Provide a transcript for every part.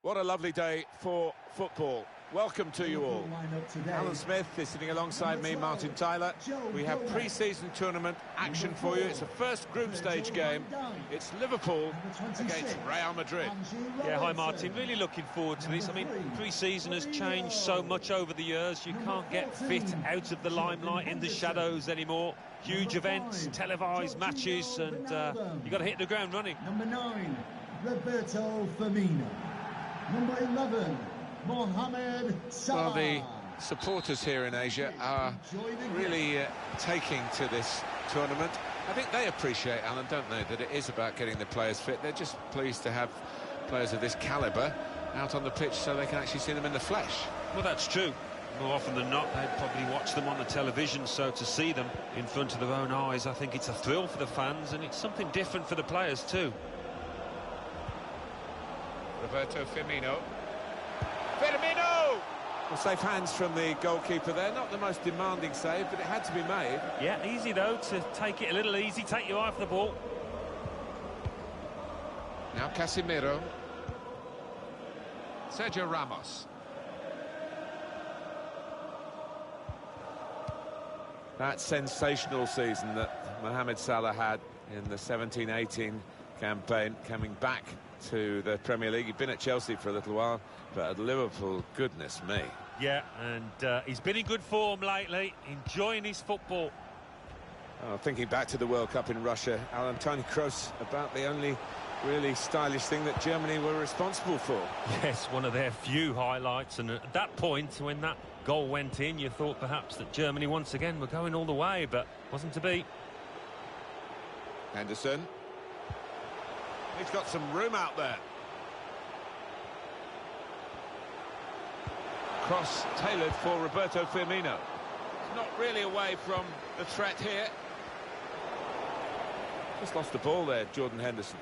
What a lovely day for football. Welcome to you all. Alan Smith is sitting alongside me, Martin Tyler. We have pre-season tournament action for you. It's a first group stage game. It's Liverpool against Real Madrid. Yeah, hi Martin. Really looking forward to this. I mean, pre-season has changed so much over the years. You can't get fit out of the limelight, in the shadows anymore. Huge events, televised matches, and you've got to hit the ground running. Number 9, Roberto Firmino. Number 11, Mohamed Salah. Well, the supporters here in Asia are really taking to this tournament. I think they appreciate, Alan, don't they, that it is about getting the players fit. They're just pleased to have players of this calibre out on the pitch so they can actually see them in the flesh. Well, that's true. More often than not, they'd probably watch them on the television, so to see them in front of their own eyes, I think it's a thrill for the fans, and it's something different for the players too. Roberto Firmino. Well, safe hands from the goalkeeper there. Not the most demanding save, but it had to be made. Yeah, easy though, to take it a little easy, take your eye off the ball. Now Casemiro. Sergio Ramos. That sensational season that Mohamed Salah had in the 17-18 campaign, coming back to the Premier League. He'd been at Chelsea for a little while, but at Liverpool, goodness me. Yeah, and he's been in good form lately, enjoying his football. Oh, thinking back to the World Cup in Russia, Alan, Toni Kroos, about the only really stylish thing that Germany were responsible for. Yes, one of their few highlights, and at that point, when that goal went in, you thought perhaps that Germany once again were going all the way, but wasn't to be. Henderson. He's got some room out there. Cross tailored for Roberto Firmino. He's not really away from the threat here. Just lost the ball there, Jordan Henderson.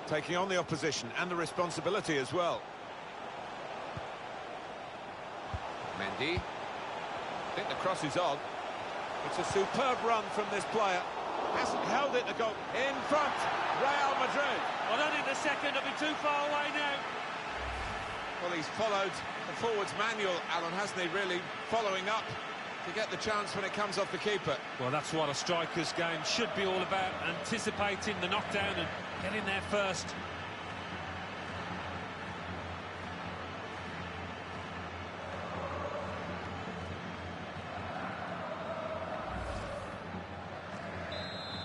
Taking on the opposition and the responsibility as well. Mendy. I think the cross is on. It's a superb run from this player. Hasn't held it to go in front. Real Madrid. I don't think the second will be too far away now. Well, he's followed the forwards manual, Alan, hasn't he? Really following up to get the chance when it comes off the keeper. Well, that's what a striker's game should be all about, anticipating the knockdown and getting there first.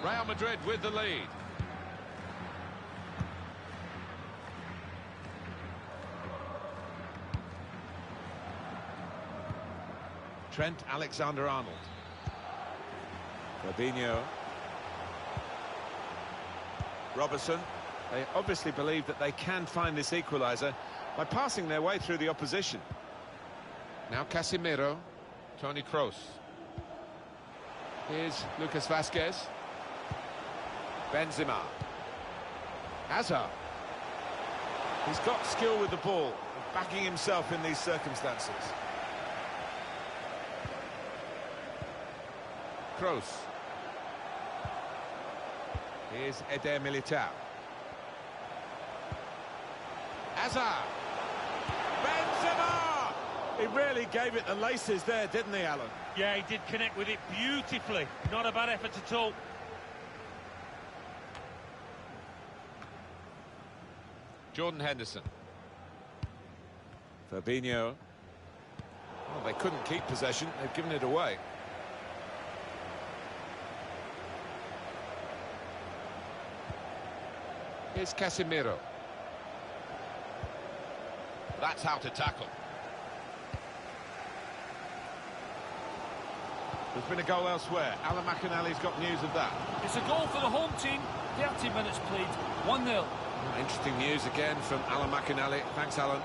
Real Madrid with the lead. Trent Alexander-Arnold. Fabinho. Robertson. They obviously believe that they can find this equaliser by passing their way through the opposition. Now Casemiro. Toni Kroos. Here's Lucas Vazquez. Benzema. Hazard. He's got skill with the ball, backing himself in these circumstances. Kroos. Here's Eder Militao. Hazard. Benzema! He really gave it the laces there, didn't he, Alan? Yeah, he did connect with it beautifully. Not a bad effort at all. Jordan Henderson. Fabinho. Well, they couldn't keep possession. They've given it away. Here's Casemiro. That's how to tackle. There's been a goal elsewhere. Alan McInally's got news of that. It's a goal for the home team. 30 minutes played. 1-0. Interesting news again from Alan McInally. Thanks, Alan.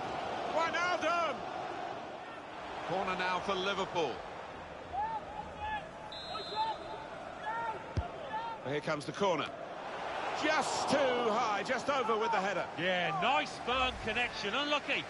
Wijnaldum! Corner now for Liverpool. Here comes the corner. Just too high, just over with the header. Yeah, nice firm connection. Unlucky.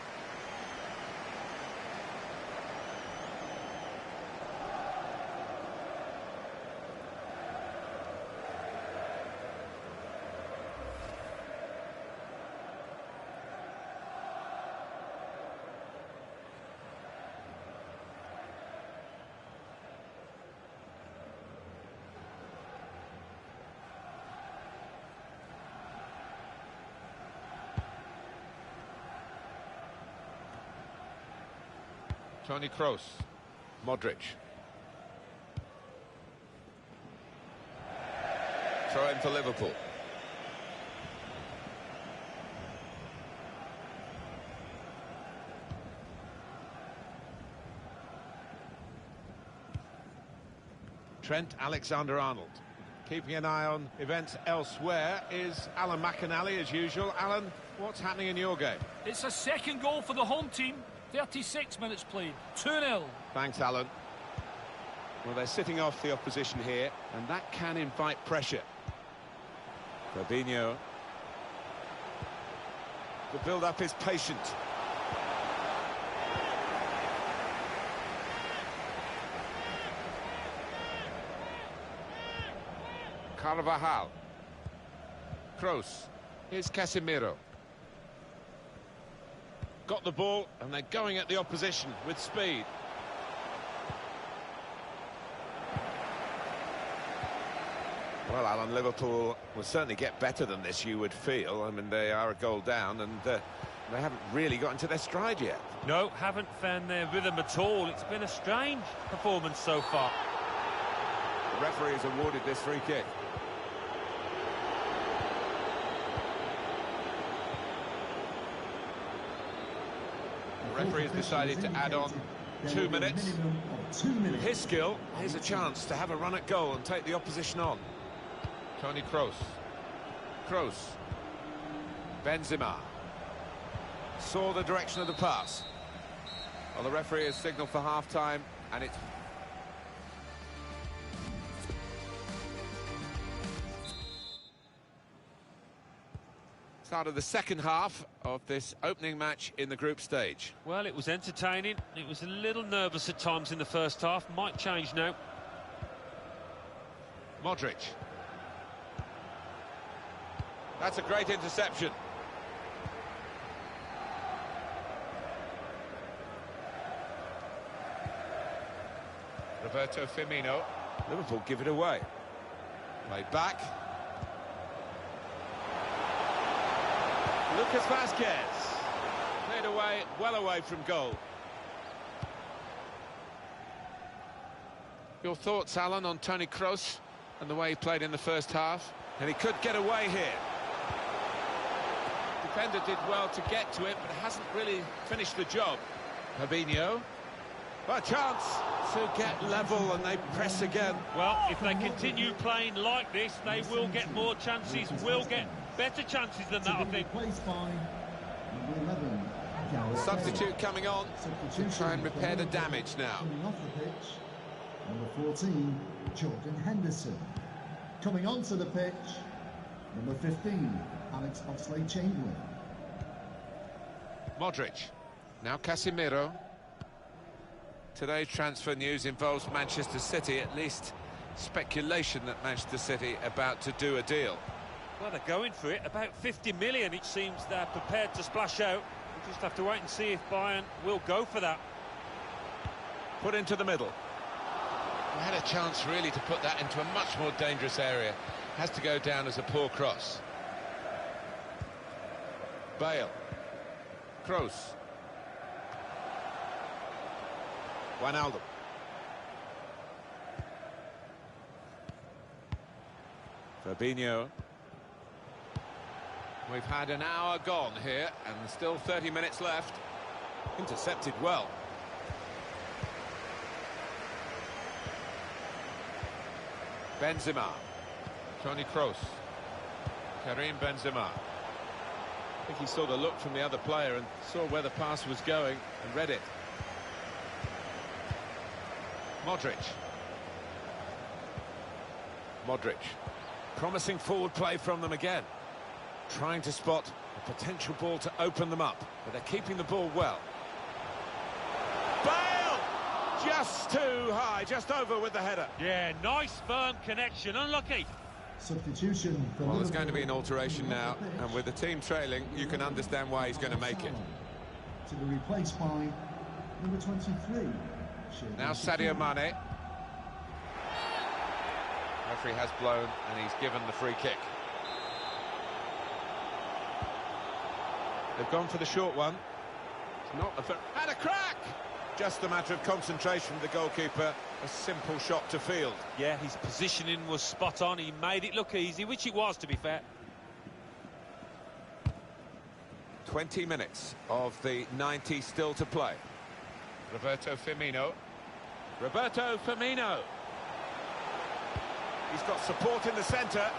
Toni Kroos. Modric. Throw in for Liverpool. Trent Alexander-Arnold. Keeping an eye on events elsewhere is Alan McInally as usual. Alan, what's happening in your game? It's a second goal for the home team. 36 minutes played. 2-0. Thanks, Alan. Well, they're sitting off the opposition here, and that can invite pressure. Fabinho. The build-up is patient. Carvajal. Kroos. Here's Casemiro. Got the ball, and they're going at the opposition with speed. Well, Alan, Liverpool will certainly get better than this, you would feel. I mean, they are a goal down, and they haven't really got into their stride yet. No, haven't found their rhythm at all. It's been a strange performance so far. The referee has awarded this free kick. The referee has decided to add on 2 minutes. His skill, here's a chance to have a run at goal and take the opposition on. Toni Kroos. Kroos. Benzema. Saw the direction of the pass. Well, the referee has signalled for half-time, and it's... Start of the second half of this opening match in the group stage. Well, it was entertaining. It was a little nervous at times in the first half. Might change now. Modric. That's a great interception. Roberto Firmino. Liverpool give it away. Played back. Lucas Vazquez. Played away, well away from goal. Your thoughts, Alan, on Toni Kroos and the way he played in the first half? And he could get away here. Defender did well to get to it, but hasn't really finished the job. Fabinho. Well, a chance to get level, and they press again. Well, if they continue playing like this, they will get more chances, will get better chances than that, I think. Substitute coming on to try and repair the damage now. Off the pitch, number 14, Jordan Henderson. Coming onto the pitch, number 15, Alex Oxlade-Chamberlain. Modric. Now Casemiro. Today's transfer news involves Manchester City, at least speculation that Manchester City about to do a deal. Well, they're going for it. About 50 million, it seems they're prepared to splash out. We'll just have to wait and see if Bayern will go for that. Put into the middle. They had a chance, really, to put that into a much more dangerous area. Has to go down as a poor cross. Bale. Kroos. Wijnaldum. Fabinho. We've had an hour gone here, and still 30 minutes left. Intercepted well. Benzema. Toni Kroos. Karim Benzema. I think he saw the look from the other player and saw where the pass was going and read it. Modric. Modric. Promising forward play from them again. Trying to spot a potential ball to open them up, but they're keeping the ball well. Bale! Just too high, just over with the header. Yeah, nice firm connection, unlucky. Substitution. Well, there's going to be an alteration now, and with the team trailing, you can understand why he's going to make it. To be replaced by number 23. Now Sadio Mane. Referee has blown, and he's given the free kick. They've gone for the short one. It's not a... And a crack! Just a matter of concentration for the goalkeeper. A simple shot to field. Yeah, his positioning was spot on. He made it look easy, which it was, to be fair. 20 minutes of the 90 still to play. Roberto Firmino. Roberto Firmino. He's got support in the centre.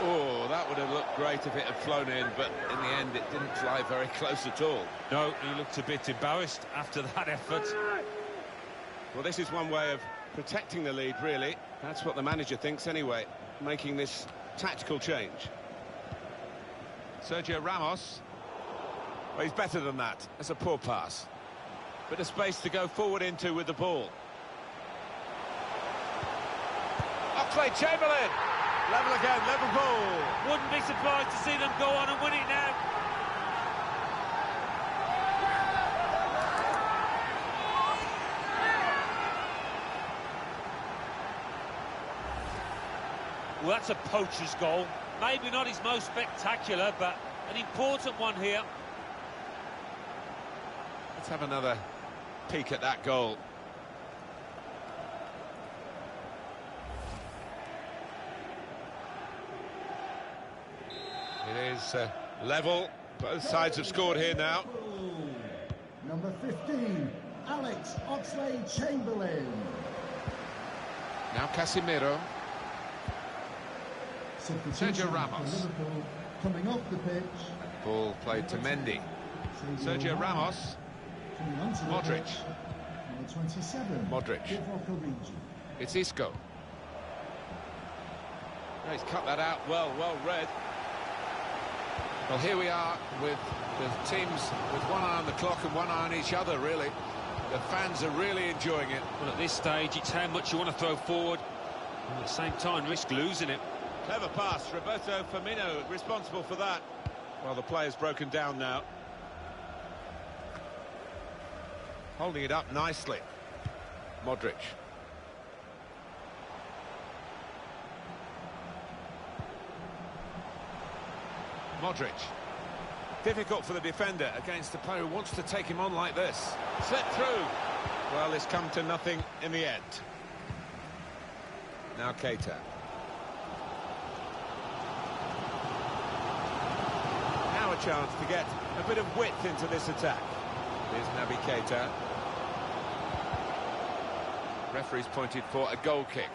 Oh, that would have looked great if it had flown in, but in the end it didn't fly very close at all. No, he looked a bit embarrassed after that effort. Well, this is one way of protecting the lead, really. That's what the manager thinks anyway, making this tactical change. Sergio Ramos. Well, he's better than that. That's a poor pass. Bit of space to go forward into with the ball. Oxlade-Chamberlain. Level again, Liverpool. Wouldn't be surprised to see them go on and win it now. Well, that's a poacher's goal. Maybe not his most spectacular, but an important one here. Let's have another peek at that goal. It is level. Both sides have scored here now. Number 15, Alex Oxlade-Chamberlain. Now Casemiro. Substitution Sergio Ramos. for Liverpool coming off the pitch. Ball played to Mendy. Sergio Ramos. Coming onto the Modric. pitch, number 27. Modric. Divock Origi. It's Isco. Oh, he's cut that out well read. Well, here we are with the teams with one eye on the clock and one eye on each other, really. The fans are really enjoying it. Well, at this stage, it's how much you want to throw forward, and at the same time, risk losing it. Clever pass, Roberto Firmino responsible for that. Well, the player's broken down now. Holding it up nicely. Modric. Modric. Difficult for the defender against the player who wants to take him on like this. Slip through. Well, it's come to nothing in the end. Now Keita. Now a chance to get a bit of width into this attack. Here's Naby Keita. Referee's pointed for a goal kick.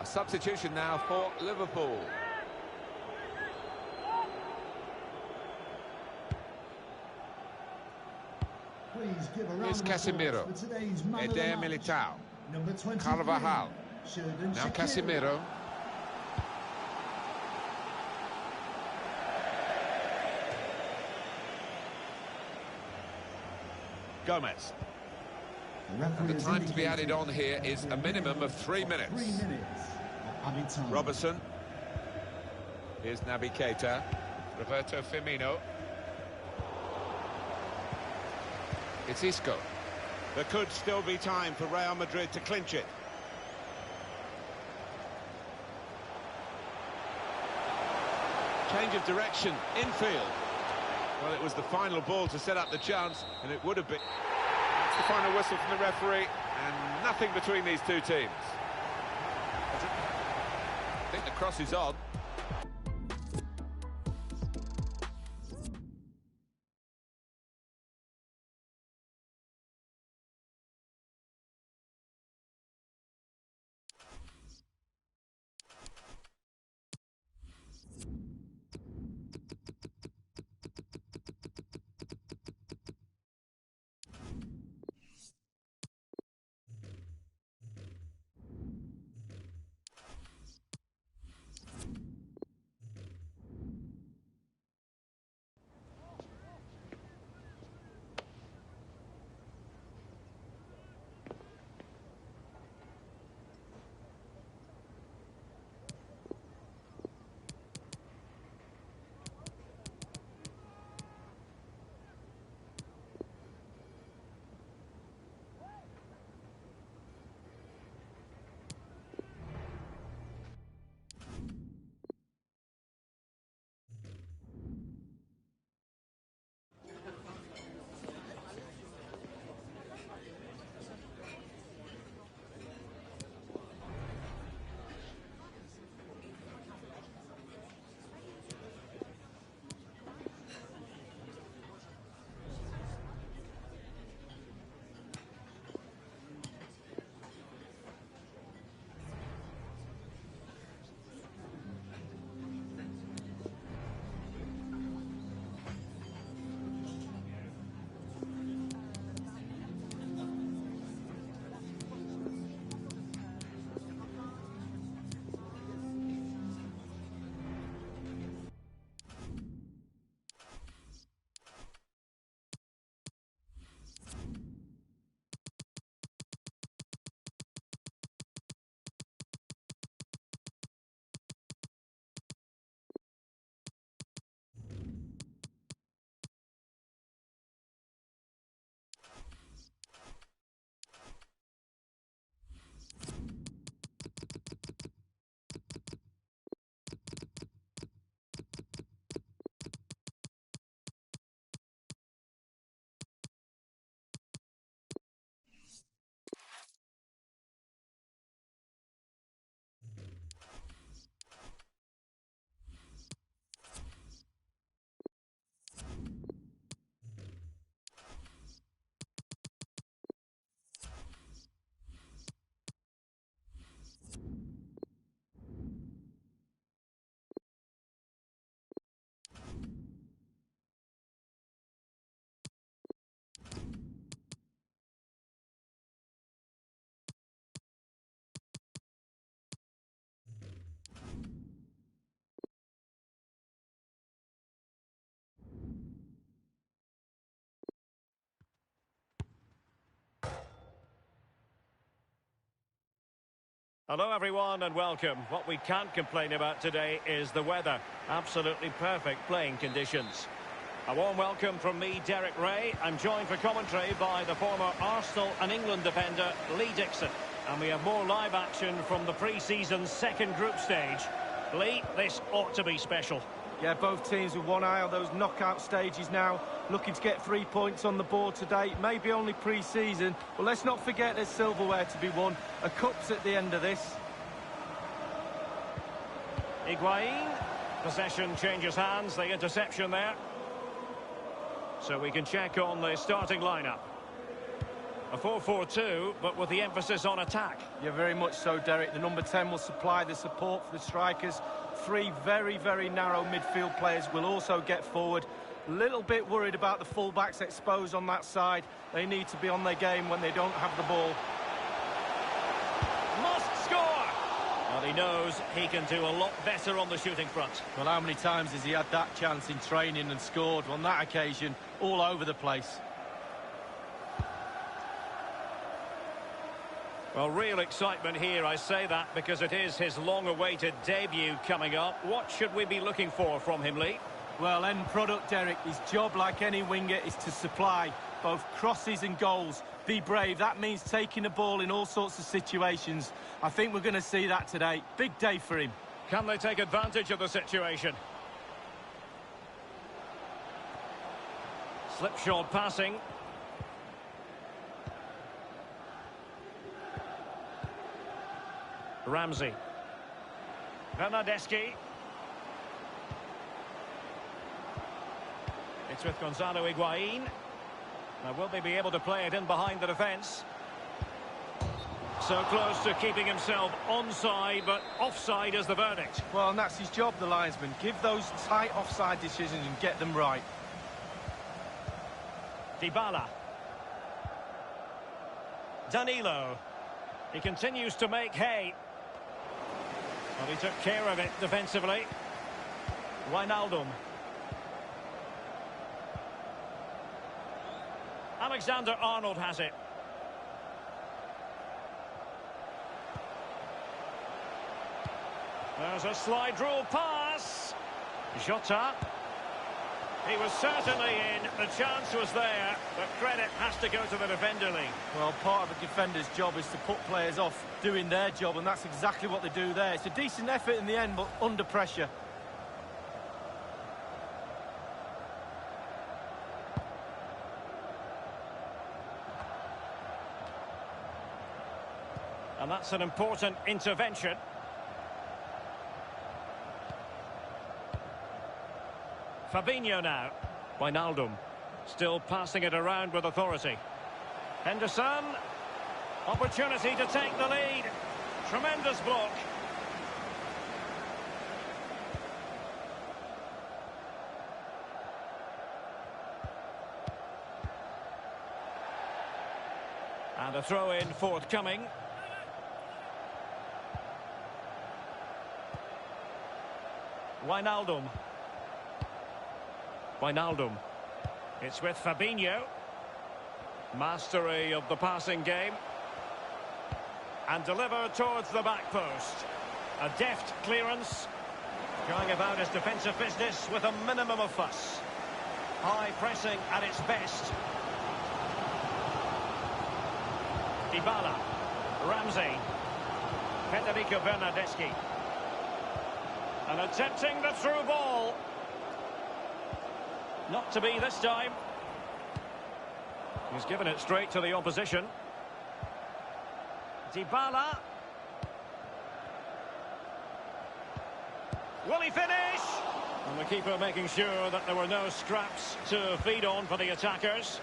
A substitution now for Liverpool. Please give a round Here's of applause Casemiro. for today's man of the Eder match. Militao. Number 23, Carvajal. Xherdan Now Shaqiri. Casemiro. Gomez. And the has time to be added indicated on here is a minimum of 3 minutes. 3 minutes of added time. Robertson. Here's Naby Keita. Roberto Firmino. It's Isco. There could still be time for Real Madrid to clinch it. Change of direction, infield. Well, it was the final ball to set up the chance, and it would have been. That's the final whistle from the referee, and nothing between these two teams. I think the cross is on. Hello everyone and welcome. What we can't complain about today is the weather. Absolutely perfect playing conditions. A warm welcome from me, Derek Ray. I'm joined for commentary by the former Arsenal and England defender, Lee Dixon. And we have more live action from the pre-season second group stage. Lee, this ought to be special. Yeah, both teams with one eye on those knockout stages now, looking to get 3 points on the board today. Maybe only pre-season, but let's not forget there's silverware to be won. A cup's at the end of this. Higuain, possession changes hands, the interception there. So we can check on the starting lineup. A 4-4-2, but with the emphasis on attack. Yeah, very much so, Derek. The number 10 will supply the support for the strikers. Three very, very narrow midfield players will also get forward. A little bit worried about the full-backs exposed on that side. They need to be on their game when they don't have the ball. Must score! Well, he knows he can do a lot better on the shooting front. Well, how many times has he had that chance in training and scored? On that occasion, all over the place. Well, real excitement here. I say that because it is his long-awaited debut coming up. What should we be looking for from him, Lee? Well, end product, Derek. His job, like any winger, is to supply both crosses and goals. Be brave. That means taking the ball in all sorts of situations. I think we're going to see that today. Big day for him. Can they take advantage of the situation? Slipshod passing. Ramsey. Bernardeschi. It's with Gonzalo Higuain. Now, will they be able to play it in behind the defence? So close to keeping himself onside, but offside is the verdict. Well, and that's his job, the linesman. Give those tight offside decisions and get them right. Dybala. Danilo. He continues to make hay. Well, he took care of it defensively. Wijnaldum. Alexander-Arnold has it. There's a slide rule pass. Jota. He was certainly in. The chance was there, but credit has to go to the defender, Lee. Well, part of a defender's job is to put players off doing their job, and that's exactly what they do there. It's a decent effort in the end, but under pressure. And that's an important intervention. Fabinho now. Wijnaldum. Still passing it around with authority. Henderson. Opportunity to take the lead. Tremendous block. And a throw-in forthcoming. Wijnaldum. Wijnaldum. It's with Fabinho. Mastery of the passing game. And delivered towards the back post. A deft clearance. Going about his defensive business with a minimum of fuss. High pressing at its best. Dybala. Ramsey. Federico Bernardeschi. And attempting the through ball. Not to be this time. He's given it straight to the opposition. Dybala. Will he finish? And the keeper making sure that there were no scraps to feed on for the attackers.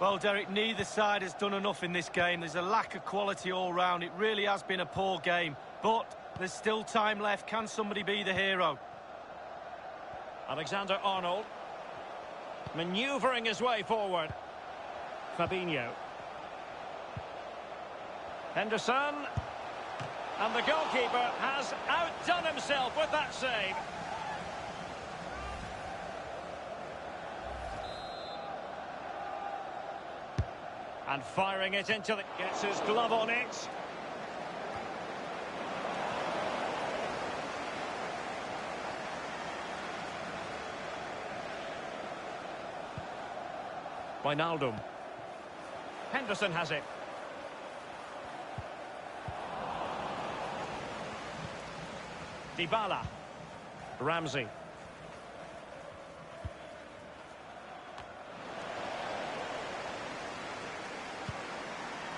Well, Derek, neither side has done enough in this game. There's a lack of quality all round. It really has been a poor game. But there's still time left. Can somebody be the hero? Alexander-Arnold. Manoeuvring his way forward. Fabinho. Henderson. And the goalkeeper has outdone himself with that save. And firing it into the... Gets his glove on it. Wijnaldum. Henderson has it. Dybala. Ramsey.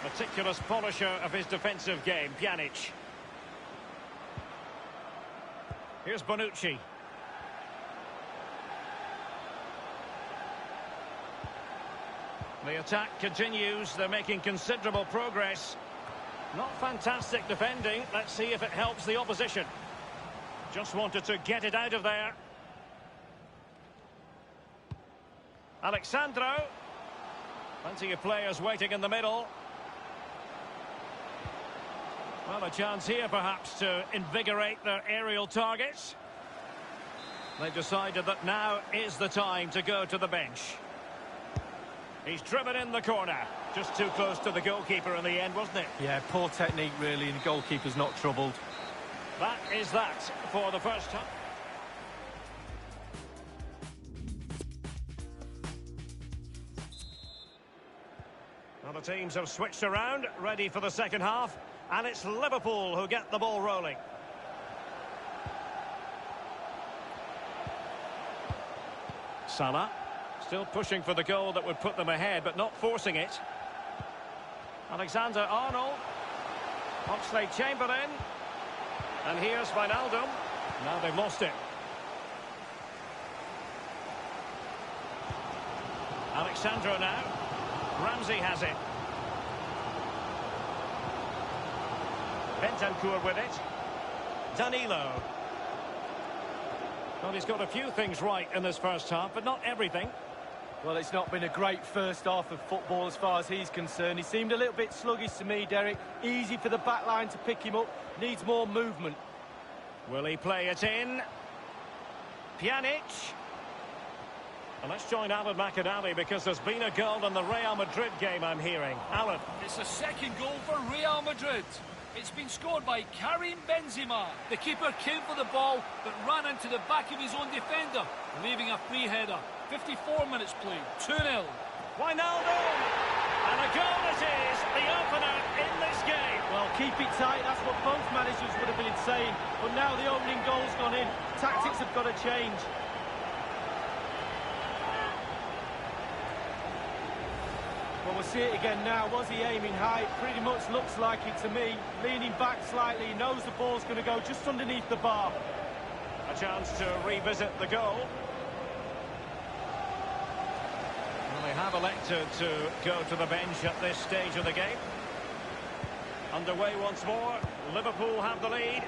Meticulous polisher of his defensive game, Pjanic. Here's Bonucci. The attack continues. They're making considerable progress. Not fantastic defending. Let's see if it helps the opposition. Just wanted to get it out of there. Alexandro. Plenty of players waiting in the middle. Well, a chance here perhaps to invigorate their aerial targets. They've decided that now is the time to go to the bench. He's driven in the corner. Just too close to the goalkeeper in the end, wasn't it? Yeah, poor technique really, and the goalkeeper's not troubled. That is that for the first time. Well, the teams have switched around, ready for the second half. And it's Liverpool who get the ball rolling. Salah. Still pushing for the goal that would put them ahead, but not forcing it. Alexander-Arnold. Oxlade-Chamberlain. And here's Wijnaldum. Now they've lost it. Alexandro now. Ramsey has it. Bentancur with it. Danilo. Well, he's got a few things right in this first half, but not everything. Well, it's not been a great first half of football as far as he's concerned. He seemed a little bit sluggish to me, Derek. Easy for the back line to pick him up. Needs more movement. Will he play it in? Pjanic. And let's join Alan McAnally because there's been a goal in the Real Madrid game, I'm hearing. Alan. It's the second goal for Real Madrid. It's been scored by Karim Benzema. The keeper came for the ball, but ran into the back of his own defender, leaving a free header. 54 minutes played, 2-0. Wijnaldum! And a goal it is, the opener in this game. Well, keep it tight, that's what both managers would have been saying. But now the opening goal's gone in. Tactics have got to change. Well, we'll see it again now. Was he aiming high? It pretty much looks like it to me. Leaning back slightly, he knows the ball's going to go just underneath the bar. A chance to revisit the goal. Well, they have elected to go to the bench at this stage of the game. Underway once more. Liverpool have the lead.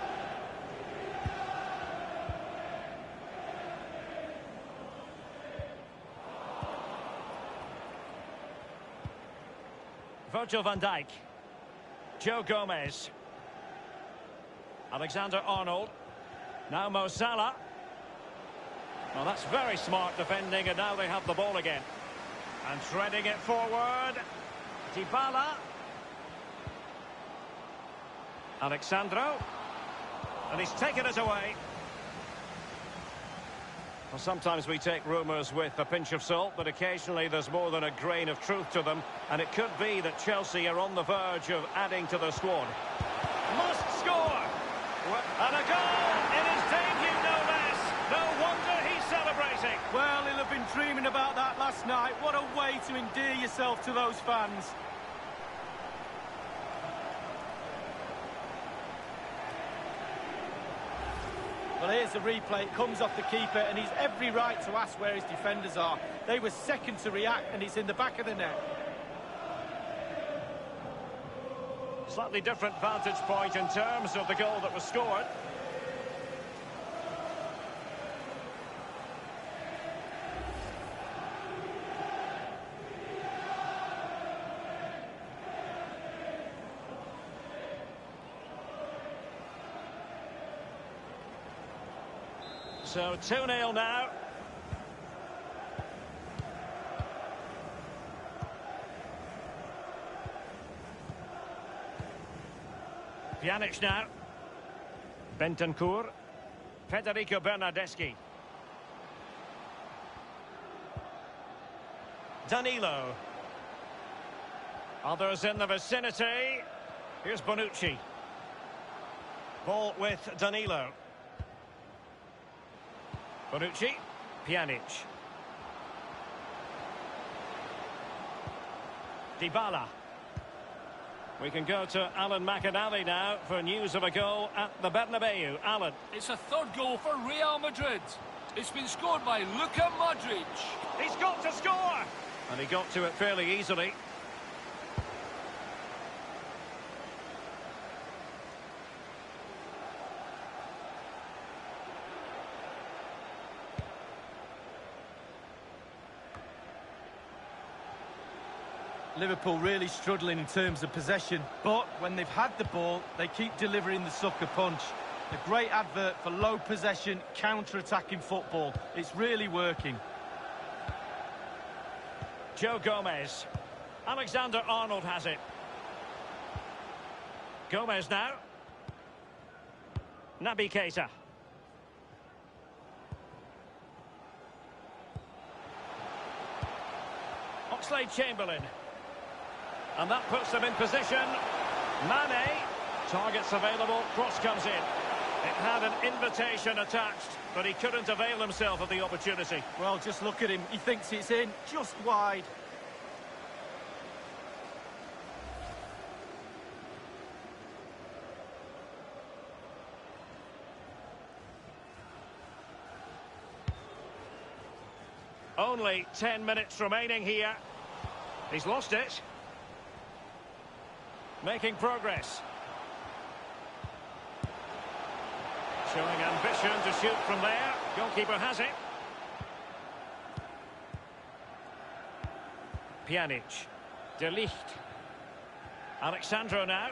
Virgil van Dijk. Joe Gomez. Alexander-Arnold. Now Mo Salah. Well, that's very smart defending, and now they have the ball again. And threading it forward. Dybala. Alexandro. And he's taken it away. Well, sometimes we take rumours with a pinch of salt, but occasionally there's more than a grain of truth to them. And it could be that Chelsea are on the verge of adding to the squad. Must score! And a goal in his debut, no less. No wonder he's celebrating. Well, he'll have been dreaming about that last night. What a way to endear yourself to those fans. Well, here's the replay. It comes off the keeper, and he's every right to ask where his defenders are. They were second to react, and it's in the back of the net. Slightly different vantage point in terms of the goal that was scored. So 2-0 now. Pjanic now. Bentancur. Federico Bernardeschi. Danilo. Others in the vicinity. Here's Bonucci. Ball with Danilo. Bonucci. Pjanic. Dybala. We can go to Alan McAnally now for news of a goal at the Bernabeu. Alan. It's a third goal for Real Madrid. It's been scored by Luka Modric. He's got to score! And he got to it fairly easily. Liverpool really struggling in terms of possession, but when they've had the ball, they keep delivering the sucker punch. A great advert for low possession, counter-attacking football. It's really working. Joe Gomez. Alexander-Arnold has it. Gomez now. Naby Keita. Oxlade-Chamberlain. And that puts them in position. Mane. Targets available. Cross comes in. It had an invitation attached, but he couldn't avail himself of the opportunity. Well, just look at him. He thinks it's in, just wide. Only 10 minutes remaining here. He's lost it. Making progress. Showing ambition to shoot from there. Goalkeeper has it. Pjanic. De Ligt. Alexandro now.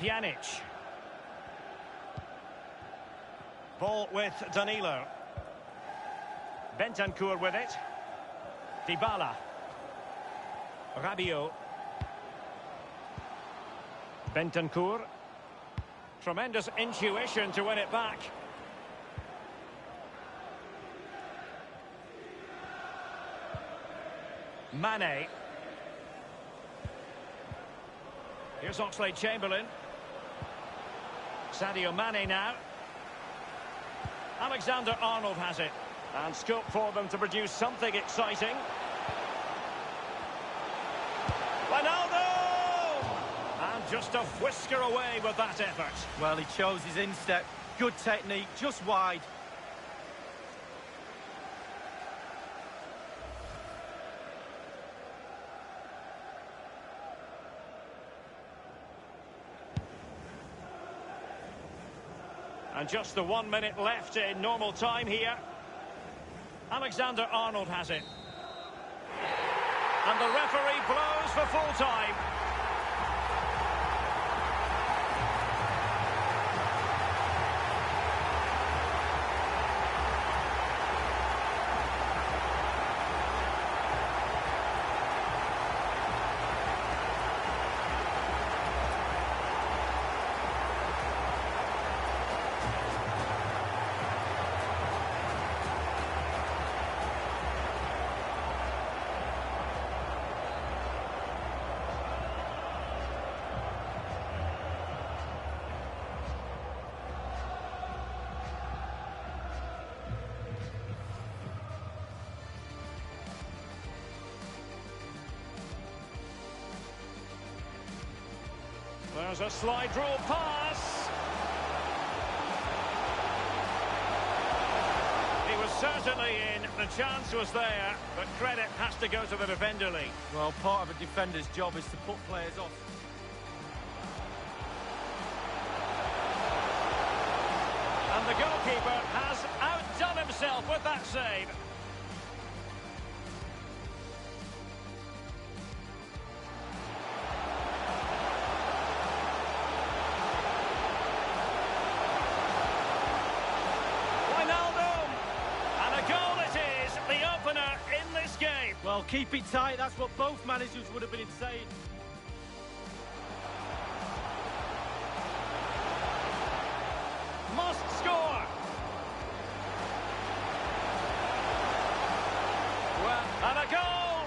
Pjanic. Ball with Danilo. Bentancur with it. Dybala. Rabiot. Bentancur. Tremendous intuition to win it back. Mane. Here's Oxlade-Chamberlain. Sadio Mane now. Alexander-Arnold has it. And scope for them to produce something exciting. Ronaldo! And just a whisker away with that effort. Well, he chose his instep. Good technique, just wide. And just the 1 minute left in normal time here. Alexander-Arnold has it. And the referee blows for full time. There's a slide rule pass. He was certainly in, the chance was there, but credit has to go to the defender, Lee. Well, part of a defender's job is to put players off. And the goalkeeper has outdone himself with that save. Well, keep it tight. That's what both managers would have been saying. Must score. Well, and a goal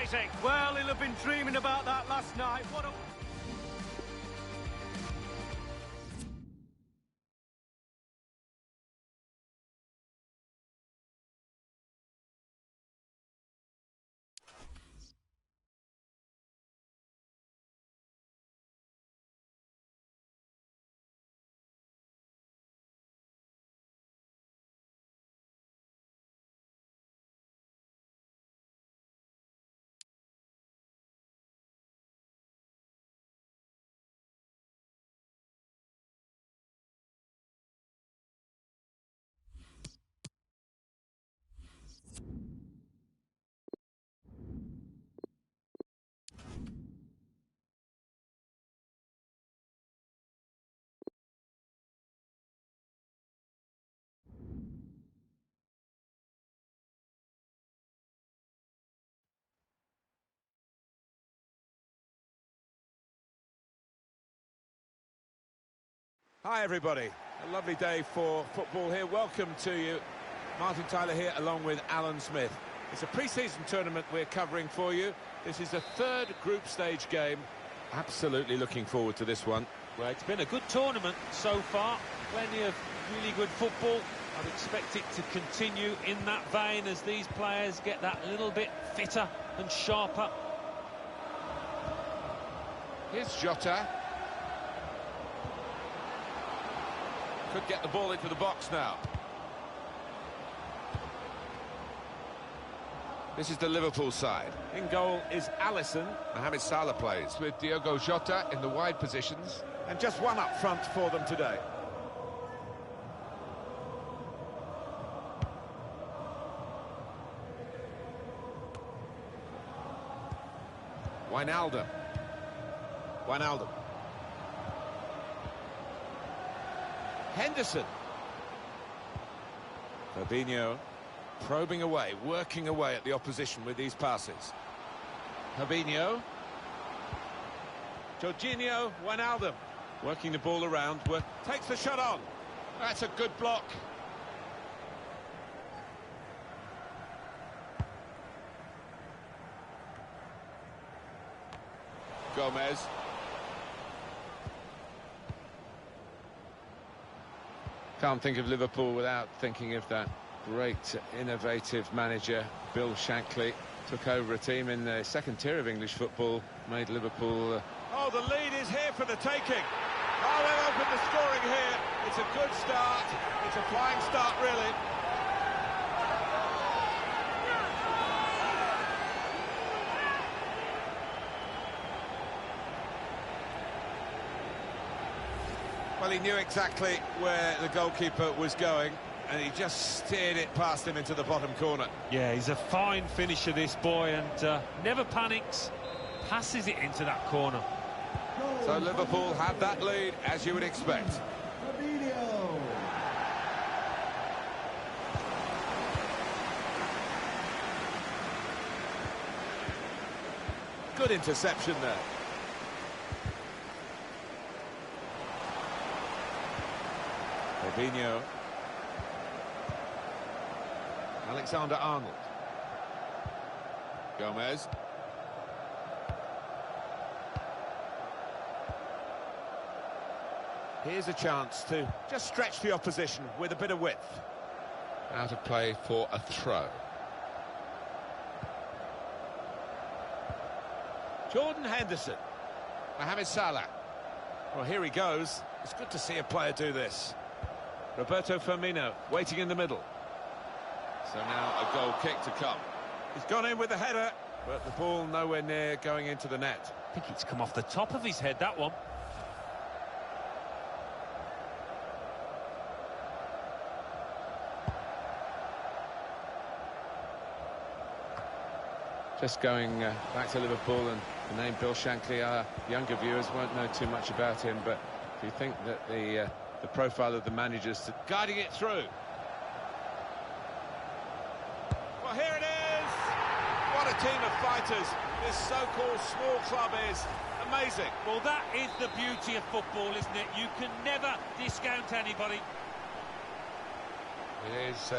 fascinating. Well, he'll have been dreaming about that last night. What a... Hi everybody, a lovely day for football here. Welcome to you. Martin Tyler here along with Alan Smith. It's a pre-season tournament we're covering for you. This is the third group stage game. Absolutely looking forward to this one. Well, it's been a good tournament so far. Plenty of really good football. I'd expect it to continue in that vein as these players get that little bit fitter and sharper. Here's Jota. Could get the ball into the box now. This is the Liverpool side. In goal is Alisson. Mohamed Salah plays with Diogo Jota in the wide positions. And just one up front for them today. Wijnaldum. Henderson. Fabinho probing away, working away at the opposition with these passes. Fabinho. Jorginho, Wijnaldum. Working the ball around, takes the shot on. That's a good block. Gomez. Can't think of Liverpool without thinking of that great, innovative manager, Bill Shankly. Took over a team in the second tier of English football, made Liverpool... Oh, the lead is here for the taking. Oh, they've opened the scoring here. It's a good start. It's a flying start, really. Well, he knew exactly where the goalkeeper was going, and he just steered it past him into the bottom corner. Yeah, he's a fine finisher, this boy, and never panics, passes it into that corner. So Liverpool have that lead, as you would expect. Fabinho. Good interception there. Fabinho. Alexander-Arnold. Gomez. Here's a chance to just stretch the opposition with a bit of width. Out of play for a throw. Jordan Henderson. Mohamed Salah. Well, here he goes. It's good to see a player do this. Roberto Firmino waiting in the middle. So now a goal kick to come. He's gone in with the header, but the ball nowhere near going into the net. I think it's come off the top of his head, that one. Just going back to Liverpool and the name Bill Shankly, our younger viewers won't know too much about him, but do you think that the profile of the managers guiding it through? Well, here it is! What a team of fighters this so-called small club is. Amazing. Well, that is the beauty of football, isn't it? You can never discount anybody. It is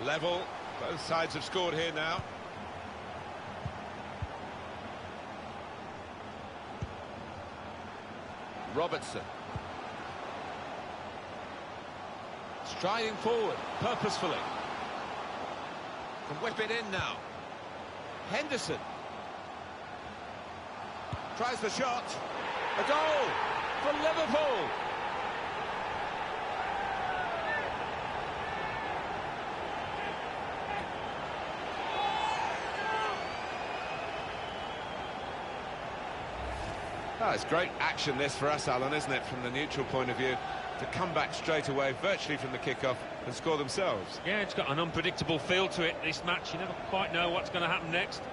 level. Both sides have scored here now. Robertson. Striding forward, purposefully. Can whip it in now. Henderson. Tries the shot. A goal for Liverpool. Oh, it's great action this for us, Alan, isn't it, from the neutral point of view, to come back straight away, virtually from the kick-off, and score themselves. Yeah, it's got an unpredictable feel to it, this match. You never quite know what's going to happen next.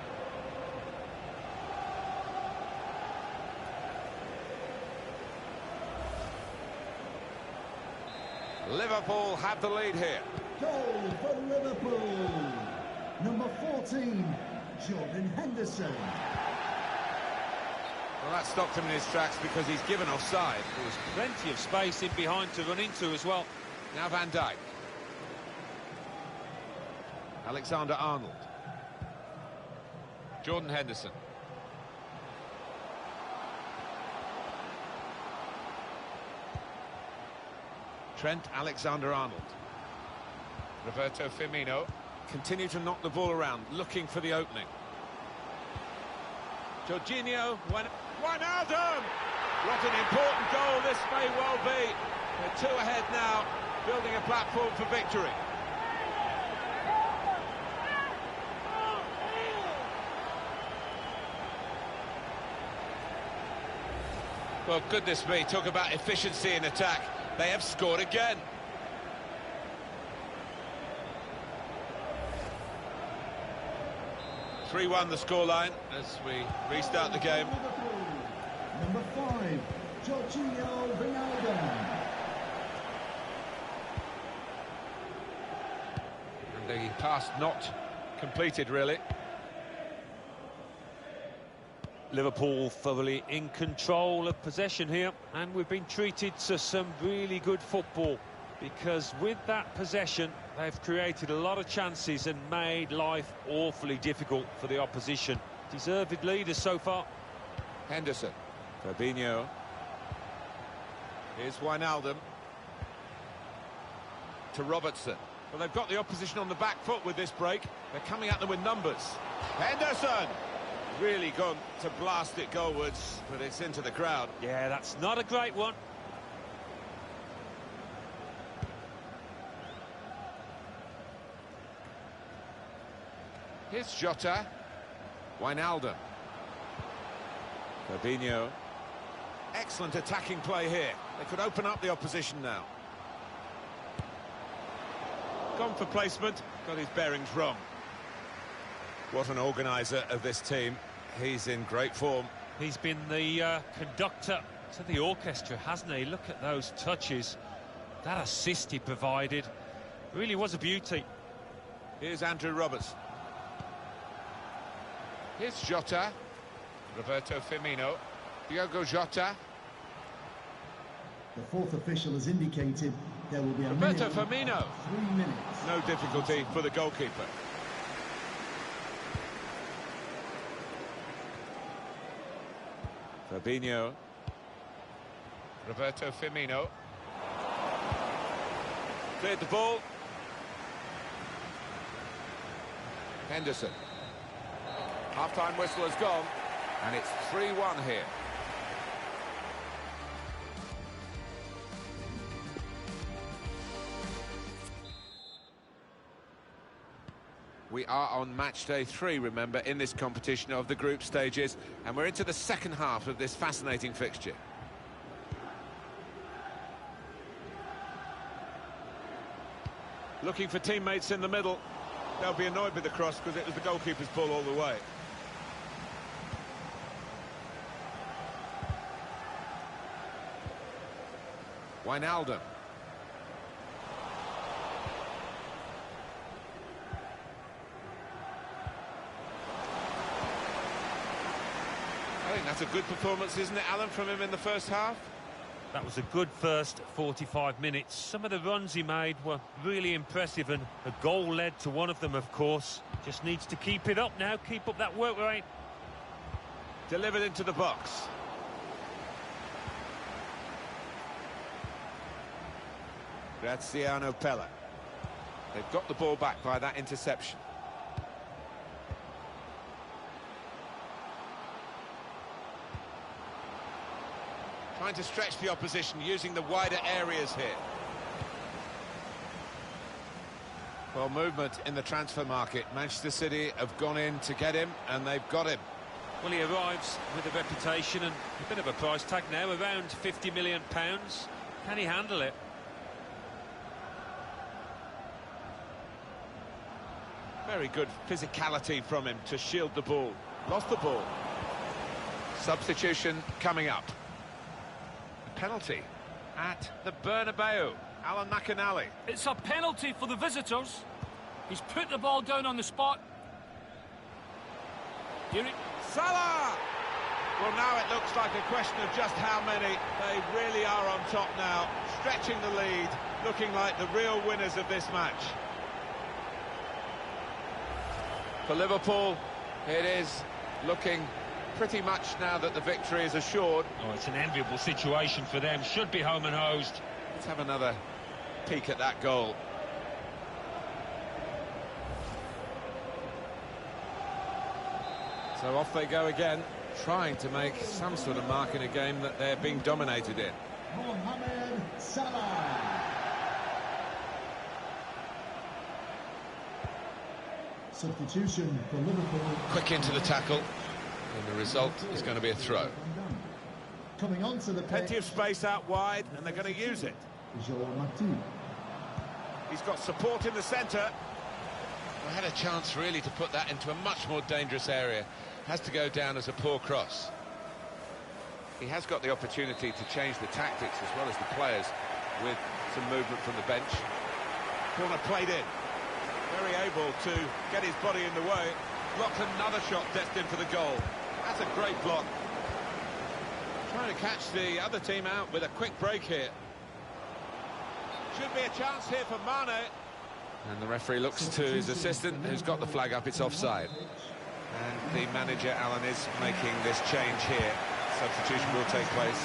Liverpool have the lead here. Goal for Liverpool. Number 14, Jordan Henderson. Well, that stopped him in his tracks because he's given offside. There was plenty of space in behind to run into as well. Now Van Dijk. Alexander-Arnold. Jordan Henderson. Trent Alexander-Arnold. Roberto Firmino. Continue to knock the ball around, looking for the opening. Jorginho. Wijnaldum! What an important goal this may well be. They're 2 ahead now, building a platform for victory. Well, goodness me, talk about efficiency in attack. They have scored again. (3-1) the scoreline as we restart the game. Number 5, Jorginho Wijnaldum. And the pass not completed, really. Liverpool thoroughly in control of possession here, and we've been treated to some really good football, because with that possession they've created a lot of chances and made life awfully difficult for the opposition. Deserved leaders so far. Henderson. Fabinho. Here's Wijnaldum. To Robertson. Well, they've got the opposition on the back foot with this break. They're coming at them with numbers. Henderson! Really gone to blast it goalwards, but it's into the crowd. Yeah, that's not a great one. Here's Jota. Wijnaldum. Fabinho. Excellent attacking play here. They could open up the opposition now. Gone for placement, got his bearings wrong. What an organiser of this team. He's in great form. He's been the conductor to the orchestra, hasn't he? Look at those touches. That assist he provided really was a beauty. Here's Andrew Roberts. Here's Jota. Roberto Firmino. Diogo Jota. The fourth official has indicated there will be a Roberto minimum Firmino. of 3 minutes. No difficulty for the goalkeeper. Fabinho. Roberto Firmino. Cleared the ball. Henderson. Half-time whistle has gone, and it's 3-1 here. We are on match day 3, remember, in this competition of the group stages, and we're into the second half of this fascinating fixture. Looking for teammates in the middle. They'll be annoyed with the cross because it was the goalkeeper's ball all the way. Wijnaldum. I think that's a good performance, isn't it, Alan, from him in the first half? That was a good first 45 minutes. Some of the runs he made were really impressive, and a goal led to one of them, of course. Just needs to keep it up now, keep up that work rate. Delivered into the box. Graziano Pella. They've got the ball back by that interception. Trying to stretch the opposition, using the wider areas here. Well, movement in the transfer market. Manchester City have gone in to get him, and they've got him. Well, he arrives with a reputation and a bit of a price tag now, around £50 million. Can he handle it? Very good physicality from him to shield the ball. Lost the ball. Substitution coming up. A penalty at the Bernabeu. Alan McInally. It's a penalty for the visitors. He's put the ball down on the spot. Salah! Well, now it looks like a question of just how many. They really are on top now, stretching the lead, looking like the real winners of this match. For Liverpool, it is looking pretty much now that the victory is assured. Oh, it's an enviable situation for them. Should be home and hosed. Let's have another peek at that goal. So off they go again, trying to make some sort of mark in a game that they're being dominated in. Mohamed Salah. Substitution for Liverpool. Quick into the tackle, and the result is going to be a throw. Coming onto the pitch. Plenty of space out wide, and they're going to use it. He's got support in the centre. I had a chance really to put that into a much more dangerous area. Has to go down as a poor cross. He has got the opportunity to change the tactics as well as the players with some movement from the bench. Corner played in. Very able to get his body in the way. Blocked another shot destined for the goal. That's a great block. Trying to catch the other team out with a quick break here. Should be a chance here for Mane. And the referee looks to his assistant, who's got the flag up. It's offside. And the manager, Alan, is making this change here. Substitution will take place.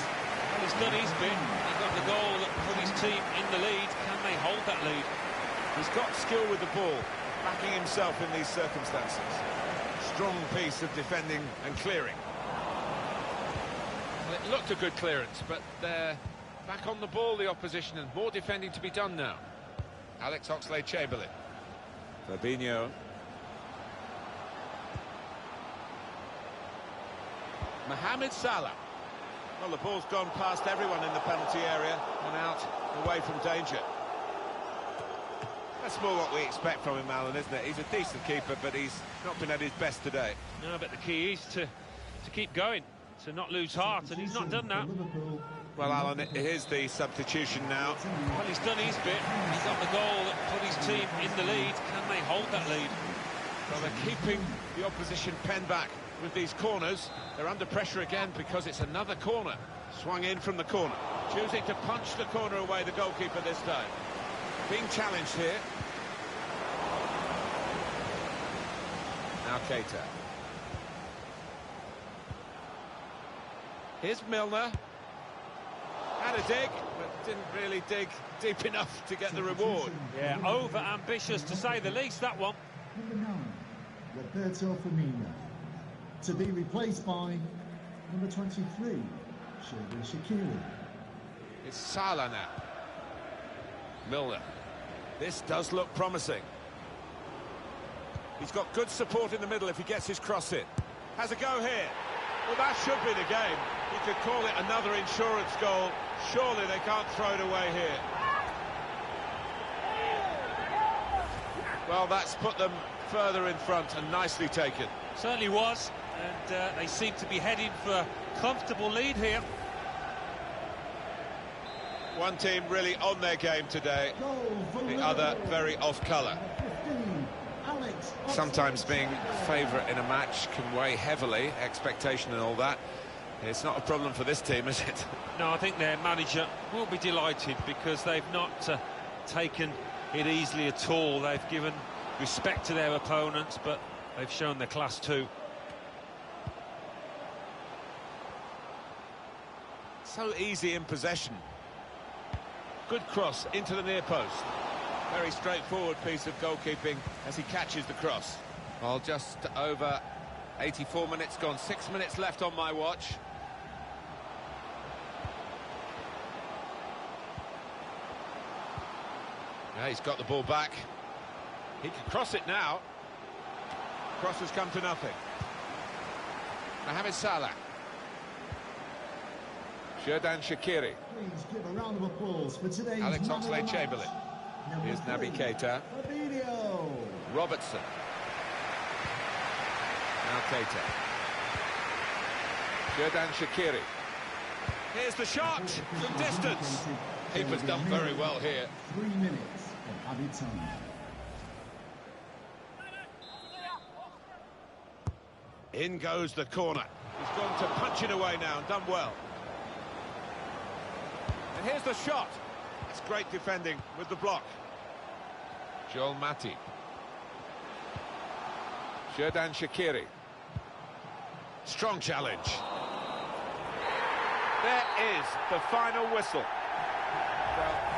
Well, he's done his bit. He got the goal that put his team in the lead. Can they hold that lead? He's got skill with the ball, backing himself in these circumstances. Strong piece of defending and clearing. Well, it looked a good clearance, but they're back on the ball, the opposition, and more defending to be done now. Alex Oxlade-Chamberlain. Fabinho. Mohamed Salah. Well, the ball's gone past everyone in the penalty area and out, away from danger. That's more what we expect from him, Alan, isn't it? He's a decent keeper, but he's not been at his best today. No, but the key is to keep going, to not lose heart, and he's not done that. Well, Alan, here's the substitution now. Well, he's done his bit. He got the goal that put his team in the lead. Can they hold that lead? Well, they're keeping the opposition pen back with these corners. They're under pressure again because it's another corner. Swung in from the corner. Choosing to punch the corner away, the goalkeeper this time. Being challenged here. Now Keita. Here's Milner. Had a dig, but didn't really dig deep enough to get the reward. Yeah, over-ambitious to say the least, that one. Number 9, Roberto Firmino. To be replaced by number 23, Xherdan Shaqiri. It's Salah now. Milner. This does look promising. He's got good support in the middle if he gets his cross in. Has a go here. Well, that should be the game. You could call it another insurance goal. Surely they can't throw it away here. Well, that's put them further in front and nicely taken. Certainly was, and they seem to be heading for a comfortable lead here. One team really on their game today, the other very off-colour. Sometimes being favourite in a match can weigh heavily, expectation and all that. It's not a problem for this team, is it? No, I think their manager will be delighted because they've not taken it easily at all. They've given respect to their opponents, but they've shown their class too. So easy in possession. Good cross into the near post. Very straightforward piece of goalkeeping as he catches the cross. Well, just over 84 minutes gone, 6 minutes left on my watch. Yeah, he's got the ball back. He can cross it now. Cross has come to nothing. Mohamed Salah. Xherdan Shaqiri. Please give a round of applause for today's Alex man of the Oxlade-Chamberlain. match. Number Here's Naby 3, Keita. Fabinho. Robertson. Now Keita. Xherdan Shaqiri. Here's the shot from distance. Keeper's done very well here. 3 minutes of added time. In goes the corner. He's gone to punch it away now and done well. And here's the shot. It's great defending with the block. Joel Matip. Xherdan Shaqiri. Strong challenge. There is the final whistle. Well,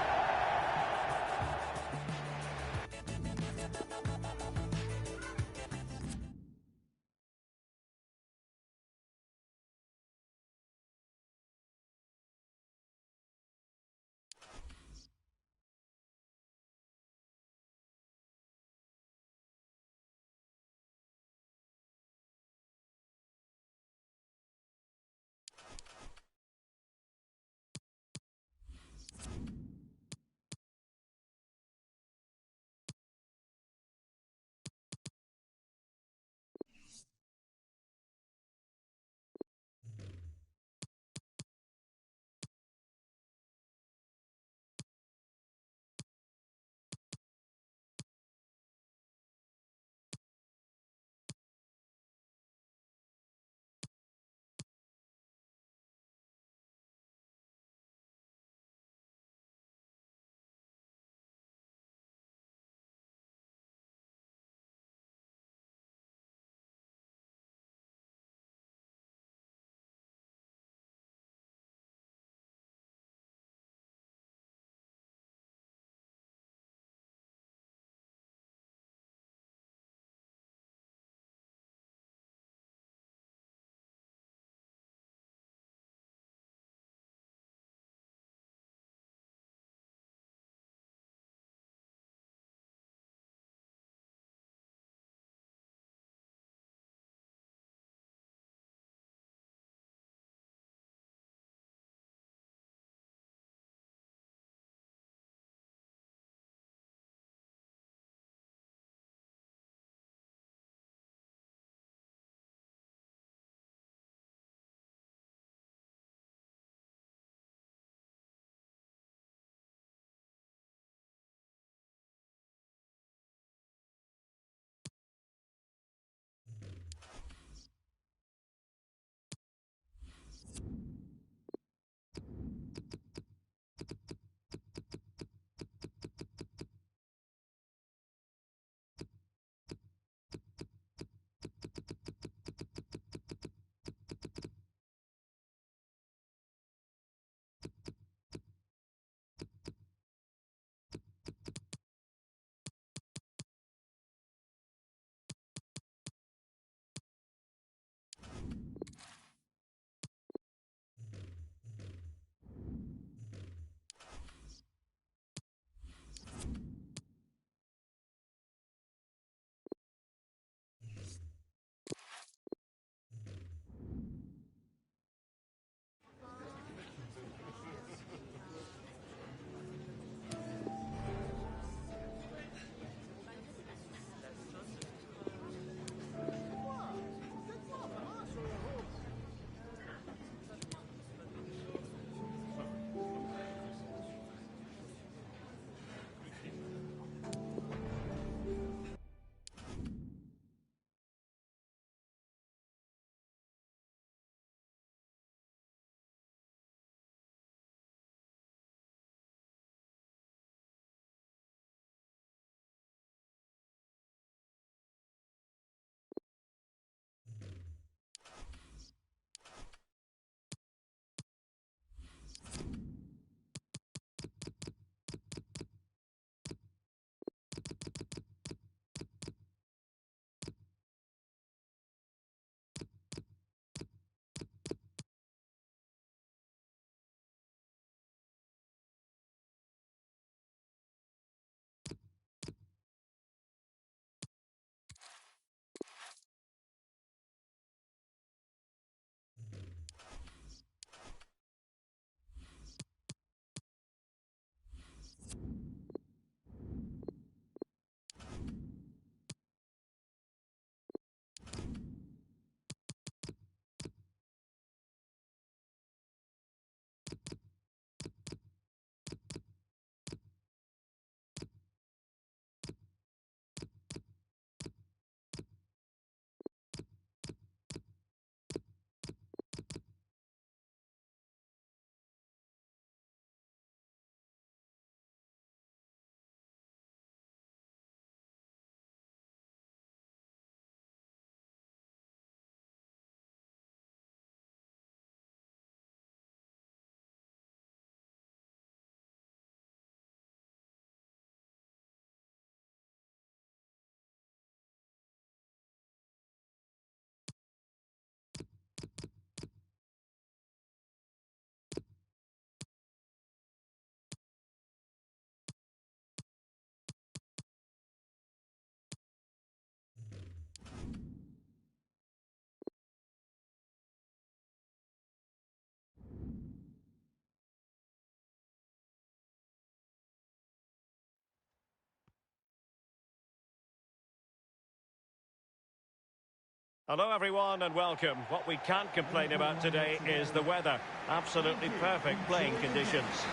Hello everyone and welcome. What we can't complain about today is the weather. Absolutely perfect playing conditions.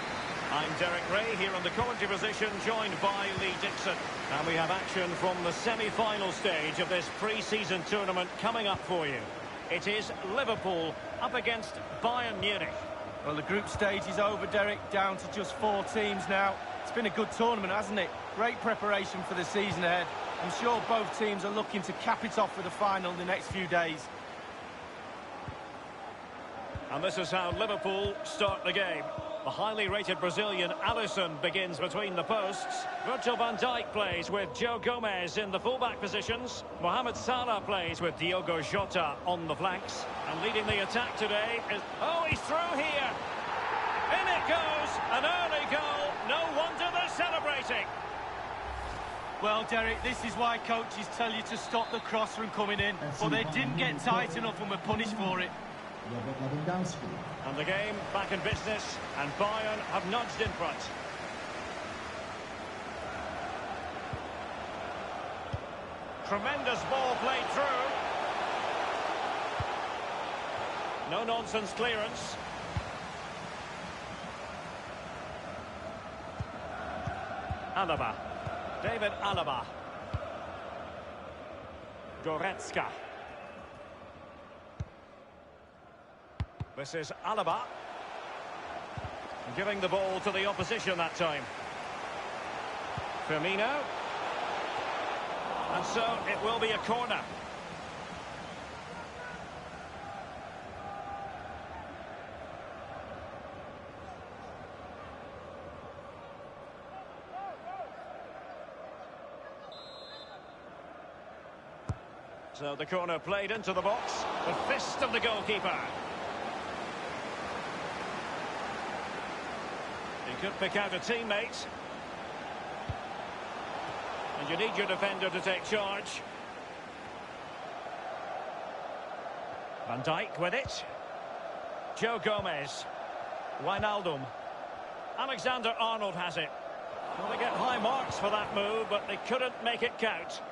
I'm Derek Ray here on the commentary position, joined by Lee Dixon. And we have action from the semi-final stage of this pre-season tournament coming up for you. It is Liverpool up against Bayern Munich. Well, the group stage is over, Derek, down to just 4 teams now. It's been a good tournament, hasn't it? Great preparation for the season ahead. I'm sure both teams are looking to cap it off with a final in the next few days. And this is how Liverpool start the game. The highly rated Brazilian Alisson begins between the posts. Virgil van Dijk plays with Joe Gomez in the fullback positions. Mohamed Salah plays with Diogo Jota on the flanks. And leading the attack today is... Oh, he's through here! In it goes! An early goal! No wonder they're celebrating! Well, Derek, this is why coaches tell you to stop the cross from coming in. But they didn't get tight enough and were punished for it. And the game back in business, and Bayern have nudged in front. Tremendous ball played through. No-nonsense clearance. Alaba. David Alaba. Goretzka. This is Alaba. Giving the ball to the opposition that time. Firmino. And so it will be a corner. So the corner played into the box. The fist of the goalkeeper. He could pick out a teammate. And you need your defender to take charge. Van Dijk with it. Joe Gomez. Wijnaldum. Alexander-Arnold has it. Well, they get high marks for that move, but they couldn't make it count.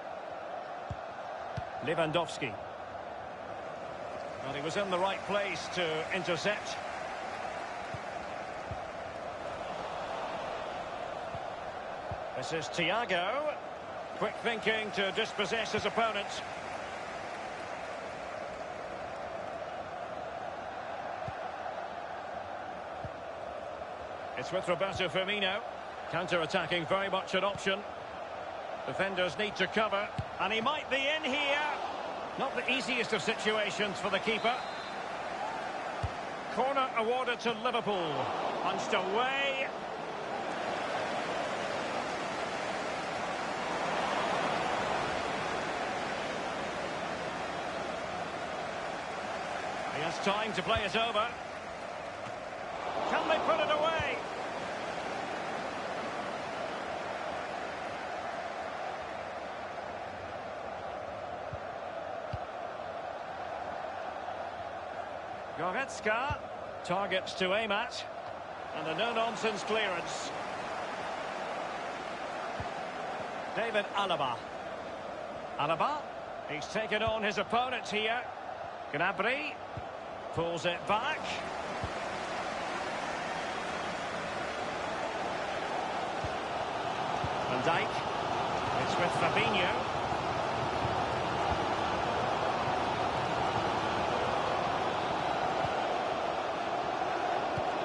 Lewandowski. Well, he was in the right place to intercept. This is Thiago. Quick thinking to dispossess his opponent. It's with Roberto Firmino. Counter-attacking, very much an option. Defenders need to cover, and he might be in here. Not the easiest of situations for the keeper. Corner awarded to Liverpool. Punched away. He has time to play it over. Can they put it away? Goretzka, targets to aim at, and a no-nonsense clearance. David Alaba. Alaba, he's taken on his opponent here. Gnabry, pulls it back. Van Dijk, it's with Fabinho.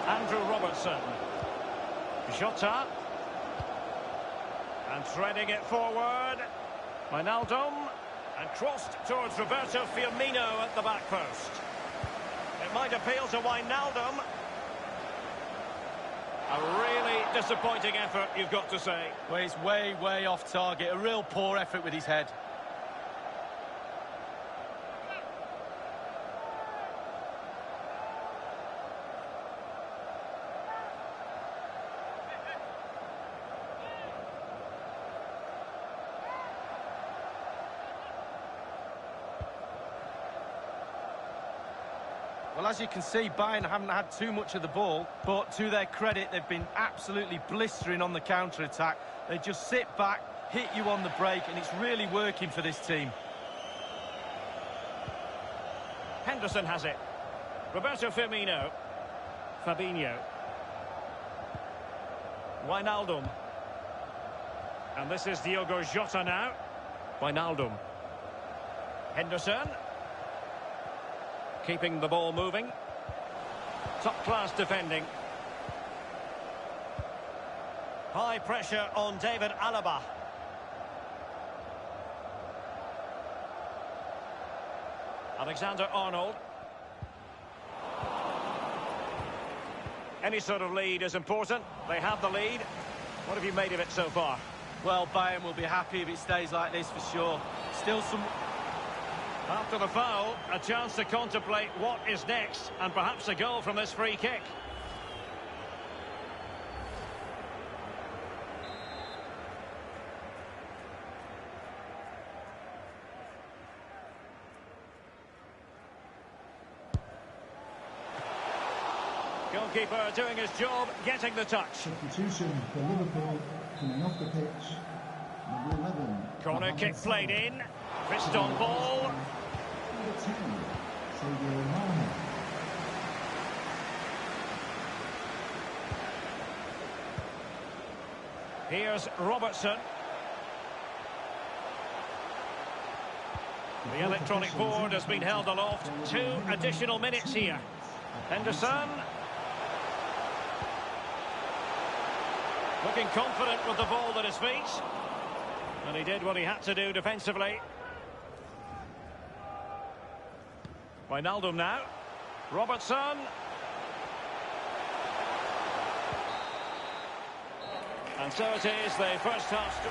Andrew Robertson. Jota. And threading it forward. Wijnaldum. And crossed towards Roberto Firmino at the back post. It might appeal to Wijnaldum. A really disappointing effort, you've got to say. Well, he's way, way off target. A real poor effort with his head. Well, as you can see, Bayern haven't had too much of the ball, but to their credit, they've been absolutely blistering on the counter-attack. They just sit back, hit you on the break, and it's really working for this team. Henderson has it. Roberto Firmino. Fabinho. Wijnaldum. And this is Diogo Jota now. Wijnaldum. Henderson. Keeping the ball moving. Top-class defending. High pressure on David Alaba. Alexander-Arnold. Any sort of lead is important. They have the lead. What have you made of it so far? Well, Bayern will be happy if it stays like this for sure. Still some... After the foul, a chance to contemplate what is next, and perhaps a goal from this free kick. Goalkeeper doing his job, getting the touch. Substitution for Liverpool coming off the pitch. Number 11. Corner kick played in. Wrist on ball. Number 10. Sadio Mane. Here's Robertson. The electronic board has been held aloft. 2 additional minutes here. Henderson. Looking confident with the ball at his feet. And he did what he had to do defensively. Wijnaldum now. Robertson. And so it is, the first half.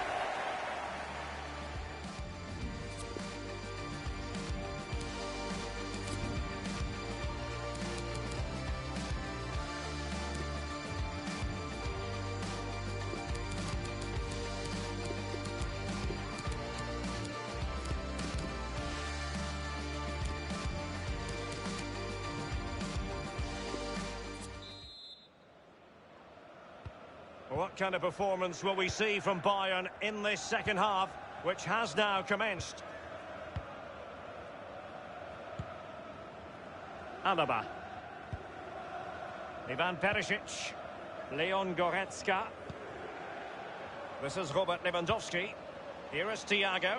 What kind of performance will we see from Bayern in this second half, which has now commenced? Alaba. Ivan Perisic. Leon Goretzka. This is Robert Lewandowski. Here is Thiago.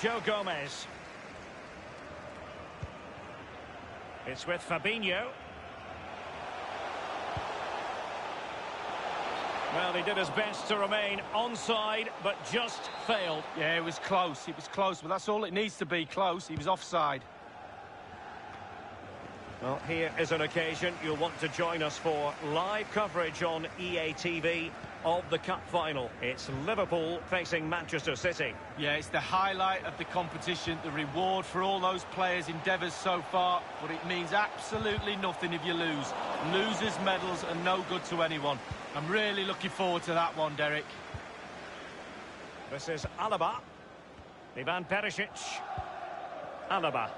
Joe Gomez. It's with Fabinho. Well, he did his best to remain onside, but just failed. Yeah, it was close, but that's all it needs to be, close. He was offside. Well, here is an occasion you'll want to join us for live coverage on EA TV of the Cup final. It's Liverpool facing Manchester City. Yeah, it's the highlight of the competition, the reward for all those players' endeavours so far, but it means absolutely nothing if you lose. Losers' medals are no good to anyone. I'm really looking forward to that one, Derek. This is Alaba. Ivan Perisic. Alaba.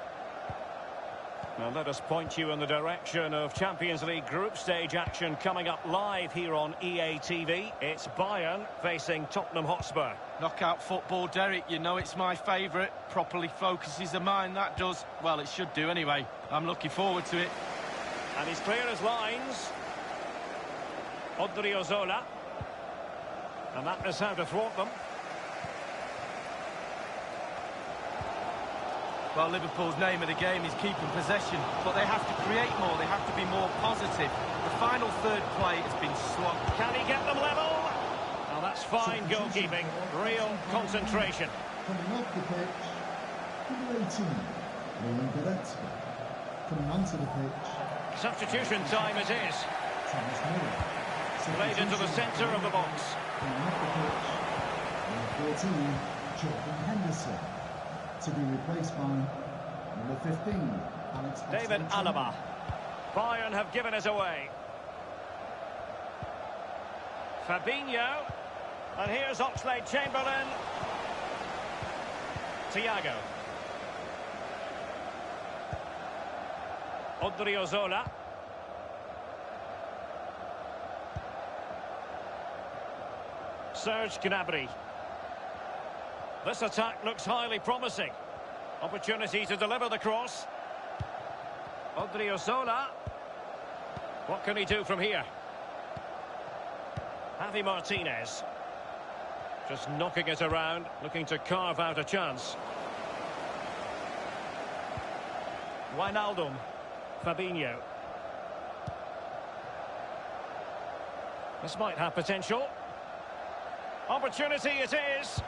Now let us point you in the direction of Champions League group stage action coming up live here on EA TV. It's Bayern facing Tottenham Hotspur. Knockout football, Derek, you know it's my favourite. Properly focuses the mind, that does. Well, it should do anyway. I'm looking forward to it. And he's clear as lines. Odriozola. And that is how to thwart them. Well, Liverpool's name of the game is keeping possession, but they have to create more, they have to be more positive. The final third play has been slow. Can he get them level? Now that's fine goalkeeping, real concentration. Coming off the pitch, number 18, Leon Goretzka. Coming onto the pitch, Substitution time it is. Thomas Miller. Played into the centre of the box. Coming off the pitch, number 14, Jordan Henderson. To be replaced by number 15, Alex David Alaba. Bayern have given it away. Fabinho. And here's Oxlade-Chamberlain. Thiago. Odriozola. Serge Gnabry. This attack looks highly promising. Opportunity to deliver the cross. Odriozola. What can he do from here? Javi Martinez. Just knocking it around, looking to carve out a chance. Wijnaldum. Fabinho. This might have potential. Opportunity it is.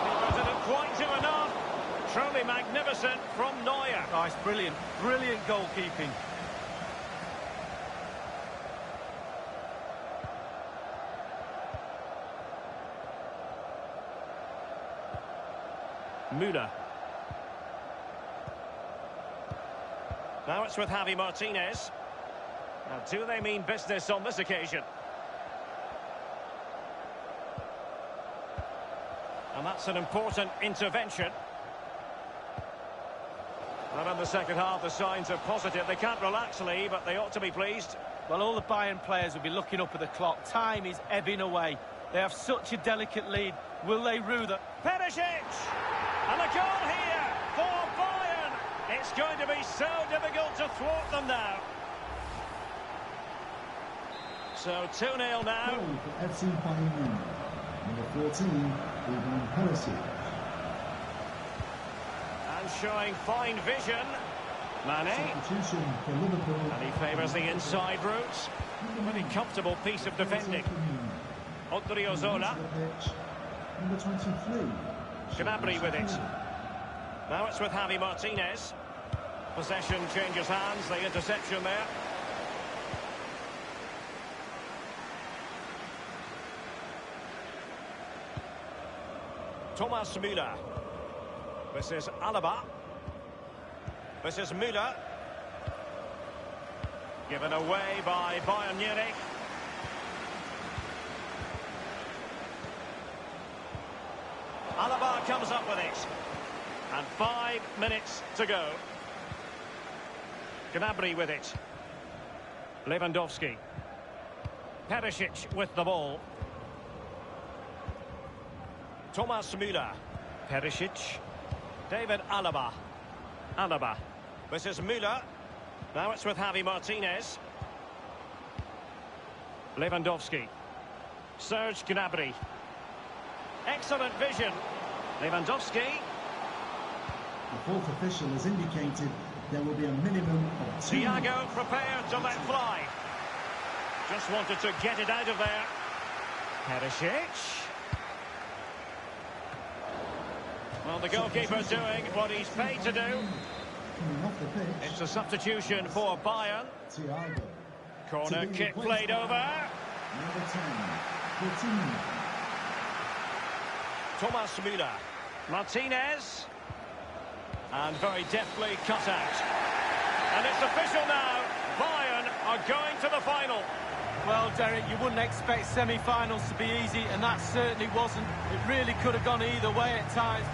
But didn't quite do enough. Truly magnificent from Neuer. Nice, brilliant goalkeeping. Müller. Now it's with Javi Martinez. Now, do they mean business on this occasion? And that's an important intervention. And in the second half, the signs are positive. They can't relax, Lee, but they ought to be pleased. Well, all the Bayern players will be looking up at the clock. Time is ebbing away. They have such a delicate lead. Will they rue that? Perisic! And a goal here for Bayern! It's going to be so difficult to thwart them now. So 2-0 now. Goal for FC Bayern Munich. Number 14, Ivan Perisic. And showing fine vision. Mane. Substitution for Liverpool. And he favours the inside route. Pretty comfortable piece of defending. Odriozola. Number 23. Gnabry with it. Now it's with Javi Martinez. Possession changes hands. The interception there. Thomas Müller. This is Alaba. This is Müller. Given away by Bayern Munich. Alaba comes up with it. And 5 minutes to go. Gnabry with it. Lewandowski. Perisic with the ball. Thomas Müller. Perisic. David Alaba. Alaba. This is Müller. Now it's with Javi Martinez. Lewandowski. Serge Gnabry. Excellent vision. Lewandowski. The fourth official has indicated there will be a minimum of 2. Thiago prepared to let fly. Just wanted to get it out of there. Perisic. Well, the goalkeeper doing what he's paid to do. Coming off the pitch. It's a substitution for Bayern. Thiago. Corner kick played over. Number 10, Coutinho. Thomas Müller. Martinez. And very deftly cut out. And it's official now. Bayern are going to the final. Well, Derek, you wouldn't expect semi-finals to be easy, and that certainly wasn't. It really could have gone either way at times.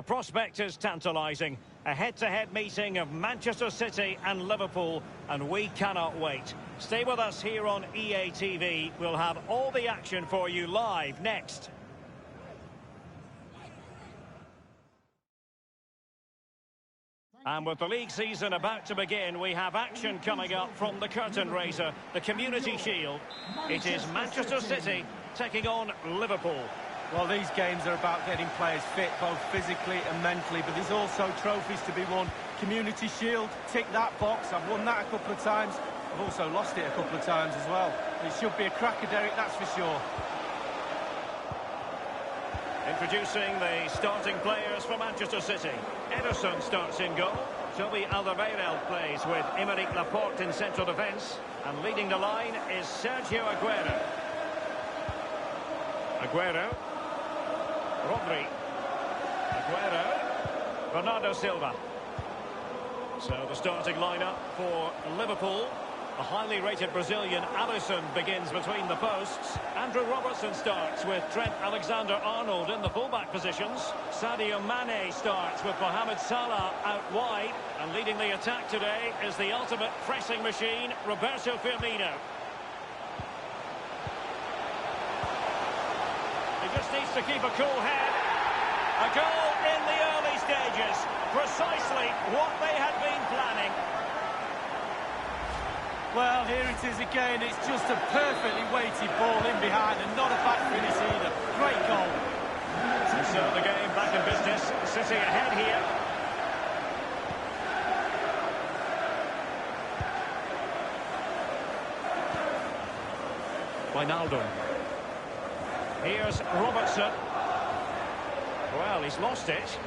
The prospect is tantalising. A head-to-head meeting of Manchester City and Liverpool, and we cannot wait. Stay with us here on EA TV. We'll have all the action for you live next. And with the league season about to begin, we have action coming up from the curtain raiser, the Community Shield. It is Manchester City taking on Liverpool. Well, these games are about getting players fit, both physically and mentally, but there's also trophies to be won. Community Shield, tick that box. I've won that a couple of times. I've also lost it a couple of times as well. It should be a cracker, Derek, that's for sure. Introducing the starting players for Manchester City. Ederson starts in goal. Toby Alderweireld plays with Aymeric Laporte in central defence. And leading the line is Sergio Aguero. Aguero. Rodri. Aguero. Bernardo Silva. So the starting lineup for Liverpool. The highly rated Brazilian Alisson begins between the posts. Andrew Robertson starts with Trent Alexander-Arnold in the fullback positions. Sadio Mane starts with Mohamed Salah out wide. And leading the attack today is the ultimate pressing machine, Roberto Firmino. He just needs to keep a cool head. A goal in the early stages. Precisely what they had been planning. Well, here it is again. It's just a perfectly weighted ball in behind and not a bad finish either. Great goal. And so the game back in business. City ahead here. Wijnaldum. Here's Robertson. Well, he's lost it.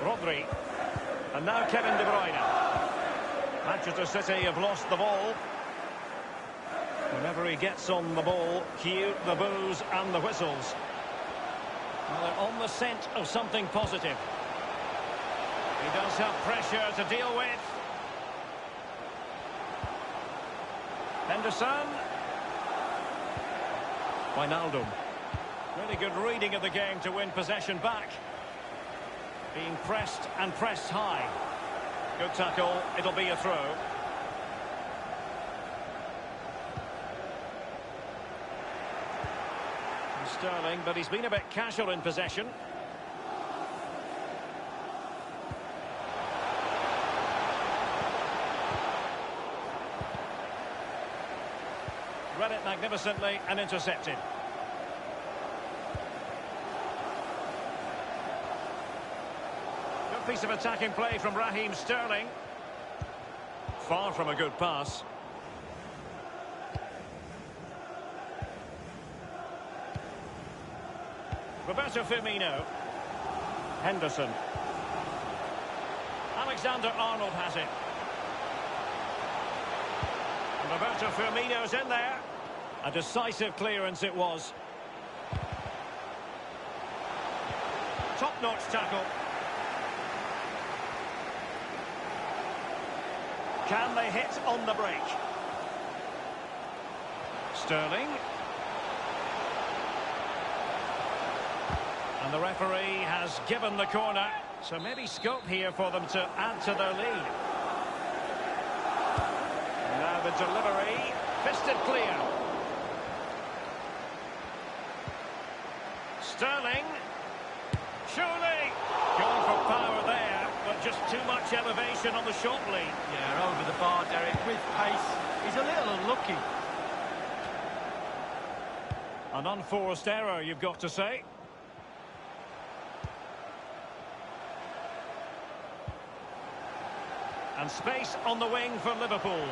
Rodri. And now Kevin De Bruyne. Manchester City have lost the ball. Whenever he gets on the ball, cue the boos and the whistles. Well, they're on the scent of something positive. He does have pressure to deal with. Henderson. Wijnaldum. Really good reading of the game to win possession back. Being pressed and pressed high. Good tackle. It'll be a throw. Sterling, but he's been a bit casual in possession. Read it magnificently and intercepted. Good piece of attacking play from Raheem Sterling. Far from a good pass. Roberto Firmino. Henderson. Alexander-Arnold has it. And Roberto Firmino's in there. A decisive clearance it was. Top-notch tackle. Can they hit on the break? Sterling. And the referee has given the corner, so maybe scope here for them to add to their lead. Now the delivery, fisted clear. Sterling. Surely. Going for power there, but just too much elevation on the short lead. Yeah, over the bar, Derek, with pace. He's a little unlucky. An unforced error, you've got to say. And space on the wing for Liverpool.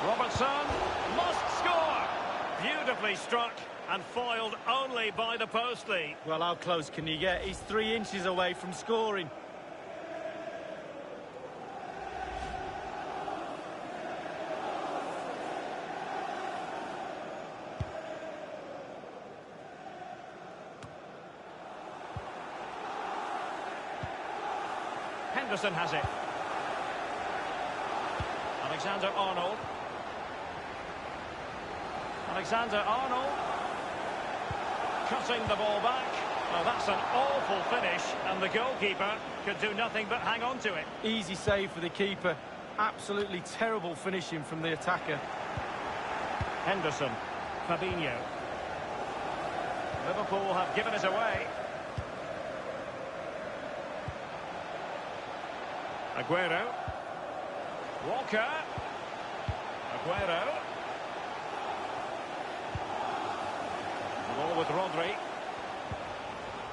Robertson must score. Beautifully struck and foiled only by the post lead. Well, how close can you get? He's 3 inches away from scoring. Henderson has it. Alexander-Arnold. Alexander-Arnold. cutting the ball back. Well, that's an awful finish, and the goalkeeper could do nothing but hang on to it. Easy save for the keeper. Absolutely terrible finishing from the attacker. Henderson, Fabinho. Liverpool have given it away. Aguero. Walker. Aguero. The ball with Rodri.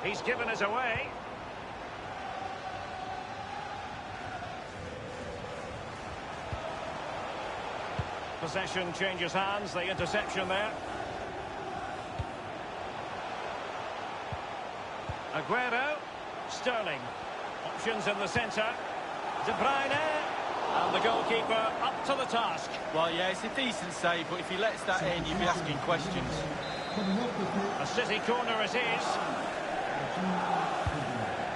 He's given it away. Possession changes hands, the interception there. Aguero. Sterling. Options in the centre. De Bruyne. And the goalkeeper up to the task. Well, yeah, it's a decent save, but if he lets that in, you'd be asking questions. A City corner it is.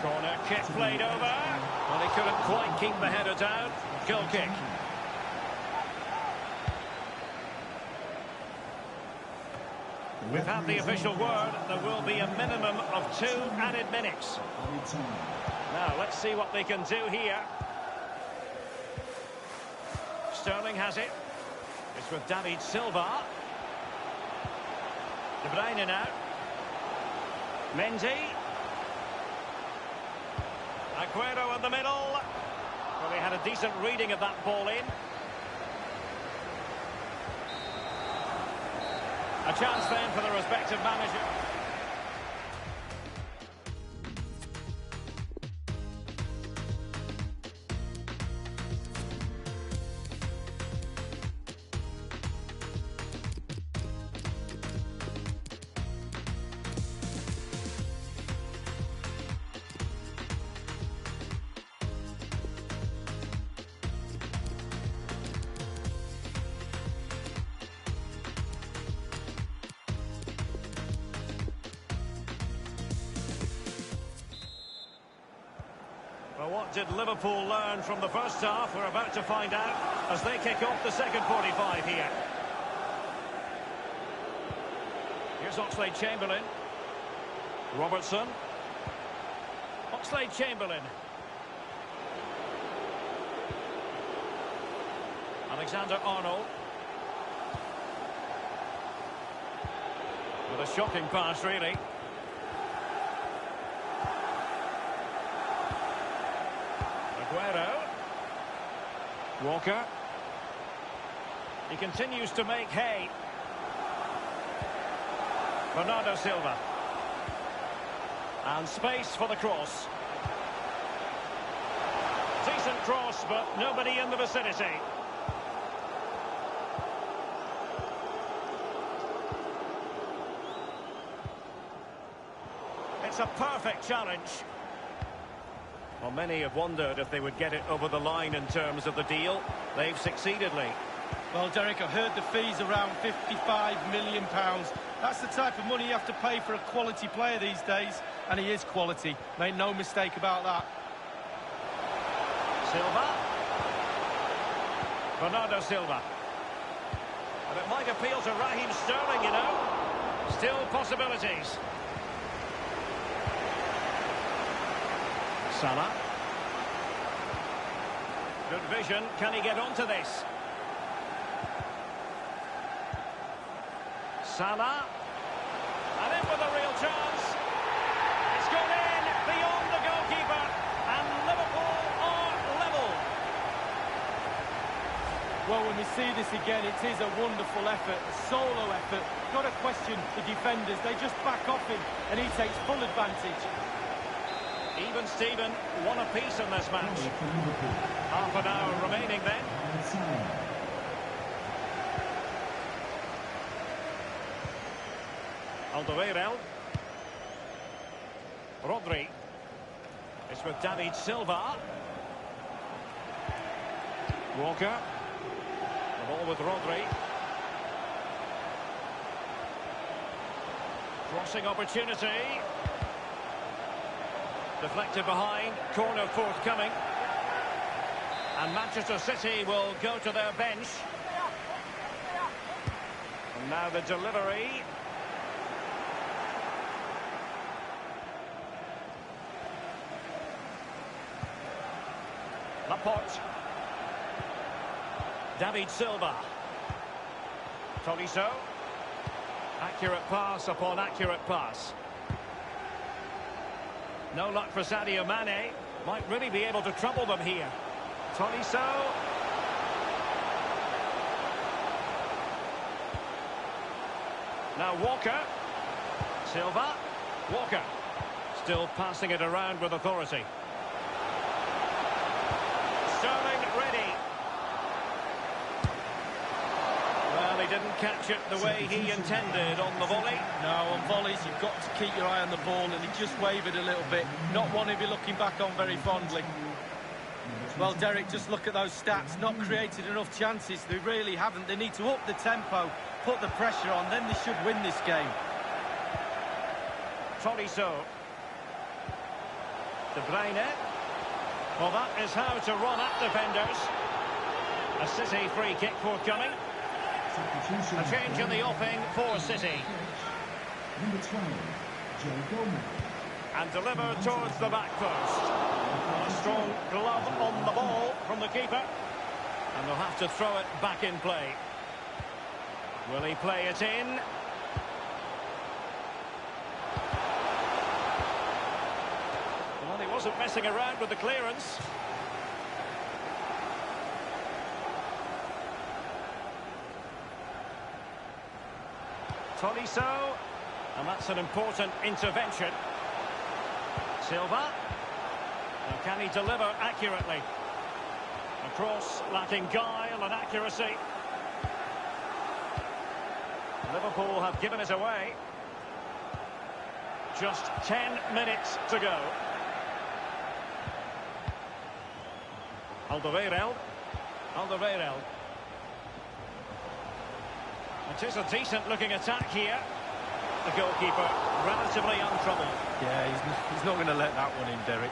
Corner kick played over. Well, he couldn't quite keep the header down. Goal kick. We've had the official word. There will be a minimum of 2 added minutes. Now, let's see what they can do here. Sterling has it. It's with David Silva. De Bruyne now. Mendy. Aguero in the middle. Well, he had a decent reading of that ball in. A chance then for the respective manager. Well, what did Liverpool learn from the first half? We're about to find out as they kick off the second 45 here. Here's Oxlade-Chamberlain. Robertson. Oxlade-Chamberlain. Alexander-Arnold. With a shocking pass, really. Aguero. Walker. He continues to make hay. Bernardo Silva. And space for the cross. Decent cross, but nobody in the vicinity. It's a perfect challenge. Well, many have wondered if they would get it over the line in terms of the deal. They've succeeded, Lee. Well, Derek, I've heard the fee's around £55 million. That's the type of money you have to pay for a quality player these days, and he is quality. Make no mistake about that. Silva. Bernardo Silva. And it might appeal to Raheem Sterling, you know. Still possibilities. Salah. Good vision. Can he get onto this? Salah. And in with a real chance. It's gone in beyond the goalkeeper. And Liverpool are level. Well, when we see this again, it is a wonderful effort, a solo effort. Got to question the defenders. They just back off him, and he takes full advantage. Even Steven, one apiece in this match. Half an hour remaining then. Alderweireld. Rodri. It's with David Silva. Walker. The ball with Rodri. Crossing opportunity. Deflected behind, corner forthcoming. And Manchester City will go to their bench. And now the delivery. Laporte. David Silva. Tolisso. Accurate pass upon accurate pass. No luck for Sadio Mane. Might really be able to trouble them here. Tolisso. Now Walker. Silva. Walker. Still passing it around with authority. Sterling ready. Well, he didn't catch it the way he intended on the volley. No, on volleys you've got to keep your eye on the ball, and he just wavered a little bit. Not one to be looking back on very fondly. Well, Derek, just look at those stats. Not created enough chances. They really haven't. They need to up the tempo, put the pressure on, then they should win this game. Tolisso. De Bruyne. Well, that is how to run at defenders. A City free kick forthcoming. A change in the offing for City. Number 12, Joe Gomez. And delivered towards the back post. A strong glove on the ball from the keeper. And they'll have to throw it back in play. Will he play it in? Well, he wasn't messing around with the clearance. Tolisso, and that's an important intervention. Silva, and can he deliver accurately? A cross lacking guile and accuracy. Liverpool have given it away. Just 10 minutes to go. Alderweireld. It is a decent-looking attack here. The goalkeeper relatively untroubled. Yeah, he's not going to let that one in, Derek.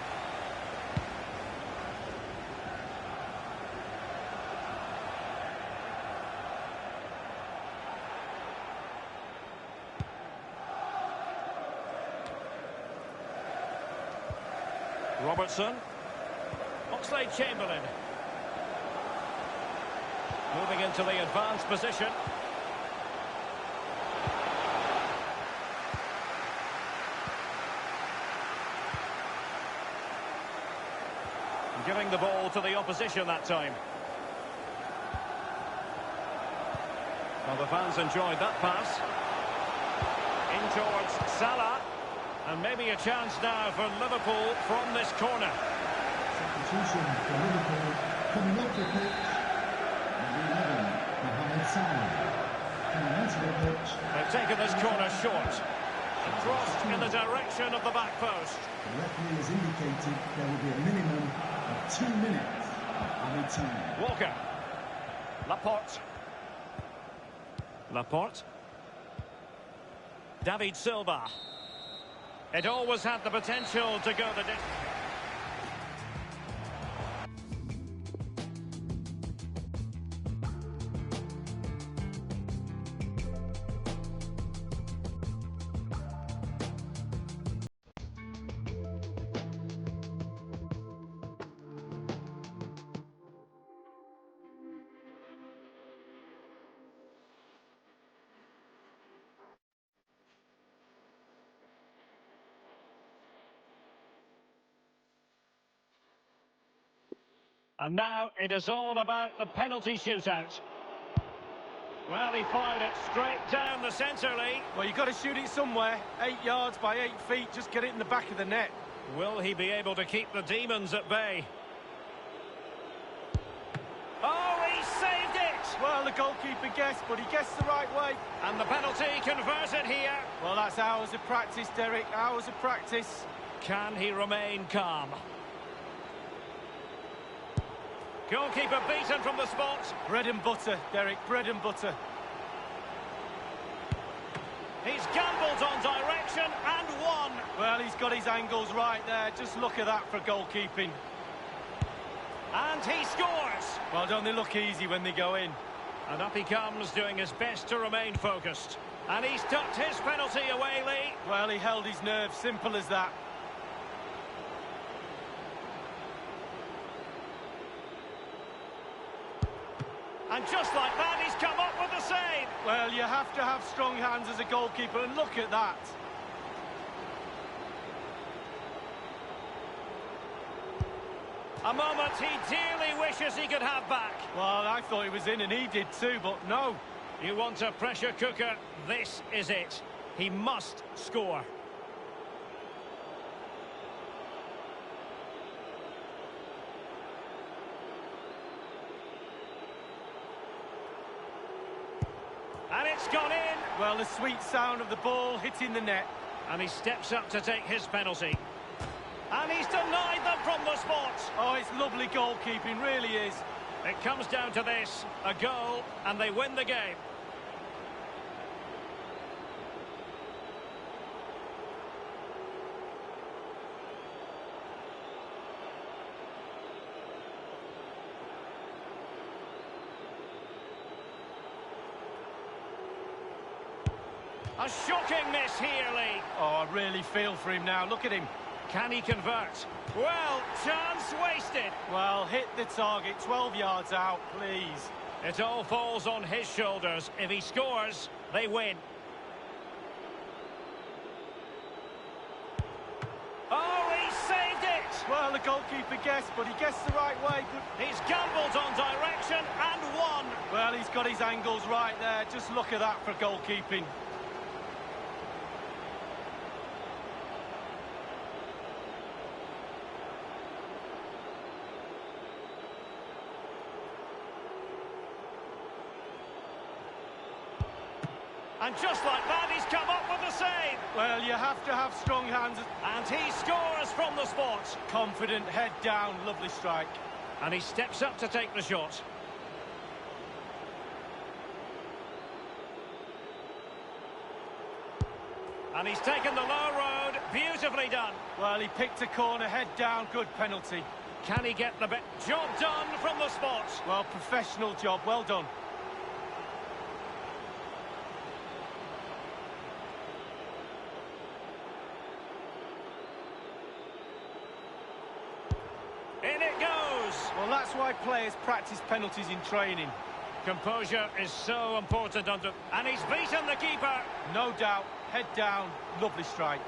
Robertson. Oxlade-Chamberlain. Moving into the advanced position. Giving the ball to the opposition that time. Well, the fans enjoyed that pass. In towards Salah. And maybe a chance now for Liverpool from this corner. Substitution for Liverpool. Coming off the pitch. Number 11, Mohamed Salah. Coming onto the pitch. They've taken this corner short. A cross in the direction of the back post. The referee has indicated there will be a minimum of 2 minutes of added time. Walker. Laporte. David Silva. It always had the potential to go the distance. And now it is all about the penalty shootout. Well, he fired it straight down the centre, Lee. Well, you've got to shoot it somewhere. 8 yards by 8 feet, just get it in the back of the net. Will he be able to keep the demons at bay? Oh, he saved it! Well, the goalkeeper guessed, but he guessed the right way. And the penalty converted here. Well, that's hours of practice, Derek, hours of practice. Can he remain calm? Goalkeeper beaten from the spot. Bread and butter, Derek, bread and butter. He's gambled on direction and won. Well, he's got his angles right there. Just look at that for goalkeeping. And he scores. Well, don't they look easy when they go in? And up he comes, doing his best to remain focused. And he's ducked his penalty away, Lee. Well, he held his nerve, simple as that. And just like that, he's come up with the save. Well, you have to have strong hands as a goalkeeper, and look at that. A moment he dearly wishes he could have back. Well, I thought he was in and he did too, but no. You want a pressure cooker? This is it. He must score. And it's gone in. Well, the sweet sound of the ball hitting the net. And he steps up to take his penalty. And he's denied them from the spot. Oh, it's lovely goalkeeping, really is. It comes down to this, a goal, and they win the game. A shocking miss here, Lee. Oh, I really feel for him now. Look at him. Can he convert? Well, chance wasted. Well, hit the target, 12 yards out, please. It all falls on his shoulders. If he scores, they win. Oh, he saved it! Well, the goalkeeper guessed, but he guessed the right way. He's gambled on direction and won. Well, he's got his angles right there. Just look at that for goalkeeping. And just like that, he's come up with the save. Well, you have to have strong hands. And he scores from the spot. Confident, head down, lovely strike. And he steps up to take the shot. And he's taken the low road. Beautifully done. Well, he picked a corner, head down, good penalty. Can he get the bit? Job done from the spot. Well, professional job, well done. In it goes. Well, that's why players practice penalties in training. Composure is so important under... And he's beaten the keeper. No doubt, head down, lovely strike.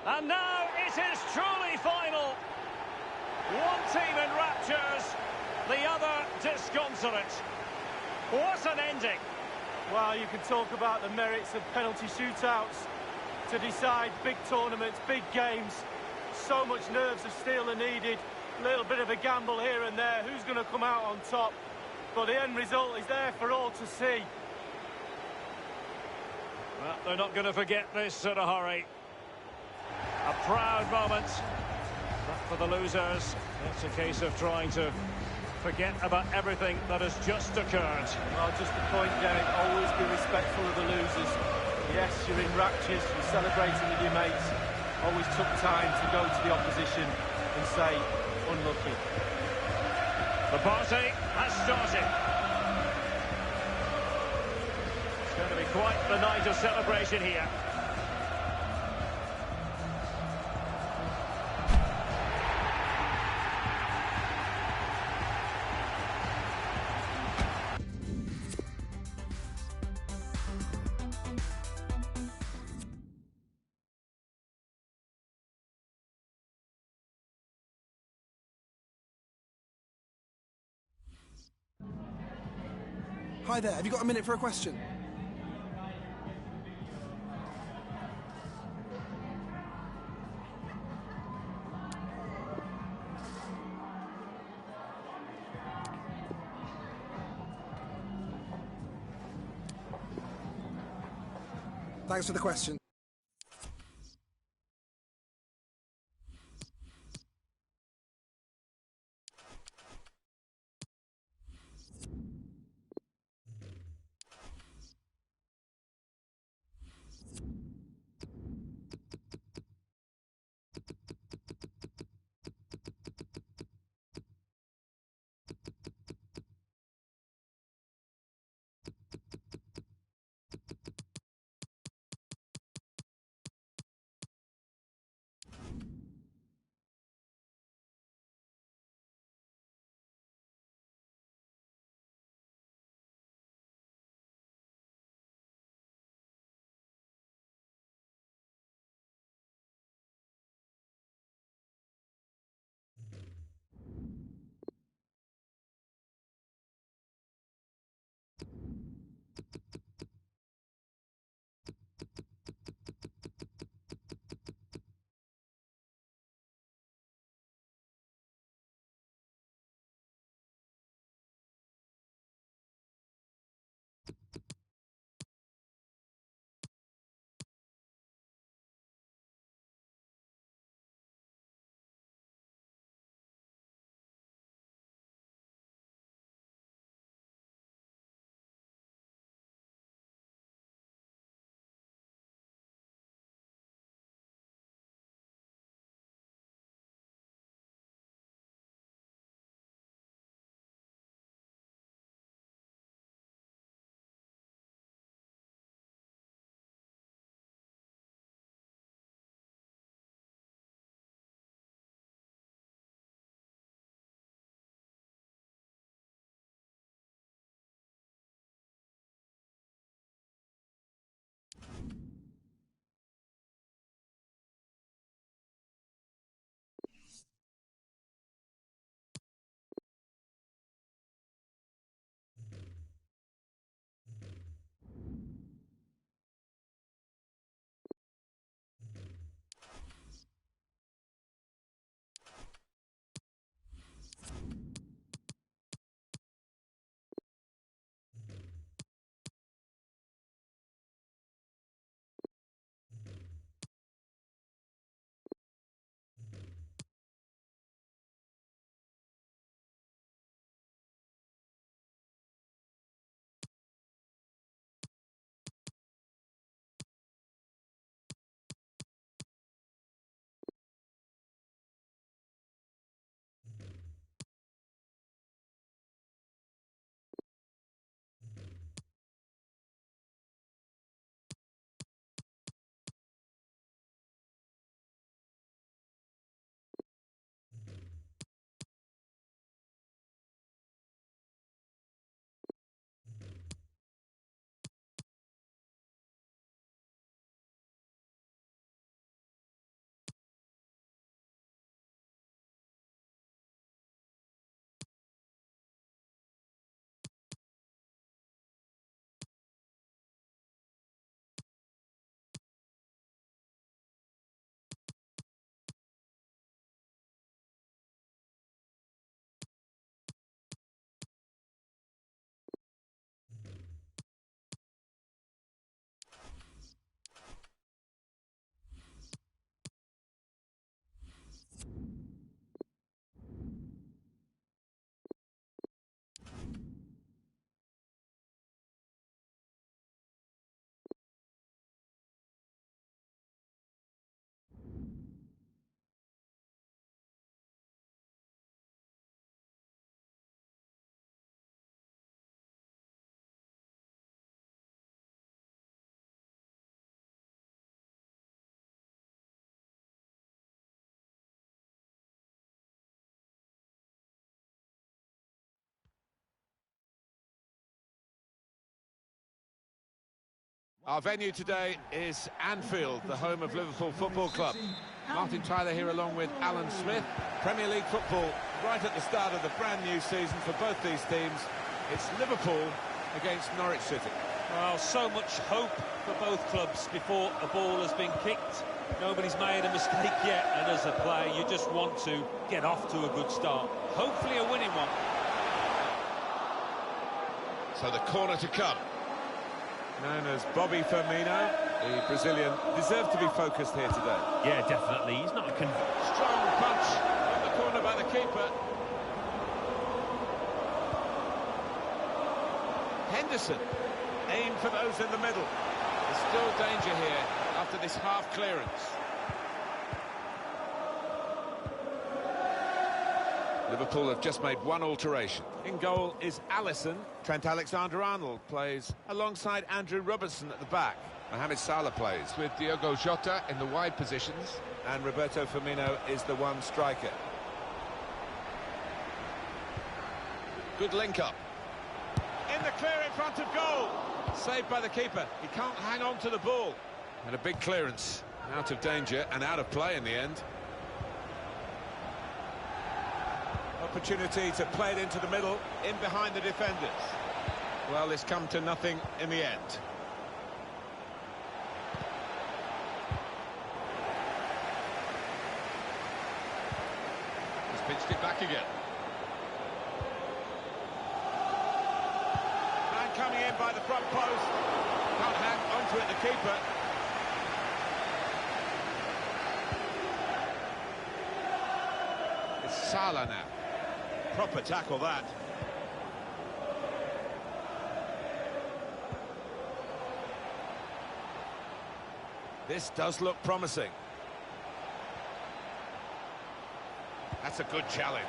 And now it is truly final. One team in raptures, the other disconsolate. What an ending. Well, you can talk about the merits of penalty shootouts to decide big tournaments, big games. So much nerves of steel are needed. A little bit of a gamble here and there. Who's going to come out on top? But the end result is there for all to see. Well, they're not going to forget this in a hurry. A proud moment. But for the losers, it's a case of trying to forget about everything that has just occurred. Well, just a point, Derek, always be respectful of the losers. Yes, you're in raptures, you're celebrating with your mates. Always took time to go to the opposition and say, unlucky. The party has started. It's going to be quite the night of celebration here. Hi there, have you got a minute for a question? Thanks for the question. Our venue today is Anfield, the home of Liverpool Football Club. Martin Tyler here along with Alan Smith. Premier League football right at the start of the brand new season for both these teams. It's Liverpool against Norwich City. Well, so much hope for both clubs before a ball has been kicked. Nobody's made a mistake yet, and as a player, you just want to get off to a good start. Hopefully a winning one. So the corner to come. Known as Bobby Firmino, the Brazilian, deserved to be focused here today. Yeah, definitely. He's not a strong punch in the corner by the keeper. Henderson, aim for those in the middle. There's still danger here after this half clearance. Liverpool have just made one alteration. In goal is Alisson. Trent Alexander-Arnold plays alongside Andrew Robertson at the back. Mohamed Salah plays with Diogo Jota in the wide positions, and Roberto Firmino is the one striker. Good link-up. In the clear in front of goal. Saved by the keeper. He can't hang on to the ball. And a big clearance. Out of danger and out of play in the end. Opportunity to play it into the middle, in behind the defenders. Well, it's come to nothing in the end. He's pitched it back again. And coming in by the front post. Can't hang onto it, the keeper. It's Salah now. Proper tackle, that. This does look promising. That's a good challenge.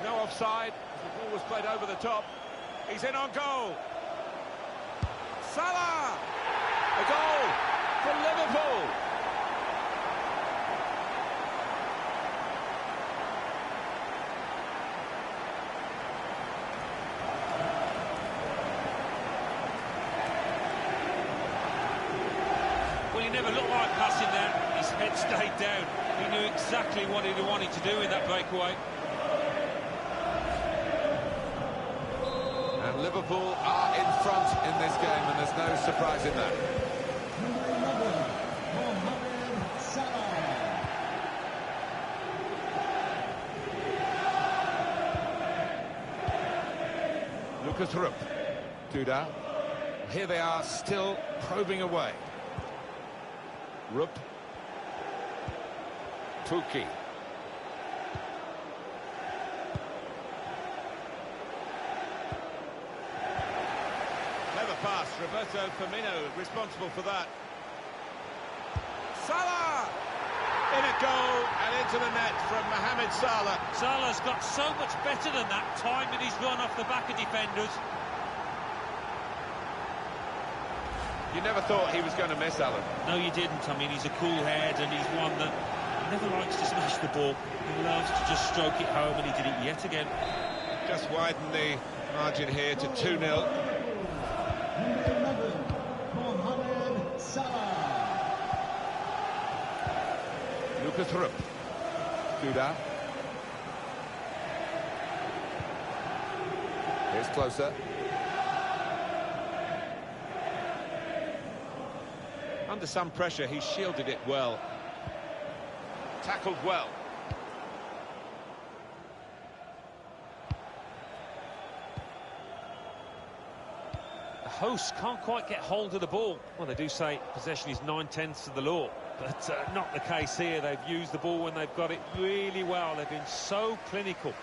No offside. The ball was played over the top. He's in on goal. Salah! A goal for Liverpool. Well, he never looked like passing there. His head stayed down. He knew exactly what he wanted to do in that breakaway. And Liverpool are in front in this game, and there's no surprise in that. Lucas Rupp. Duda. Here they are, still probing away. Rupp. Pukki. Clever pass. Roberto Firmino responsible for that. Salah! In a goal and into the net from Mohamed Salah. Salah's got so much better than that, timing his run off the back of defenders. You never thought he was going to miss, Alan. No, you didn't. I mean, he's a cool head, and he's one that never likes to smash the ball. He loves to just stroke it home, and he did it yet again. Just widen the margin here to 2-0. Mohamed Salah. Lucas Rupp. Duda. Here's closer. Under some pressure, he shielded it well. Tackled well. The hosts can't quite get hold of the ball. Well, they do say possession is 9/10 of the law, but not the case here. They've used the ball when they've got it really well. They've been so clinical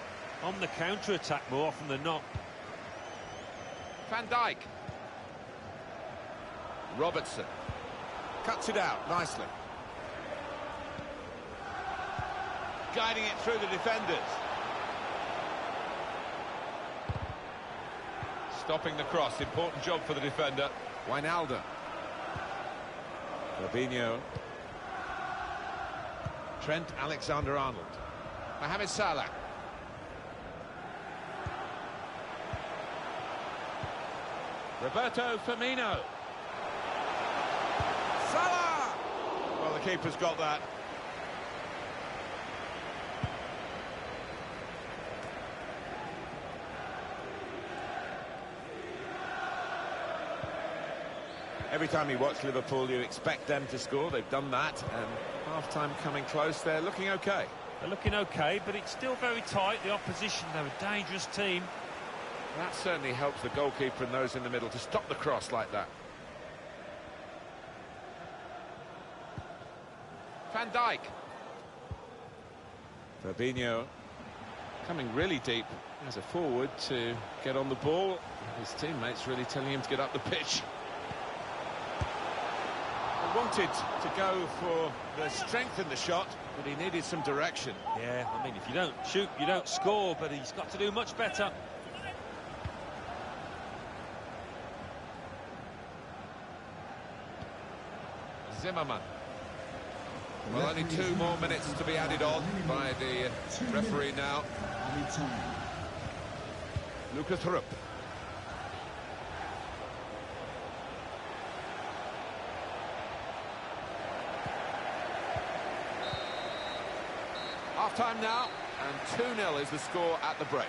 on the counter-attack more often than not. Van Dijk. Robertson. Cuts it out nicely. Guiding it through the defenders. Stopping the cross, important job for the defender. Wijnaldum. Fabinho. Trent Alexander-Arnold. Mohamed Salah. Roberto Firmino. Salah! Well, the keeper's got that. Every time you watch Liverpool, you expect them to score. They've done that, and half-time coming close. They're looking okay. They're looking okay, but it's still very tight. The opposition, they're a dangerous team. That certainly helps the goalkeeper and those in the middle to stop the cross like that. Van Dijk. Fabinho coming really deep as a forward to get on the ball. His teammates really telling him to get up the pitch. He wanted to go for the strength in the shot, but he needed some direction. Yeah, I mean, if you don't shoot, you don't score, but he's got to do much better. Zimmerman. Well, only 2 more minutes to be added on by the referee now. Lucas Rupp. Half-time now, and 2-0 is the score at the break.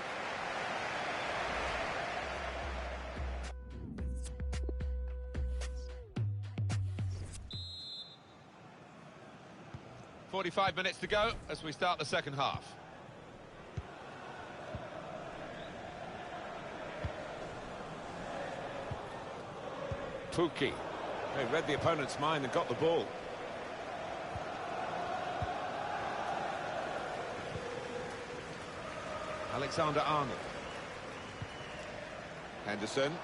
"45 minutes to go as we start the second half. Pukki. They read the opponent's mind and got the ball. Alexander-Arnold. Henderson.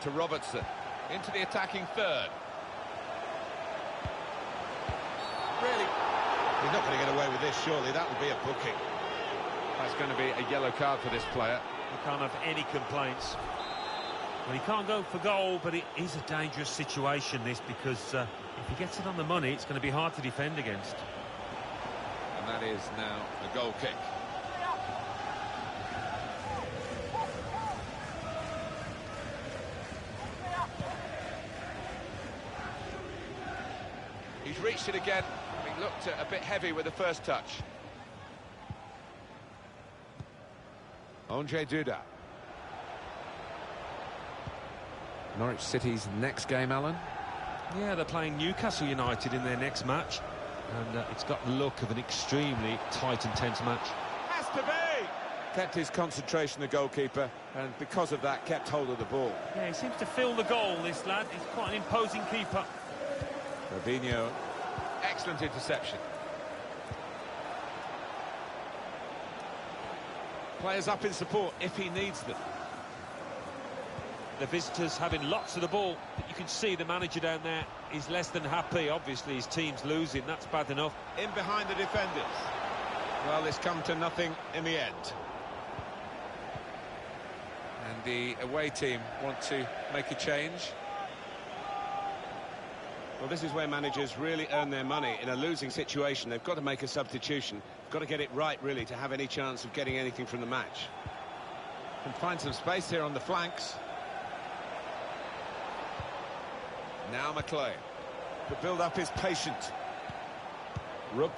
To Robertson. Into the attacking third. Really? He's not going to get away with this, surely. That would be a booking. That's going to be a yellow card for this player. He can't have any complaints. Well, he can't go for goal, but it is a dangerous situation, this, because if he gets it on the money, it's going to be hard to defend against. And that is now a goal kick. He's reached it again. He looked a bit heavy with the first touch. Ondrej Duda. Norwich City's next game, Alan? Yeah, they're playing Newcastle United in their next match, and it's got the look of an extremely tight and tense match. Has to be! Kept his concentration, the goalkeeper, and because of that, kept hold of the ball. Yeah, he seems to fill the goal, this lad. He's quite an imposing keeper. Fabinho, excellent interception. Players up in support if he needs them. The visitors having lots of the ball, but you can see the manager down there is less than happy. Obviously, his team's losing. That's bad enough. In behind the defenders. Well, it's come to nothing in the end. And the away team want to make a change. Well, this is where managers really earn their money. In a losing situation, they've got to make a substitution. They've got to get it right, really, to have any chance of getting anything from the match. Can find some space here on the flanks. Now McLean. The build-up is patient. Rupp.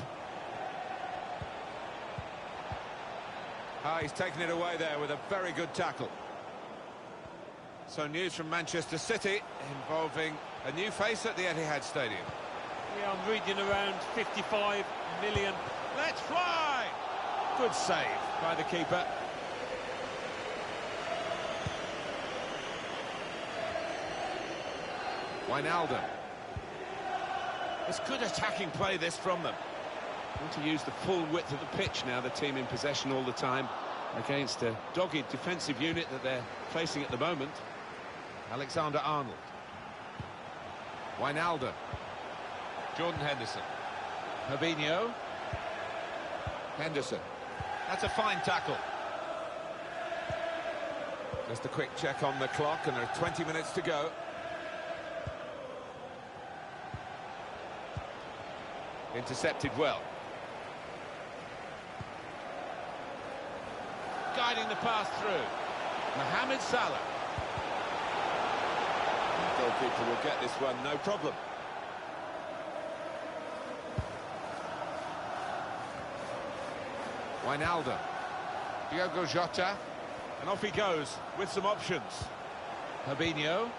He's taken it away there with a very good tackle. So news from Manchester City involving a new face at the Etihad Stadium. Yeah, I'm reading around 55 million. Let's fly! Good save by the keeper. Wijnaldum. It's good attacking play, this, from them. Want to use the full width of the pitch now, the team in possession all the time, against a dogged defensive unit that they're facing at the moment. Alexander-Arnold. Wijnaldum. Jordan Henderson. Fabinho. Henderson. That's a fine tackle. Just a quick check on the clock, and there are 20 minutes to go. Intercepted well. guiding the pass through. Mohamed Salah. The goalkeeper will get this one, no problem. Wijnaldum. Diogo Jota. And off he goes with some options. Fabinho.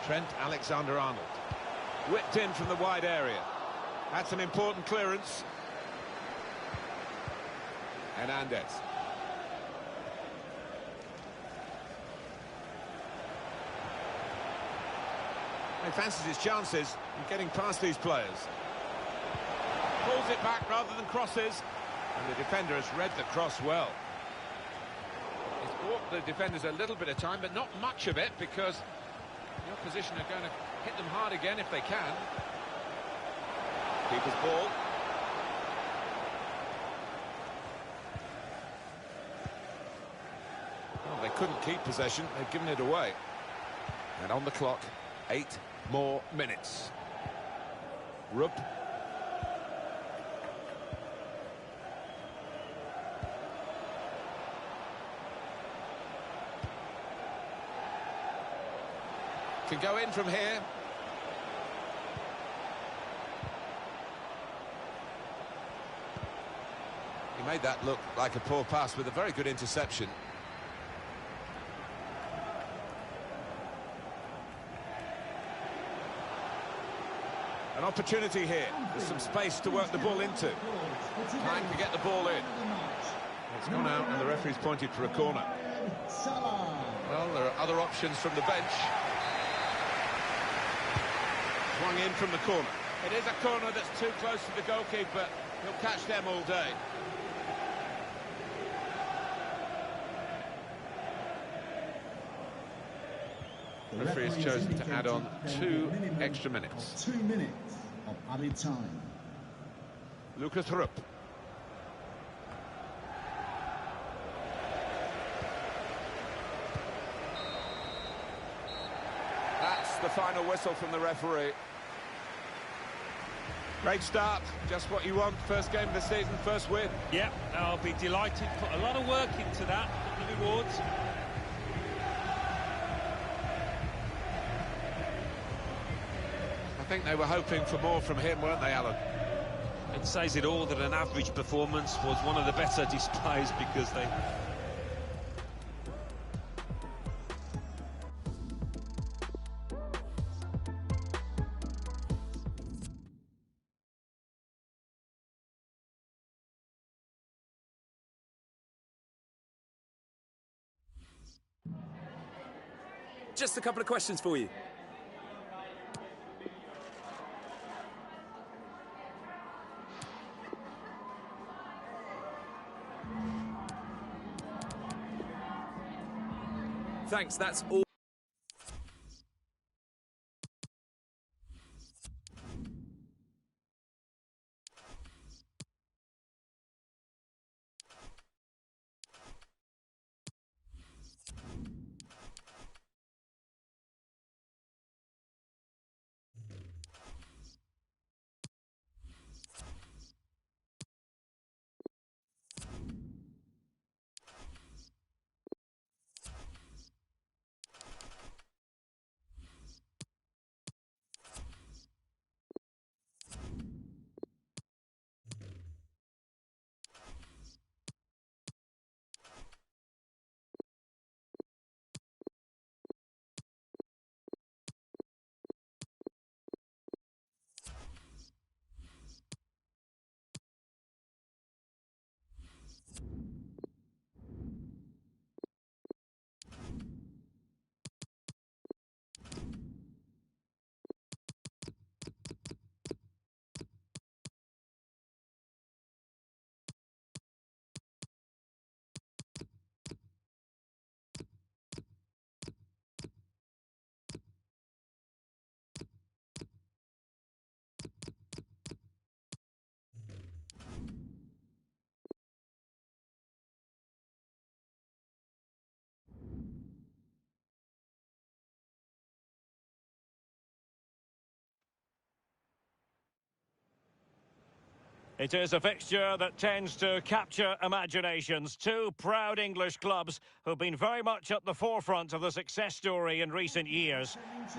Trent Alexander-Arnold. Whipped in from the wide area. That's an important clearance. Hernandez. He fancies his chances in getting past these players. Pulls it back rather than crosses. And the defender has read the cross well. It's bought the defenders a little bit of time, but not much of it, because the opposition are going to hit them hard again if they can. Keeper's ball. Well, they couldn't keep possession, they've given it away. And on the clock, 8 more minutes. Rupp. Can go in from here. He made that look like a poor pass with a very good interception. An opportunity here. There's some space to work the ball into. Time to get the ball in. It's gone out and the referee's pointed for a corner. Well, there are other options from the bench. Swung in from the corner. It is a corner that's too close to the goalkeeper. He'll catch them all day. The referee has chosen to add on 2 extra minutes. 2 minutes of added time. Lucas Rupp. That's the final whistle from the referee. Great start, just what you want. First game of the season, first win. Yeah, I'll be delighted. Put a lot of work into that. The rewards. I think they were hoping for more from him, weren't they, Alan? It says it all that an average performance was one of the better displays, because they... Just a couple of questions for you. Thanks, that's all. It is a fixture that tends to capture imaginations. Two proud English clubs who've been very much at the forefront of the success story in recent years.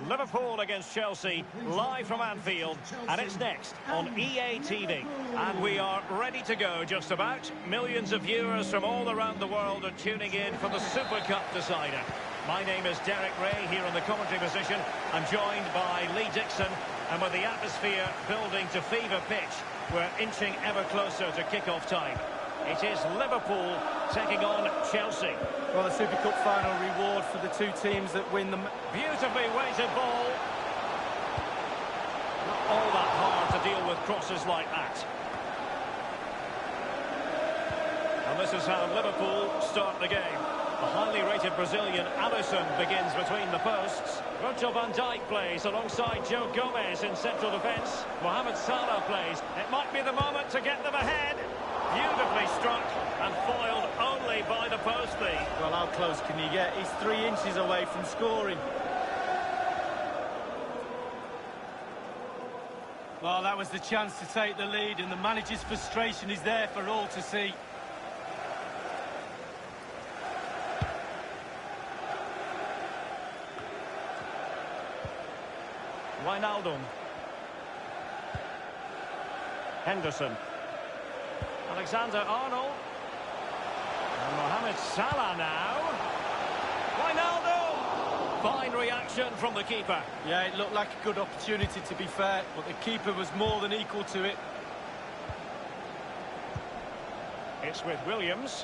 Liverpool against Chelsea, live from Anfield, and it's next on EA TV. And we are ready to go just about. Millions of viewers from all around the world are tuning in for the Super Cup decider. My name is Derek Ray, here in the commentary position. I'm joined by Lee Dixon, and with the atmosphere building to fever pitch, we're inching ever closer to kick-off time. It is Liverpool taking on Chelsea. Well, the Super Cup final reward for the two teams that win the... Beautifully weighted ball. Not all that hard to deal with crosses like that. And this is how Liverpool start the game. The highly rated Brazilian Alisson begins between the posts. Virgil van Dijk plays alongside Joe Gomez in central defence. Mohamed Salah plays. It might be the moment to get them ahead. Beautifully struck and foiled only by the post lead. Well, how close can you get? He's 3 inches away from scoring. Well, that was the chance to take the lead, and the manager's frustration is there for all to see. Wijnaldum. Henderson. Alexander-Arnold. And Mohamed Salah now. Wijnaldum! Fine reaction from the keeper. Yeah, it looked like a good opportunity, to be fair, but the keeper was more than equal to it. It's with Williams.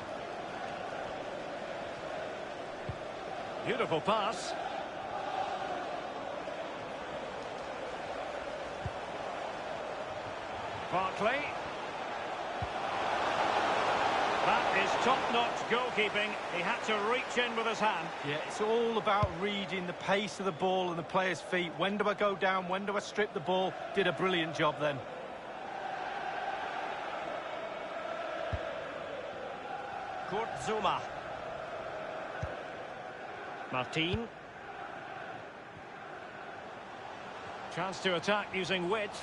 Beautiful pass. Barkley. That is top-notch goalkeeping. He had to reach in with his hand. Yeah, it's all about reading the pace of the ball and the player's feet. When do I go down? When do I strip the ball? Did a brilliant job then. Kurt Zouma. Martin. Chance to attack using width.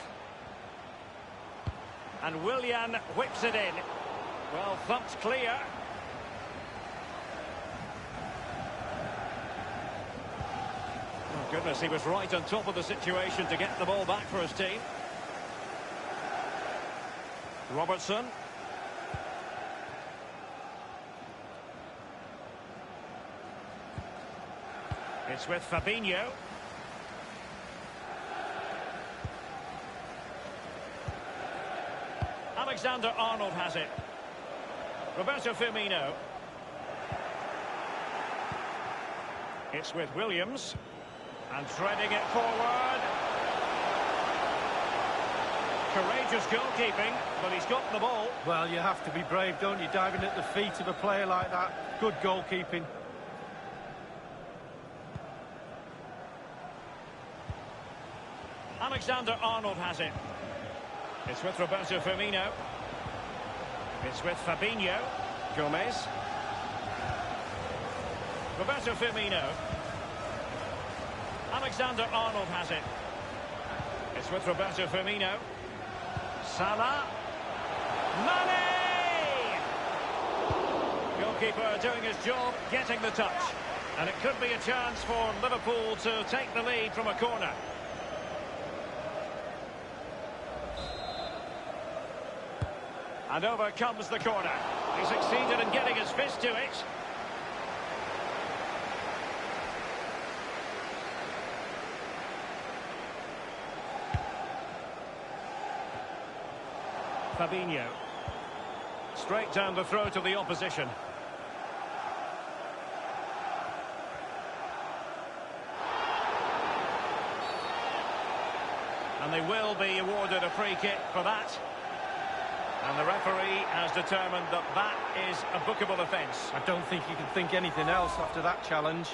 And Willian whips it in. Well, thumped clear. Oh, goodness, he was right on top of the situation to get the ball back for his team. Robertson. It's with Fabinho. Alexander-Arnold has it. Roberto Firmino. It's with Williams. And threading it forward. Courageous goalkeeping, but he's got the ball. Well, you have to be brave, don't you? Diving at the feet of a player like that. Good goalkeeping. Alexander-Arnold has it. It's with Roberto Firmino. It's with Fabinho. Gomez. Roberto Firmino. Alexander-Arnold has it. It's with Roberto Firmino. Salah. Mane! Goalkeeper doing his job, getting the touch. And it could be a chance for Liverpool to take the lead from a corner. And over comes the corner. He succeeded in getting his fist to it. Fabinho. Straight down the throat of the opposition. And they will be awarded a free kick for that. And the referee has determined that that is a bookable offence. I don't think you can think anything else after that challenge.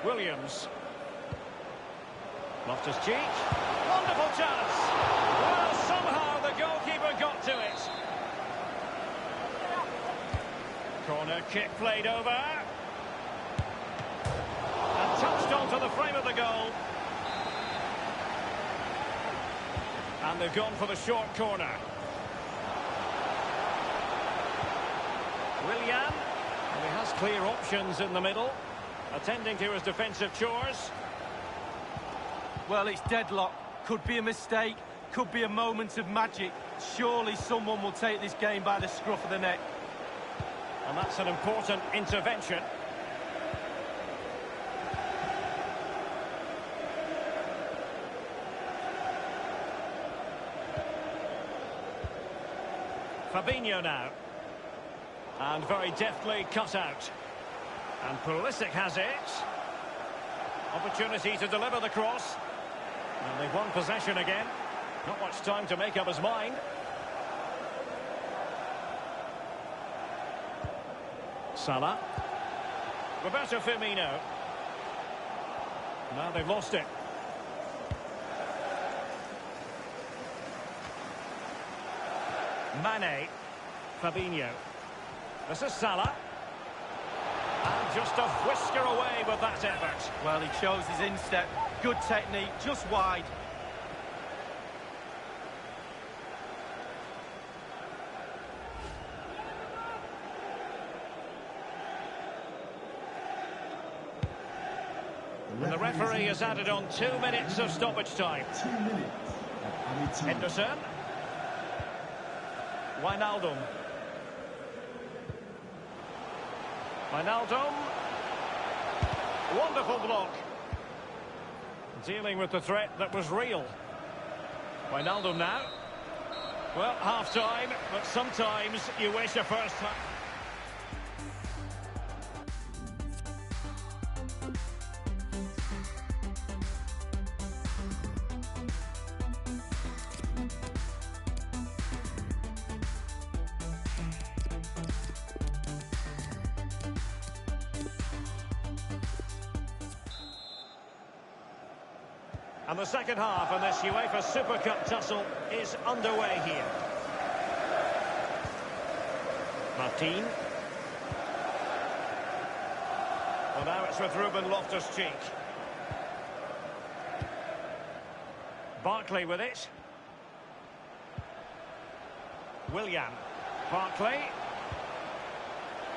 Williams. Loftus-Cheek. Wonderful chance. Well, somehow the goalkeeper got to it. Corner kick played over. frame of the goal. And they've gone for the short corner. Willian. And he has clear options in the middle, attending to his defensive chores. Well, it's deadlock. Could be a mistake, could be a moment of magic. Surely someone will take this game by the scruff of the neck. And that's an important intervention. Fabinho now. And very deftly cut out. And Pulisic has it. Opportunity to deliver the cross. And they've won possession again. Not much time to make up his mind. Salah. Roberto Firmino. Now they've lost it. Mane. Fabinho. This is Salah. And just a whisker away with that effort. Well, he chose his instep. Good technique, just wide. And the referee has added on 2 minutes of stoppage time. 2 minutes. Henderson. Wijnaldum. Wijnaldum. Wonderful block. Dealing with the threat that was real. Wijnaldum now. Well, half-time, but sometimes you wish a first time. And the second half of this UEFA Super Cup tussle is underway here. Martin. Well, now it's with Ruben Loftus-Cheek. Barkley with it. Willian. Barkley.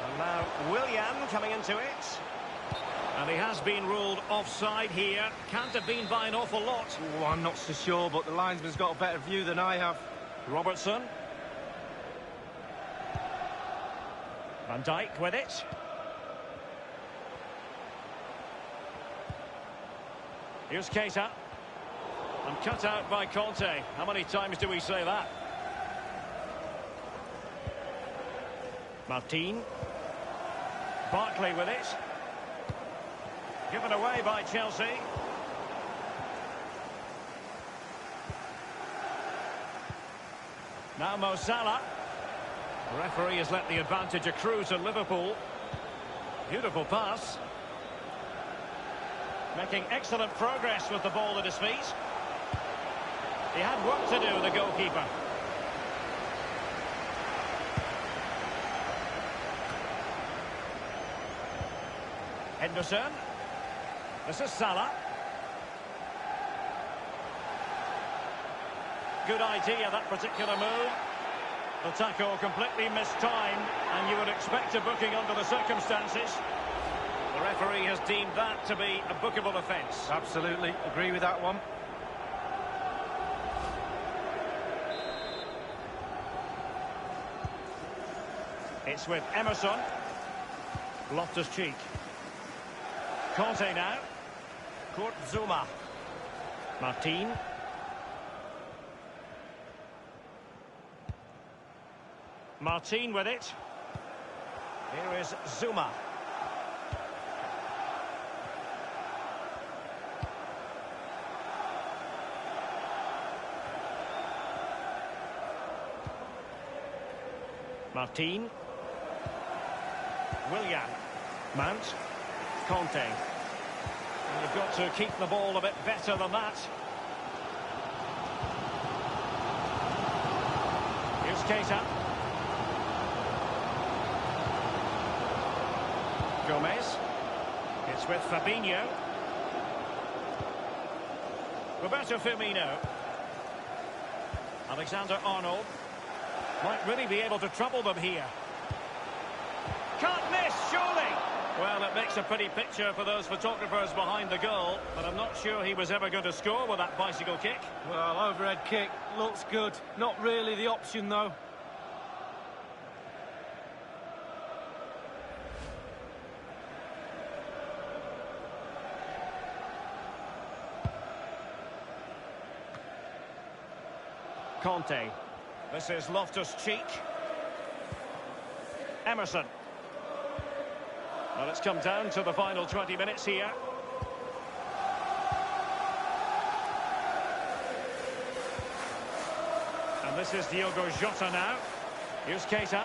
And now Willian coming into it. And he has been ruled offside here. Can't have been by an awful lot. Oh, I'm not so sure, but the linesman's got a better view than I have. Robertson. Van Dijk with it. Here's Keita. And cut out by Conte. How many times do we say that? Martin. Barkley with it. Given away by Chelsea. Now Mo Salah. The referee has let the advantage accrue to Liverpool. Beautiful pass. Making excellent progress with the ball at his feet. He had work to do, the goalkeeper. Henderson. This is Salah. Good idea, that particular move. The tackle completely mistimed, and you would expect a booking under the circumstances. The referee has deemed that to be a bookable offence. Absolutely, agree with that one. It's with Emerson. Loftus-Cheek. Conte now. Kurt Zouma. Martin. Martin with it. Here is Zouma. Martin. Willian. Mount. Conte. And you've got to keep the ball a bit better than that. Here's Keita. Gomez. It's with Fabinho. Roberto Firmino. Alexander-Arnold. Might really be able to trouble them here. Can't miss, surely! Well, it makes a pretty picture for those photographers behind the goal, but I'm not sure he was ever going to score with that bicycle kick. Well, overhead kick looks good. Not really the option, though. Conte. This is Loftus-Cheek. Emerson. Well, it's come down to the final 20 minutes here. And this is Diogo Jota now. Here's Keita.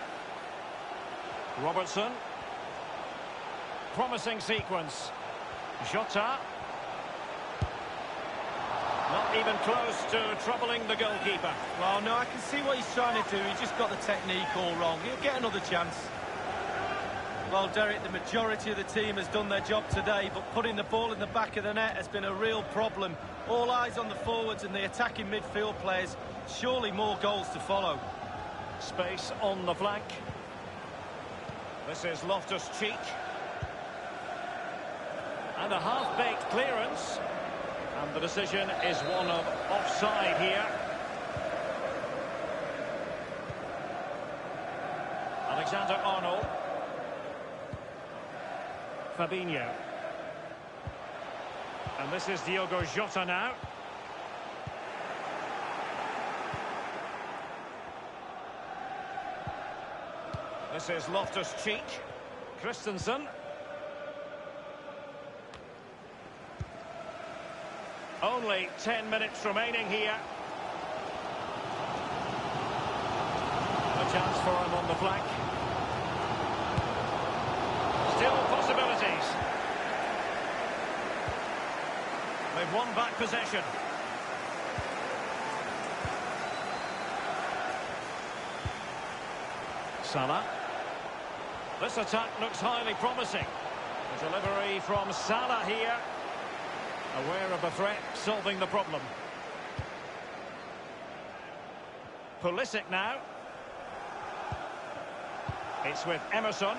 Robertson. Promising sequence. Jota. Not even close to troubling the goalkeeper. Well, no, I can see what he's trying to do. He just got the technique all wrong. He'll get another chance. Well, Derek, the majority of the team has done their job today, but putting the ball in the back of the net has been a real problem. All eyes on the forwards and the attacking midfield players. Surely more goals to follow. Space on the flank. This is Loftus-Cheek. And a half-baked clearance. And the decision is one of offside here. Alexander-Arnold. Fabinho. And this is Diogo Jota now. This is Loftus-Cheek. Christensen. Only 10 minutes remaining here. A chance for him on the flank. Still possibilities. They've won back possession. Salah. This attack looks highly promising. The delivery from Salah here. Aware of the threat, solving the problem. Pulisic now. It's with Emerson.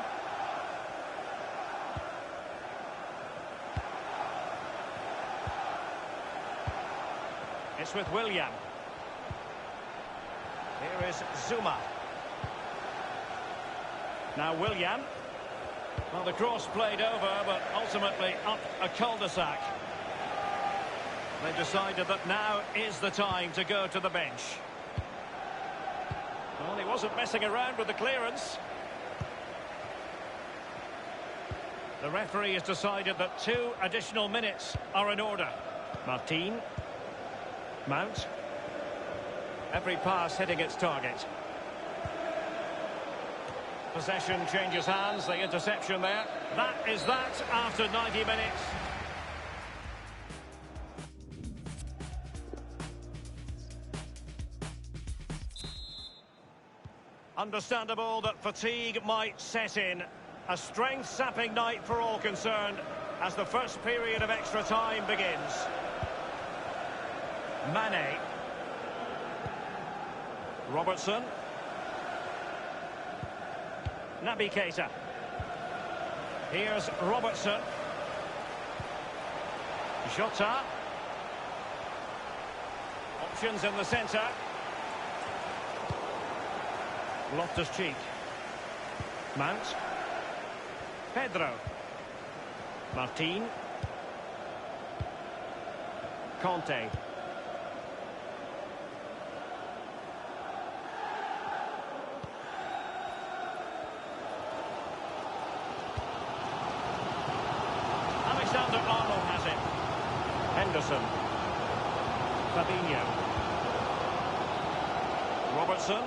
It's with Willian. Here is Zuma. Now Willian. Well, the cross played over, but ultimately up a cul-de-sac. They've decided that now is the time to go to the bench. Well, he wasn't messing around with the clearance. The referee has decided that 2 additional minutes are in order. Martin. Mount. Every pass hitting its target. Possession changes hands, the interception there. That is that after 90 minutes. Understandable that fatigue might set in. A strength-sapping night for all concerned as the first period of extra time begins. Mane. Robertson. Naby Keita. Here's Robertson. Jota. Options in the centre. Loftus-Cheek. Mount. Pedro. Martin. Conte. Alexander-Arnold has it. Henderson. Fabinho. Robertson.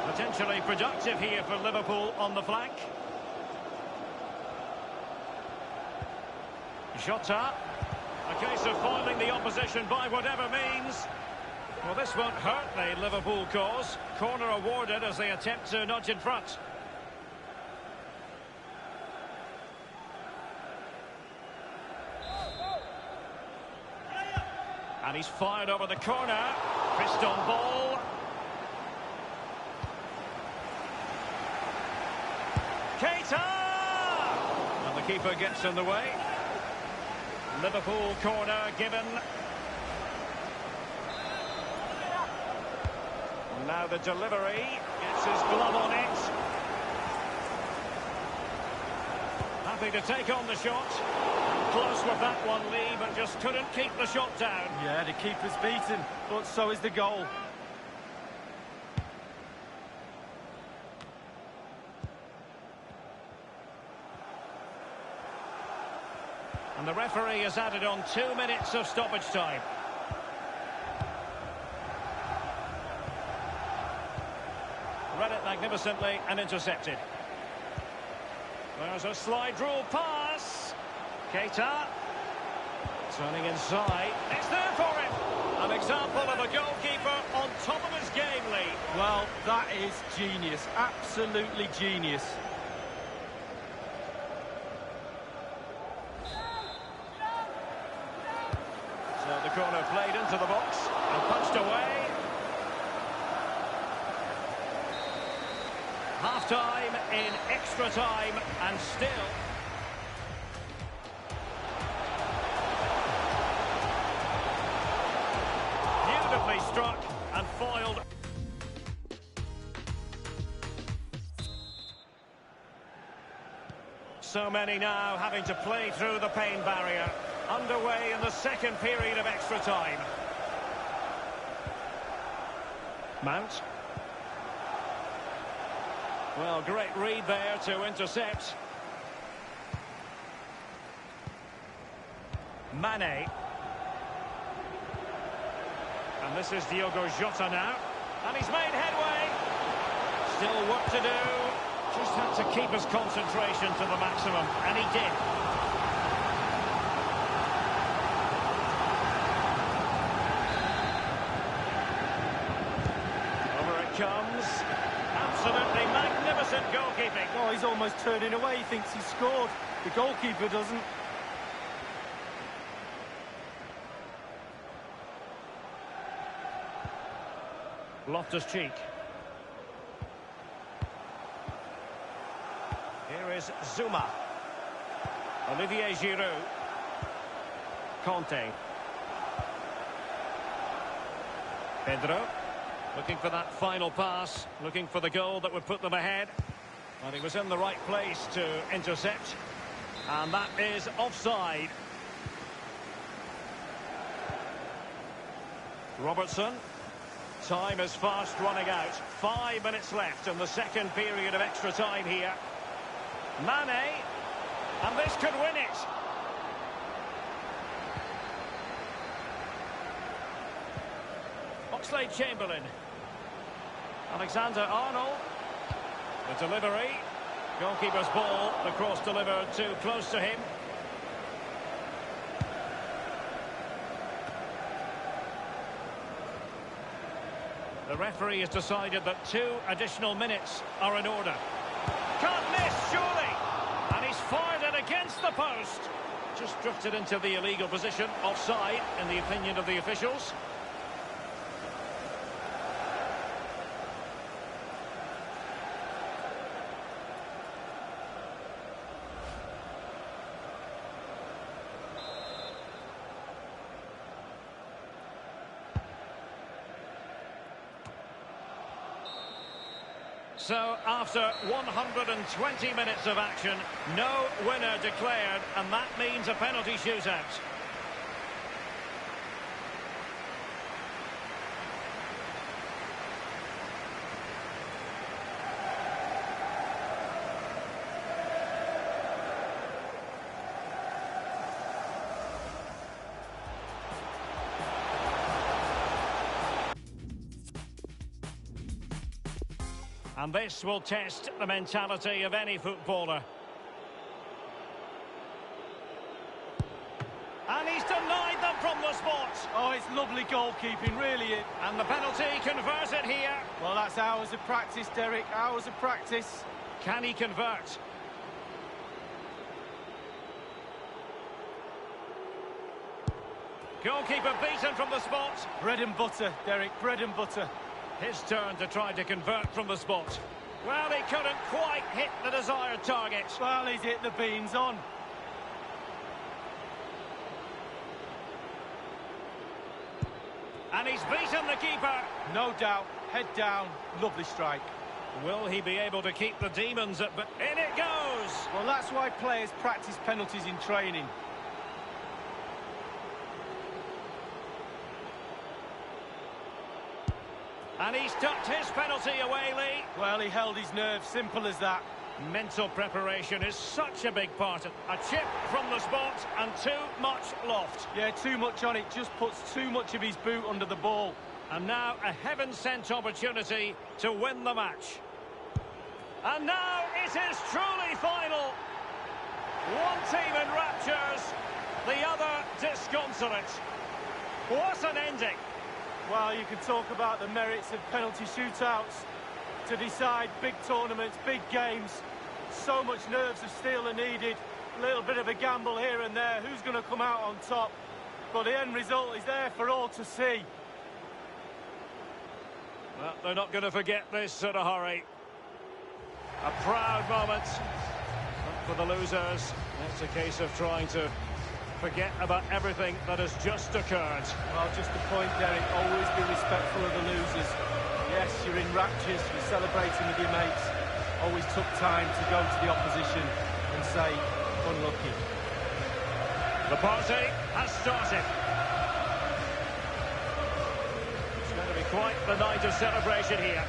Potentially productive here for Liverpool on the flank. Jota. A case of foiling the opposition by whatever means. Well, this won't hurt the Liverpool cause. Corner awarded as they attempt to nudge in front. And he's fired over the corner. Fist on ball. Keita! And the keeper gets in the way. Liverpool corner given. Now the delivery. Gets his glove on it. Happy to take on the shot. Close with that one, Lee, but just couldn't keep the shot down. Yeah, the keeper's beaten, but so is the goal. And the referee has added on 2 minutes of stoppage time. Read it magnificently and intercepted. There's a slide rule pass. Keita. Turning inside. It's there for him. An example of a goalkeeper on top of his game, Lee. Well, that is genius. Absolutely genius. So the corner played into the box and punched away. Half-time in extra time, and still... beautifully struck and foiled. So many now having to play through the pain barrier. Underway in the second period of extra time. Mount. Well, great read there to intercept. Mane. And this is Diogo Jota now. And he's made headway. Still work to do. Just had to keep his concentration to the maximum. And he did. Over it comes. Absolutely magnificent goalkeeping. Oh, he's almost turning away. He thinks he's scored. The goalkeeper doesn't. Loftus-Cheek. Here is Zuma. Olivier Giroud. Conte. Pedro. Looking for that final pass. Looking for the goal that would put them ahead. But he was in the right place to intercept. And that is offside. Robertson. Time is fast running out. 5 minutes left in the second period of extra time here. Mane. And this could win it. Oxlade-Chamberlain. Alexander-Arnold. The delivery. Goalkeeper's ball. The cross delivered too close to him. The referee has decided that 2 additional minutes are in order. Can't miss, surely! And he's fired it against the post. Just drifted into the illegal position, offside, in the opinion of the officials. So, after 120 minutes of action, no winner declared, and that means a penalty shootout. And this will test the mentality of any footballer. And he's denied them from the spot. Oh, it's lovely goalkeeping, really. And the penalty converted here. Well, that's hours of practice, Derek. Hours of practice. Can he convert? Goalkeeper beaten from the spot. Bread and butter, Derek, bread and butter. His turn to try to convert from the spot. Well, he couldn't quite hit the desired target. Well, he's hit the beams on. And he's beaten the keeper. No doubt, head down, lovely strike. Will he be able to keep the demons at bay? In it goes! Well, that's why players practice penalties in training. And he's tucked his penalty away, Lee. Well, he held his nerve, simple as that. Mental preparation is such a big part of a chip from the spot and too much loft. Yeah, too much on it, just puts too much of his boot under the ball. And now a heaven-sent opportunity to win the match. And now it is truly final. One team in raptures, the other disconsolate. What an ending. Well, you can talk about the merits of penalty shootouts to decide big tournaments, big games. So much nerves of steel are needed. A little bit of a gamble here and there. Who's going to come out on top? But the end result is there for all to see. Well, they're not going to forget this in a hurry. A proud moment for the losers. It's a case of trying to forget about everything that has just occurred. Well, just the point, Derek, always be respectful of the losers. Yes, you're in raptures, you're celebrating with your mates. Always took time to go to the opposition and say, unlucky. The party has started. It's going to be quite the night of celebration here.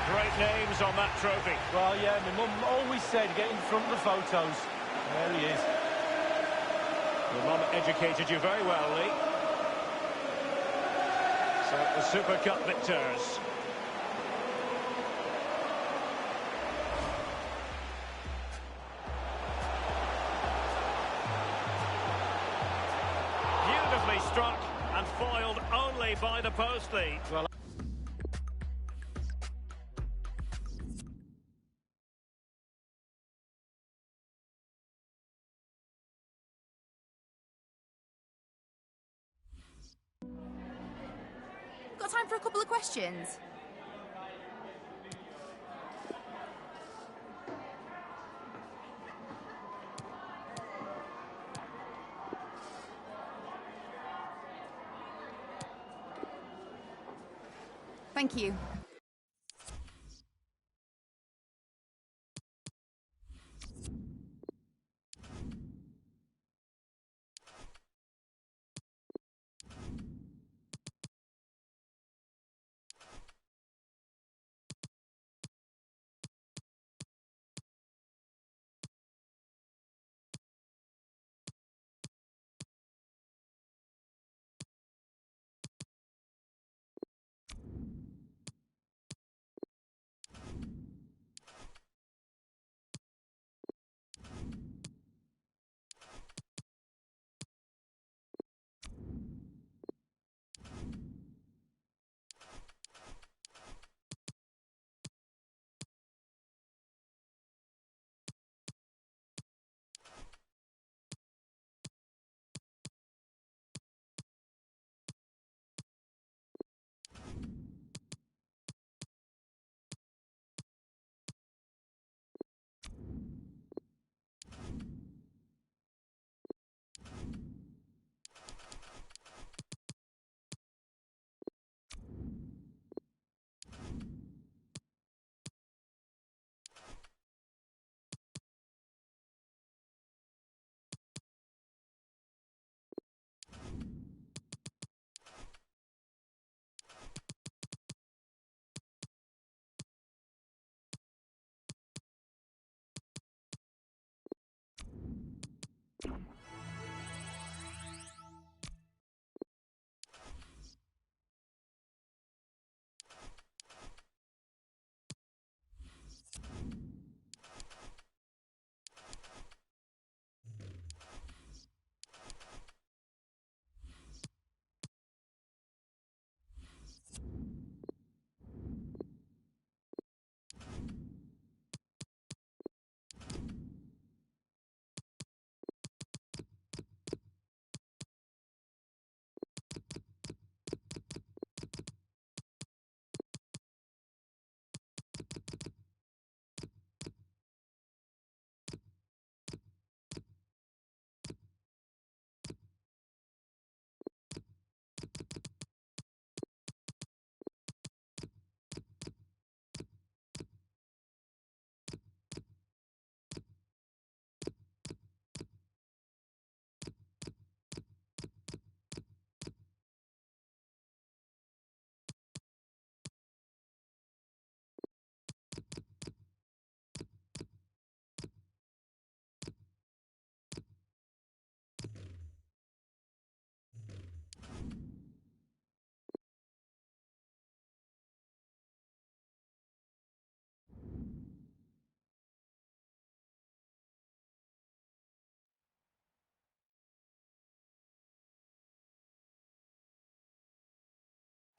Great names on that trophy. Well, yeah, my mum always said get in front of the photos. There he is. Your mum educated you very well, Lee. So the Super Cup victors. Beautifully struck and foiled only by the post, Lee. Well, got time for a couple of questions? Thank you.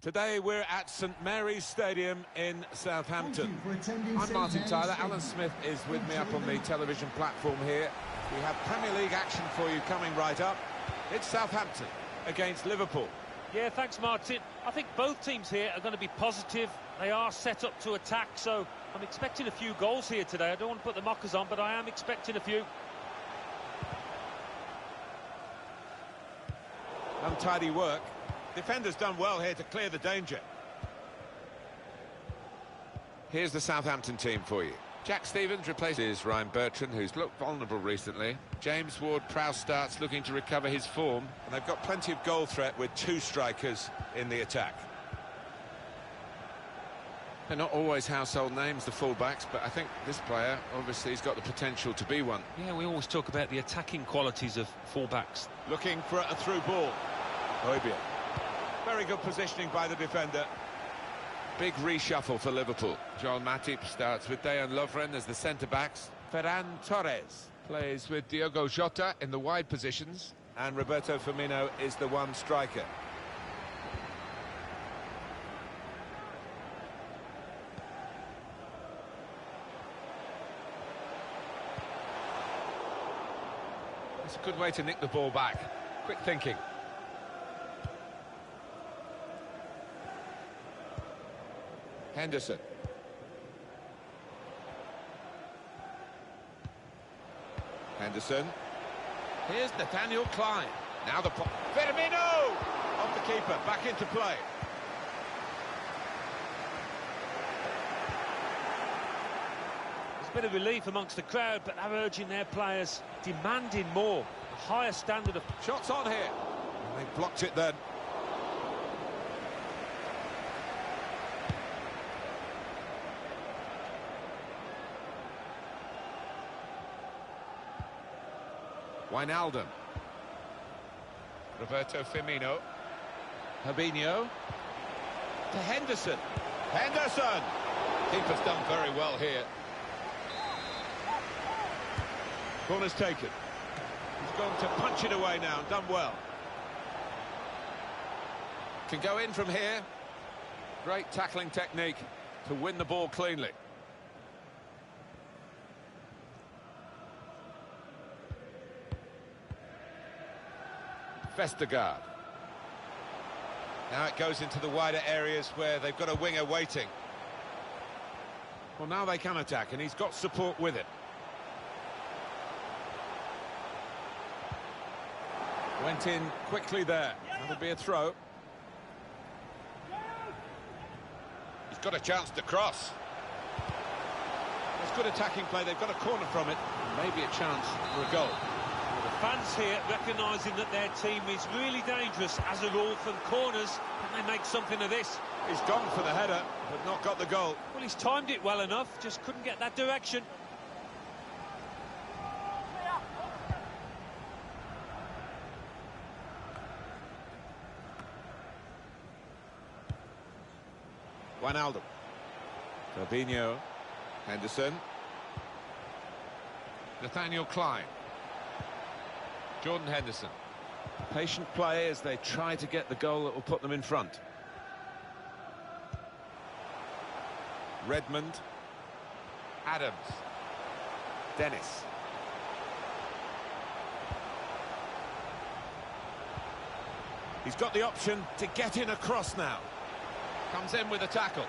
Today we're at St Mary's Stadium in Southampton. I'm St. Martin Mary's Tyler. Stadium. Alan Smith is with me up on the television platform here. We have Premier League action for you coming right up. It's Southampton against Liverpool. Yeah, thanks, Martin. I think both teams here are going to be positive. They are set up to attack, so I'm expecting a few goals here today. I don't want to put the mockers on, but I am expecting a few. Untidy work. Defender's done well here to clear the danger. Here's the Southampton team for you. Jack Stevens replaces Ryan Bertrand, who's looked vulnerable recently. James Ward-Prowse starts looking to recover his form. And they've got plenty of goal threat with two strikers in the attack. They're not always household names, the fullbacks, but I think this player, obviously, has got the potential to be one. Yeah, we always talk about the attacking qualities of fullbacks. Looking for a through ball. Højbjerg. Very good positioning by the defender. Big reshuffle for Liverpool. Joel Matip starts with Dejan Lovren as the centre-backs. Ferran Torres plays with Diogo Jota in the wide positions. And Roberto Firmino is the one striker. It's a good way to nick the ball back. Quick thinking. Henderson. Henderson. Here's Nathaniel Klein. Now the pop. Firmino! Off the keeper, back into play. There's a bit of relief amongst the crowd, but they're urging their players, demanding more, a higher standard of... Shots on here. They blocked it then. Wijnaldum. Roberto Firmino. Fabinho. To Henderson. Henderson! Keeper's done very well here. Corner's taken. He's gone to punch it away now, done well. Can go in from here. Great tackling technique to win the ball cleanly. Vestergaard. Now it goes into the wider areas where they've got a winger waiting. Well, now they can attack, and he's got support with it. Went in quickly there. That'll be a throw. He's got a chance to cross. It's good attacking play. They've got a corner from it. Maybe a chance for a goal. The fans here recognising that their team is really dangerous as a rule from corners. Can they make something of this? He's gone for the header, but not got the goal. Well, he's timed it well enough, just couldn't get that direction. Wijnaldum. Fabinho. Henderson. Nathaniel Klein. Jordan Henderson. Patient play as they try to get the goal that will put them in front. Redmond. Adams. Dennis. He's got the option to get in across now. Comes in with a tackle.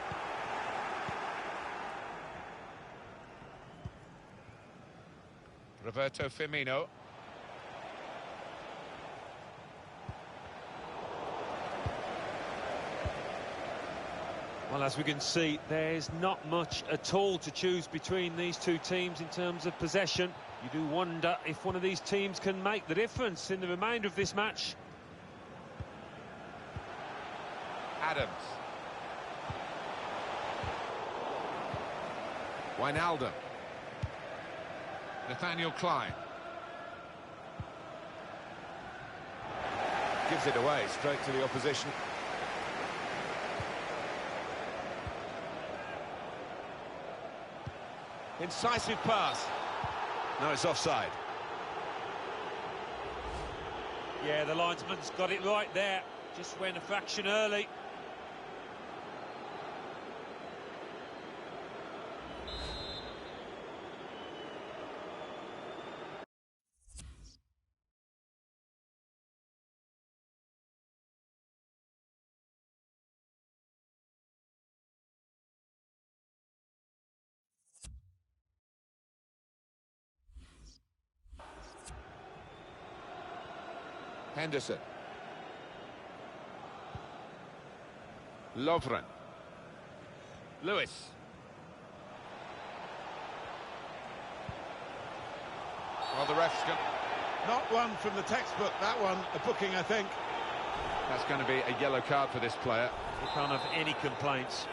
Roberto Firmino. Well, as we can see, there's not much at all to choose between these two teams in terms of possession. You do wonder if one of these teams can make the difference in the remainder of this match. Adams. Wijnaldum. Nathaniel Klein. Gives it away straight to the opposition. Incisive pass. No, it's offside. Yeah, the linesman's got it right there. Just went a fraction early. Henderson. Lovren. Lewis. Well, the ref's got... Not one from the textbook, that one, a booking, I think. That's going to be a yellow card for this player. You can't have any complaints.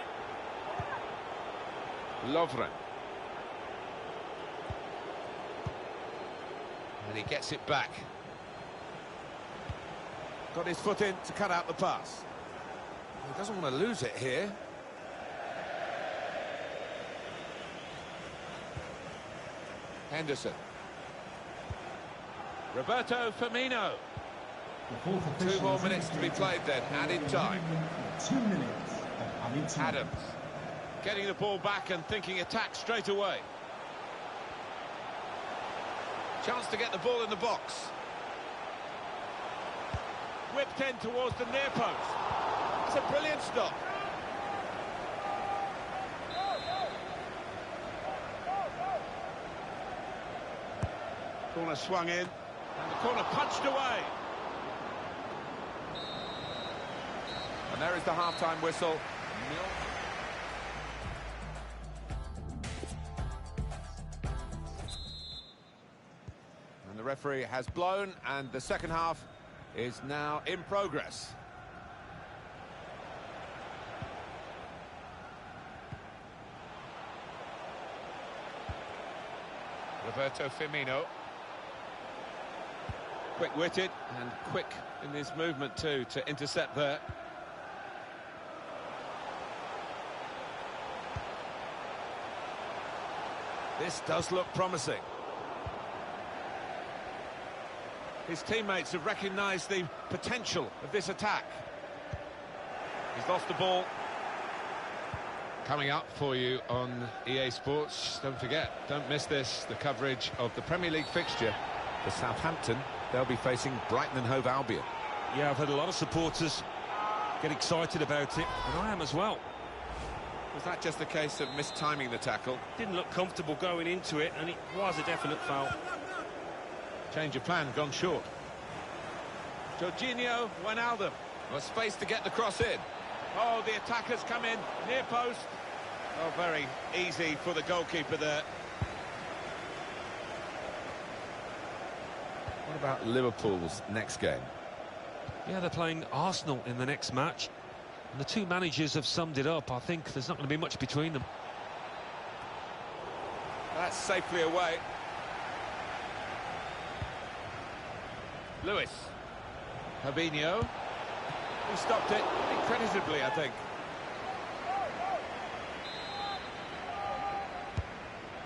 Lovren. And he gets it back. Got his foot in to cut out the pass. He doesn't want to lose it here. Henderson. Roberto Firmino. 2 more minutes to be played then, added time. 2 minutes of added time. Adams. Getting the ball back and thinking attack straight away. Chance to get the ball in the box. Whipped in towards the near post. That's a brilliant stop. Corner swung in, and the corner punched away. And there is the half-time whistle. And the referee has blown, and the second half is now in progress. Roberto Firmino. Quick-witted and quick in his movement too to intercept there. This does look promising. His teammates have recognised the potential of this attack. He's lost the ball. Coming up for you on EA Sports, don't forget, don't miss this, the coverage of the Premier League fixture for Southampton. They'll be facing Brighton and Hove Albion. Yeah, I've had a lot of supporters get excited about it, and I am as well. Was that just a case of mistiming the tackle? Didn't look comfortable going into it, and it was a definite foul. Change of plan, gone short. Jorginho Wijnaldum. Well, space to get the cross in. Oh, the attackers come in, near post. Oh, very easy for the goalkeeper there. What about Liverpool's next game? Yeah, they're playing Arsenal in the next match. And the two managers have summed it up. I think there's not going to be much between them. That's safely away. Lewis. Fabinho. He stopped it increditably, I think.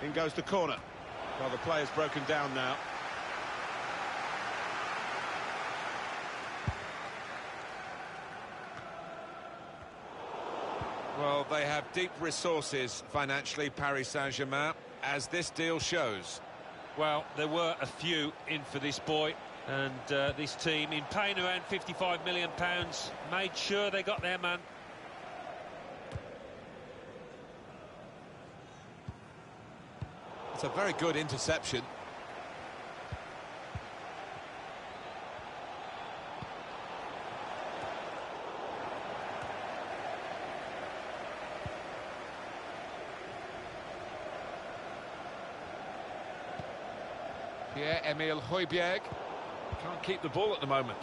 In goes the corner. Well, the player's broken down now. Well, they have deep resources financially, Paris Saint-Germain, as this deal shows. Well, there were a few in for this boy, and this team, in paying around £55 million, made sure they got their man. It's a very good interception. Pierre-Emile Højbjerg can't keep the ball at the moment.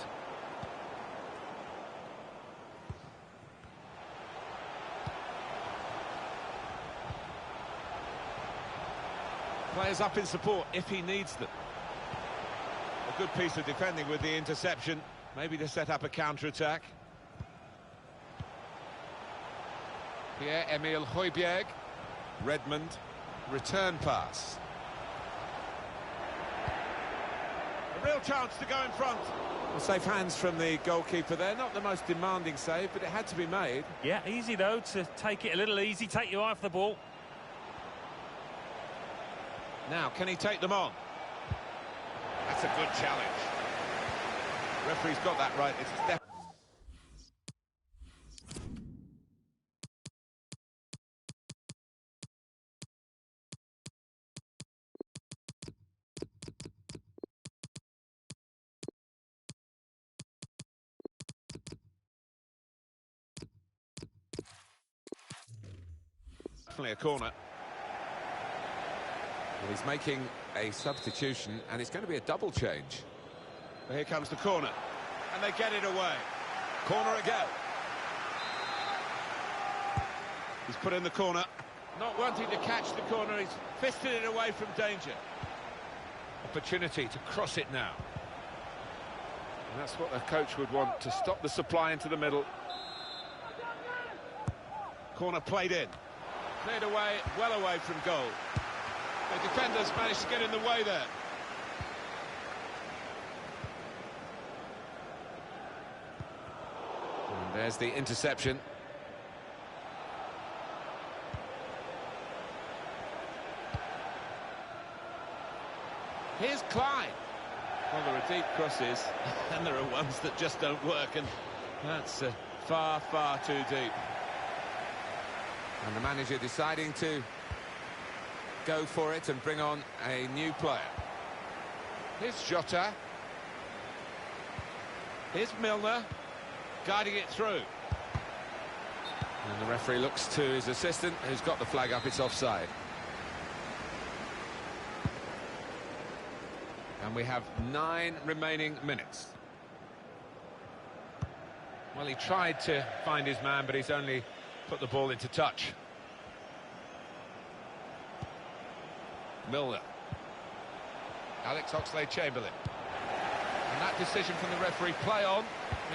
Players up in support if he needs them. A good piece of defending with the interception, maybe to set up a counter-attack. Pierre-Emile Højbjerg. Redmond. Return pass. A real chance to go in front. Well, safe hands from the goalkeeper there. Not the most demanding save, but it had to be made. Yeah, easy though, to take it a little easy, take your eye off the ball. Now, can he take them on? That's a good challenge. Referee's got that right. It's definitely definitely a corner. Well, he's making a substitution, and it's going to be a double change. Well, here comes the corner, and they get it away. Corner again. He's put in the corner. Not wanting to catch the corner, he's fisted it away from danger. Opportunity to cross it now. And that's what the coach would want, to stop the supply into the middle. Corner played in. Cleared away, well away from goal. The defenders managed to get in the way there. And there's the interception. Here's Klein. Well, there are deep crosses, and there are ones that just don't work, and that's far, far too deep. And the manager deciding to go for it and bring on a new player. Here's Jota. Here's Milner, guiding it through. And the referee looks to his assistant, who's got the flag up. It's offside. And we have 9 remaining minutes. Well, he tried to find his man, but he's only put the ball into touch. Milner. Alex Oxlade-Chamberlain. And that decision from the referee, play on,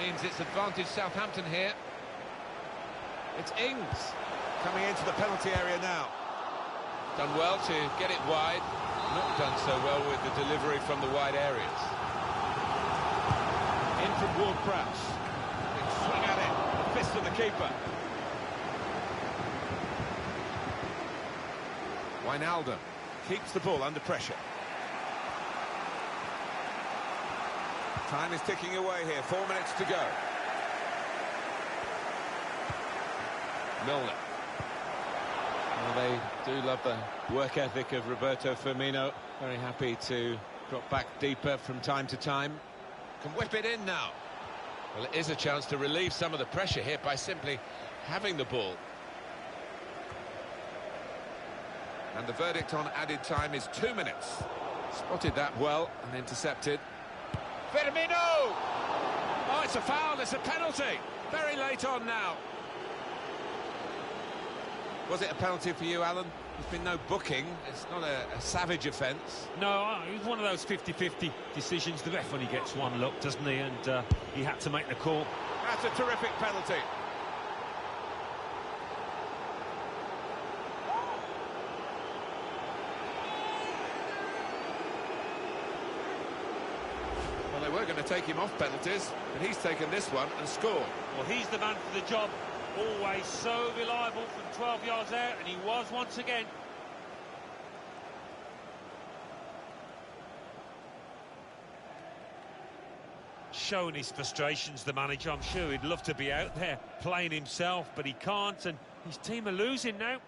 means it's advantage Southampton here. It's Ings coming into the penalty area now. Done well to get it wide. Not done so well with the delivery from the wide areas. In from Ward-Prowse. Big swing at it. The fist of the keeper. Wijnaldum keeps the ball under pressure. Time is ticking away here. 4 minutes to go. Milner. Well, they do love the work ethic of Roberto Firmino. Very happy to drop back deeper from time to time. Can whip it in now. Well, it is a chance to relieve some of the pressure here by simply having the ball. And the verdict on added time is 2 minutes. Spotted that well and intercepted. Firmino! Oh, it's a foul, it's a penalty. Very late on now. Was it a penalty for you, Alan? There's been no booking. It's not a savage offence. No, it was one of those 50-50 decisions. The ref only gets one look, doesn't he? And he had to make the call. That's a terrific penalty. Well, they were going to take him off penalties, but he's taken this one and scored. Well, he's the man for the job. Always so reliable from 12 yards out, and he was once again. Showing his frustrations, the manager. I'm sure he'd love to be out there playing himself, but he can't, and his team are losing now.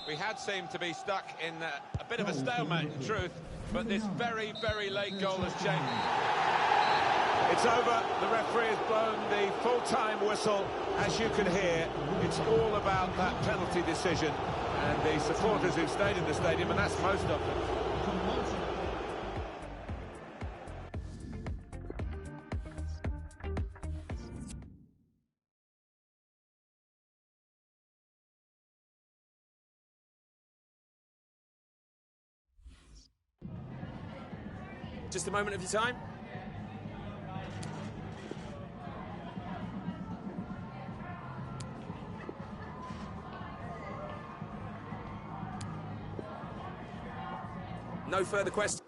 We had seemed to be stuck in a bit of a stalemate, in truth, but this very, very late goal has changed. It's over. The referee has blown the full-time whistle. As you can hear, it's all about that penalty decision and the supporters who've stayed in the stadium, and that's most of them. Just a moment of your time. No further questions.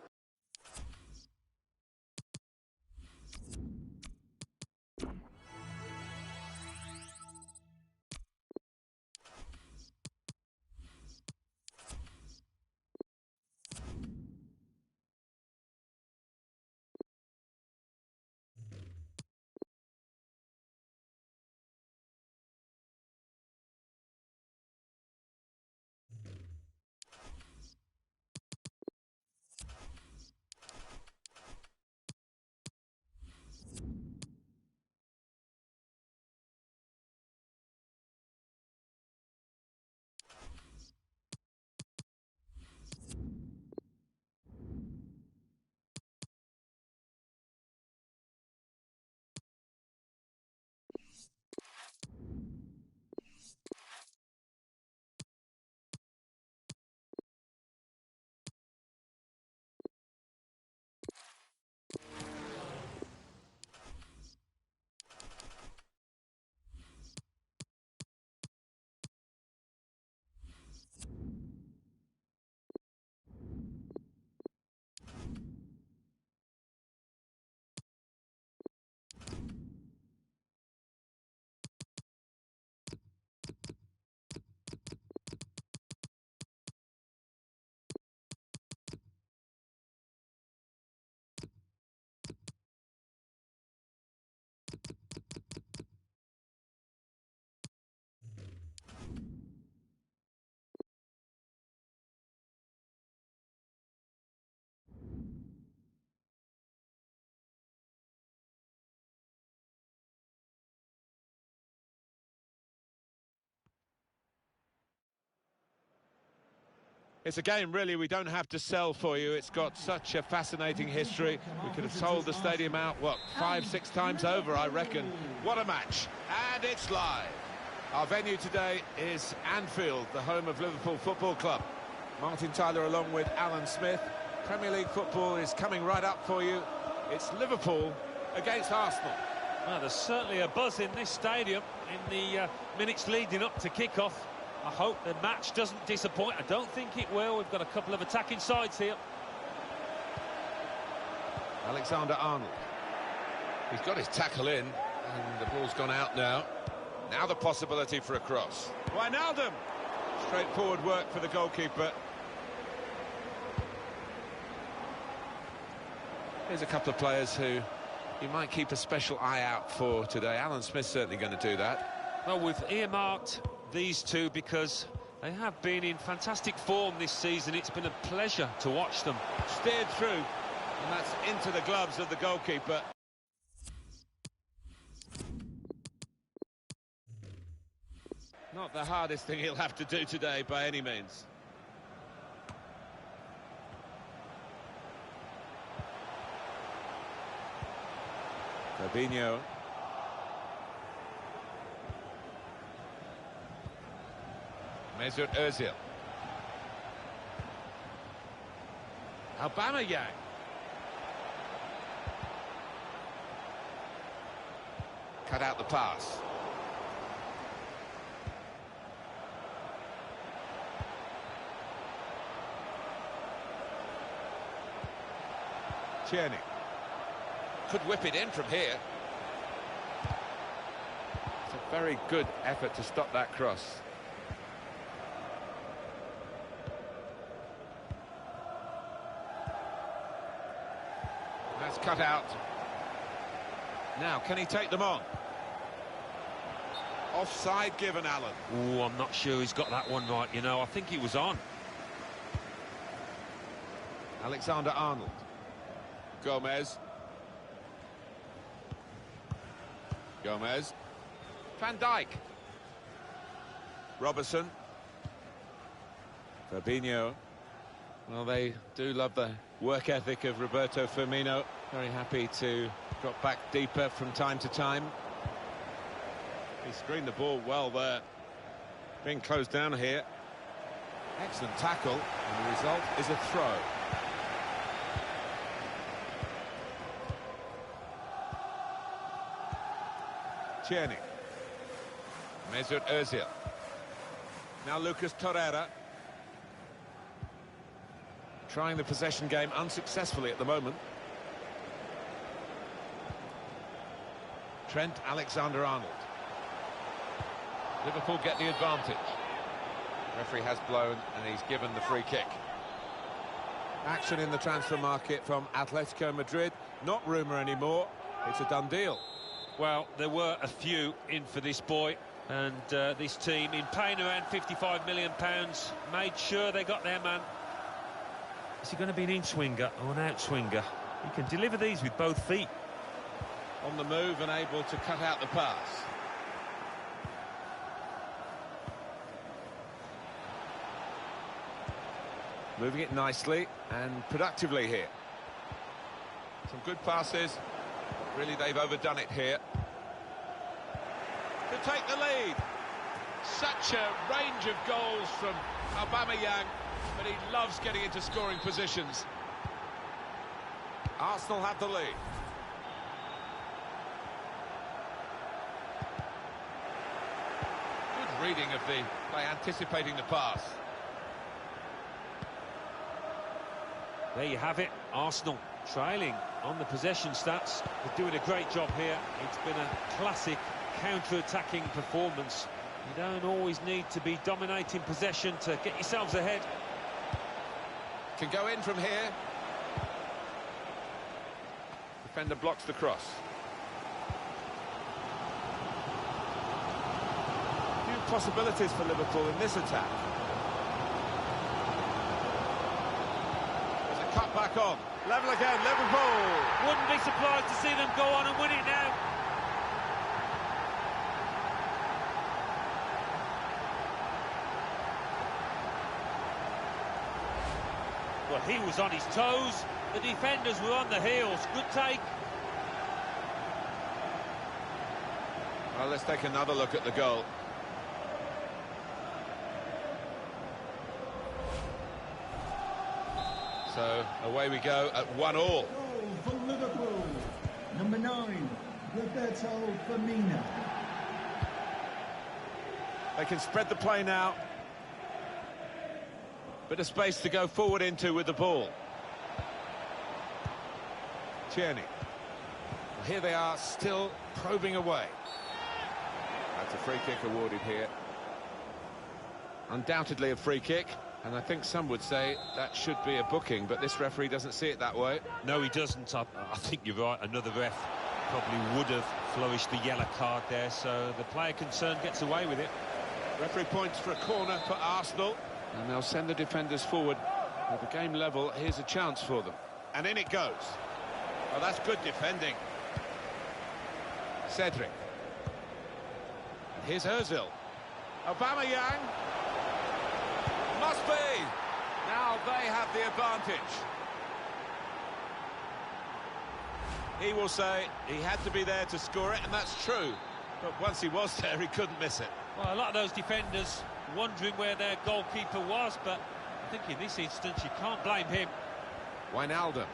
It's a game, really, we don't have to sell for you. It's got such a fascinating history. We could have sold the stadium out, what, 5-6 times over, I reckon. What a match. And it's live. Our venue today is Anfield, the home of Liverpool Football Club. Martin Tyler along with Alan Smith. Premier League football is coming right up for you. It's Liverpool against Arsenal. Well, there's certainly a buzz in this stadium in the minutes leading up to kick-off. I hope the match doesn't disappoint. I don't think it will. We've got a couple of attacking sides here. Alexander-Arnold. He's got his tackle in, and the ball's gone out now. Now the possibility for a cross. Wijnaldum. Straightforward work for the goalkeeper. Here's a couple of players who you might keep a special eye out for today. Alan Smith's certainly going to do that. Well, we've earmarked these two because they have been in fantastic form this season. It's been a pleasure to watch them. Steered through, and that's into the gloves of the goalkeeper. Not the hardest thing he'll have to do today by any means. Fabinho. Mesut Ozil. Aubameyang. Cut out the pass. Tierney. Could whip it in from here. It's a very good effort to stop that cross. That's cut out. Now, can he take them on? Offside given, Alan. Oh, I'm not sure he's got that one right, you know. I think he was on. Alexander-Arnold. Gomez. Gomez. Van Dijk. Robertson. Fabinho. Well, they do love the work ethic of Roberto Firmino. Very happy to drop back deeper from time to time. He screened the ball well there. Being closed down here. Excellent tackle, and the result is a throw. Tierney. Mesut Ozil. Now Lucas Torreira. Trying the possession game unsuccessfully at the moment. Trent Alexander-Arnold. Liverpool get the advantage. Referee has blown and he's given the free kick. Action in the transfer market from Atletico Madrid. Not rumour anymore. It's a done deal. Well, there were a few in for this boy, and this team, in paying around £55 million, made sure they got their man. Is he going to be an in-swinger or an out-swinger? He can deliver these with both feet. On the move and able to cut out the pass. Moving it nicely and productively here. Some good passes. Really, they've overdone it here. To take the lead. Such a range of goals from Aubameyang, but he loves getting into scoring positions. Arsenal have the lead. Good reading of the by anticipating the pass. There you have it. Arsenal trailing on the possession stats. They're doing a great job here. It's been a classic counter-attacking performance. You don't always need to be dominating possession to get yourselves ahead. Can go in from here. Defender blocks the cross. Few possibilities for Liverpool in this attack. There's a cut back on. Level again, Liverpool. Wouldn't be surprised to see them go on and win it now. Well, he was on his toes. The defenders were on the heels. Good take. Well, let's take another look at the goal. So away we go at 1-all. Goal for Liverpool. Number 9, Roberto Firmino. They can spread the play now. Bit of space to go forward into with the ball. Tierney. Here they are, still probing away. That's a free kick awarded here. Undoubtedly a free kick, and I think some would say that should be a booking, but this referee doesn't see it that way. No, he doesn't. I think you're right. Another ref probably would have flourished the yellow card there, so the player concerned gets away with it. Referee points for a corner for Arsenal, and they'll send the defenders forward. With the game level, here's a chance for them. And in it goes. Oh, that's good defending. Cedric. Here's Ozil. Aubameyang. Must be. Now they have the advantage. He will say he had to be there to score it, and that's true. But once he was there, he couldn't miss it. Well, a lot of those defenders wondering where their goalkeeper was, but I think in this instance you can't blame him. Wijnaldum.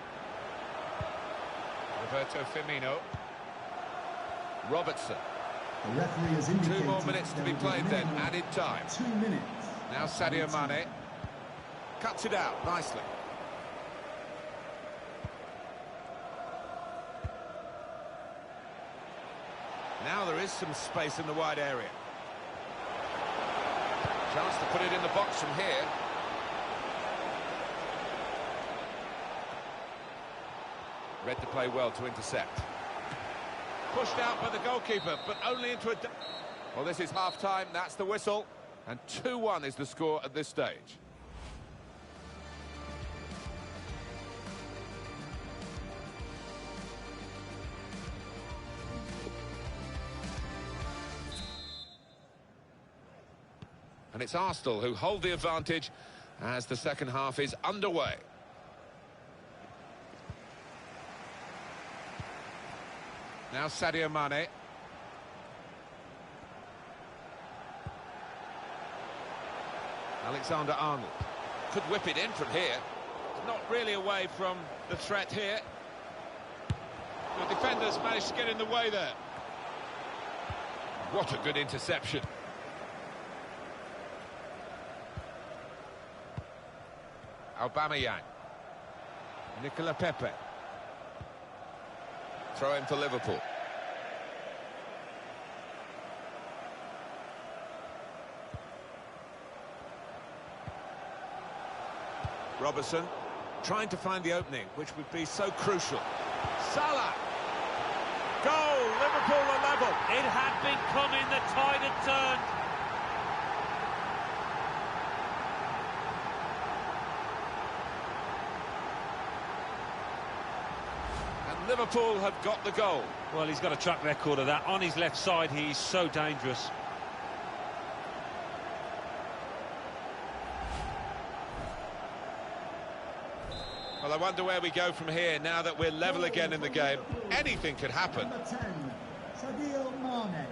Roberto Firmino. Robertson. The referee has indicated 2 more minutes to be played then, added time. 2 minutes. Now Sadio Mane. Cuts it out nicely. Now there is some space in the wide area. Chance to put it in the box from here. Read the play well to intercept. Pushed out by the goalkeeper, but only into a... Well, this is half-time, that's the whistle. And 2-1 is the score at this stage. And it's Arsenal who hold the advantage as the second half is underway. Now Sadio Mane. Alexander-Arnold. Could whip it in from here. Not really away from the threat here. The defenders managed to get in the way there. What a good interception. Aubameyang. Nicola Pepe. Throw in for Liverpool. Robertson trying to find the opening, which would be so crucial. Salah! Goal! Liverpool are level. It had been coming, the tide had turned. And Liverpool have got the goal. Well, he's got a track record of that. On his left side, he's so dangerous. Well, I wonder where we go from here now that we're level again in the game. Anything could happen. Number 10, Sadio Mane.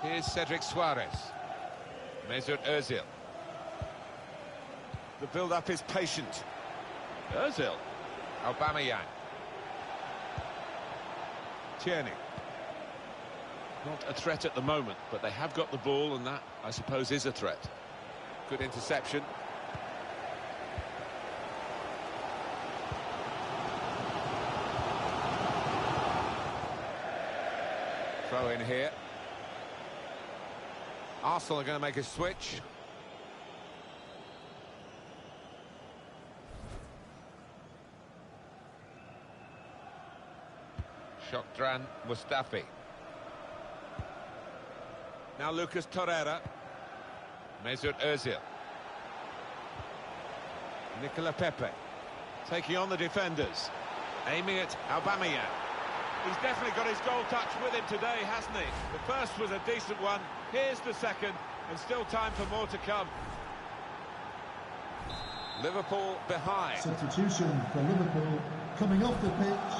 Here's Cedric Suarez. Mesut Ozil. The build-up is patient. Ozil. Aubameyang. Tierney. Not a threat at the moment, but they have got the ball, and that, I suppose, is a threat. Good interception. Throw in here. Arsenal are going to make a switch. Shokdran Mustafi. Now Lucas Torreira. Mesut Ozil. Nicola Pepe. taking on the defenders, aiming at Aubameyang. He's definitely got his goal touch with him today, hasn't he? The first was a decent one, here's the second, and still time for more to come. Liverpool behind. Substitution for Liverpool coming off the pitch.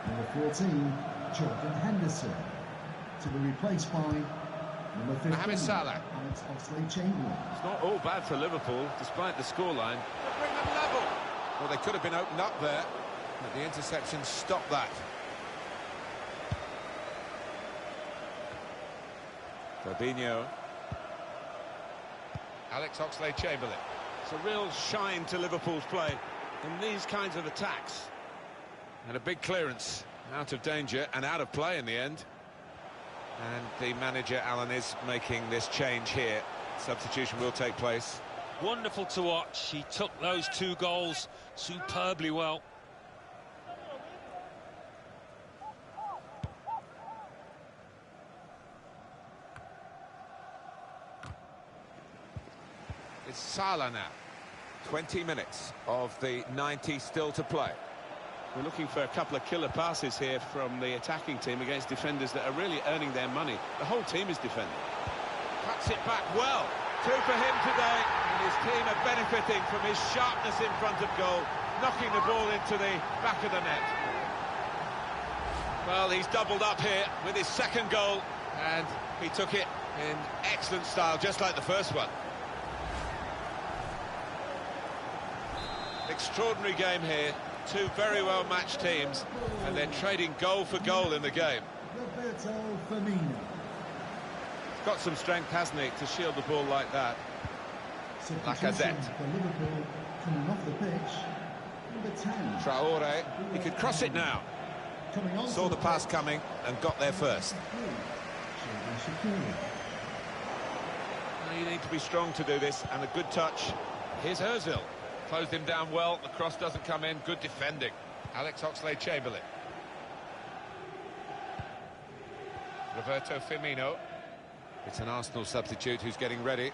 Number 14, Jordan Henderson, to be replaced by number 15, Mohamed Salah. Alex Oxlade-Chamberlain. It's not all bad for Liverpool, despite the scoreline. They bring them level. Well, they could have been opened up there, but the interception stopped that. Fabinho. Alex Oxlade-Chamberlain. It's a real shine to Liverpool's play in these kinds of attacks. And a big clearance, out of danger and out of play in the end. And the manager, Alan, is making this change here. Substitution will take place. Wonderful to watch. He took those 2 goals superbly well. It's Salah now. 20 minutes of the 90 still to play. We're looking for a couple of killer passes here from the attacking team against defenders that are really earning their money. The whole team is defending. Cuts it back well. 2 for him today, and his team are benefiting from his sharpness in front of goal, knocking the ball into the back of the net. Well, he's doubled up here with his second goal, and he took it in excellent style, just like the first one. Extraordinary game here. 2 very well-matched teams, and they're trading goal for goal in the game. Roberto Firmino. He's got some strength, hasn't he, to shield the ball like that. Substitution for Liverpool coming off the pitch. Number 10. Traore, he could cross it now. Coming on Saw the pass coming and got there first. You need to be strong to do this, and a good touch. Here's Ozil. Closed him down well, the cross doesn't come in, good defending. Alex Oxlade-Chamberlain. Roberto Firmino. It's an Arsenal substitute who's getting ready.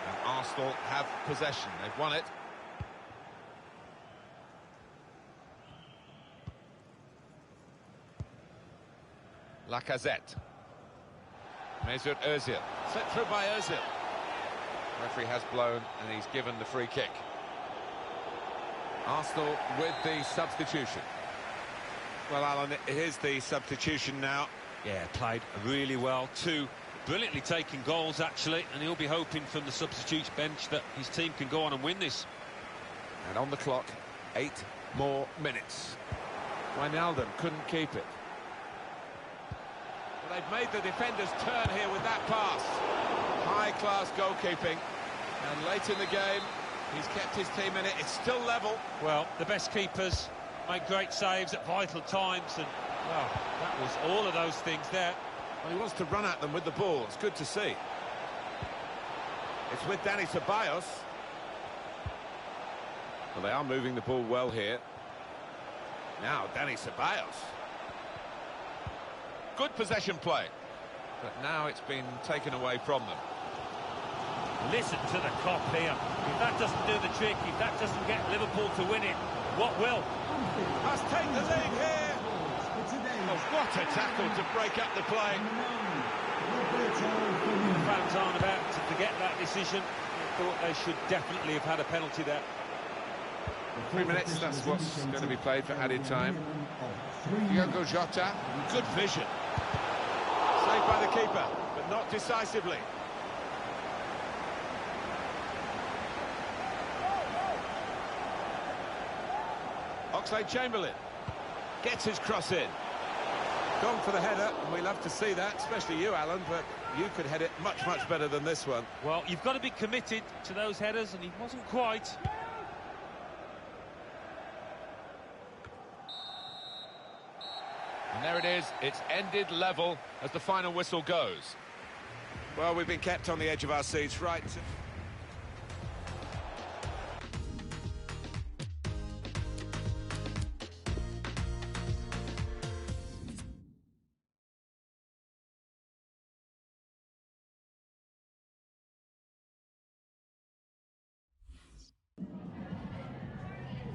And Arsenal have possession, they've won it. Lacazette. Mesut Ozil. Set through by Ozil. Referee has blown and he's given the free kick. Arsenal with the substitution. Well, Alan, here's the substitution now. Yeah, played really well. 2 brilliantly taken goals, actually, and he'll be hoping from the substitutes bench that his team can go on and win this. And on the clock, 8 more minutes. Wijnaldum couldn't keep it. Well, they've made the defenders turn here with that pass. High-class goalkeeping, and late in the game, he's kept his team in it. It's still level. Well, the best keepers make great saves at vital times, and, well, that was all of those things there. Well, he wants to run at them with the ball. It's good to see. It's with Dani Ceballos. Well, they are moving the ball well here. Now, Dani Ceballos. Good possession play. But now it's been taken away from them. Listen to the cop here. If that doesn't do the trick, if that doesn't get Liverpool to win it, what will? Must take the lead here. Oh, what a tackle to break up the play. The fans aren't about to forget that decision. I thought they should definitely have had a penalty there. 3 minutes, that's what's going to be played for added time. Diogo Jota, good vision. Saved by the keeper, but not decisively. Oxlade-Chamberlain gets his cross in. Gone for the header, and we love to see that, especially you, Alan, but you could head it much, much better than this one. Well, you've got to be committed to those headers, and he wasn't quite. And there it is, it's ended level as the final whistle goes. Well, we've been kept on the edge of our seats, right?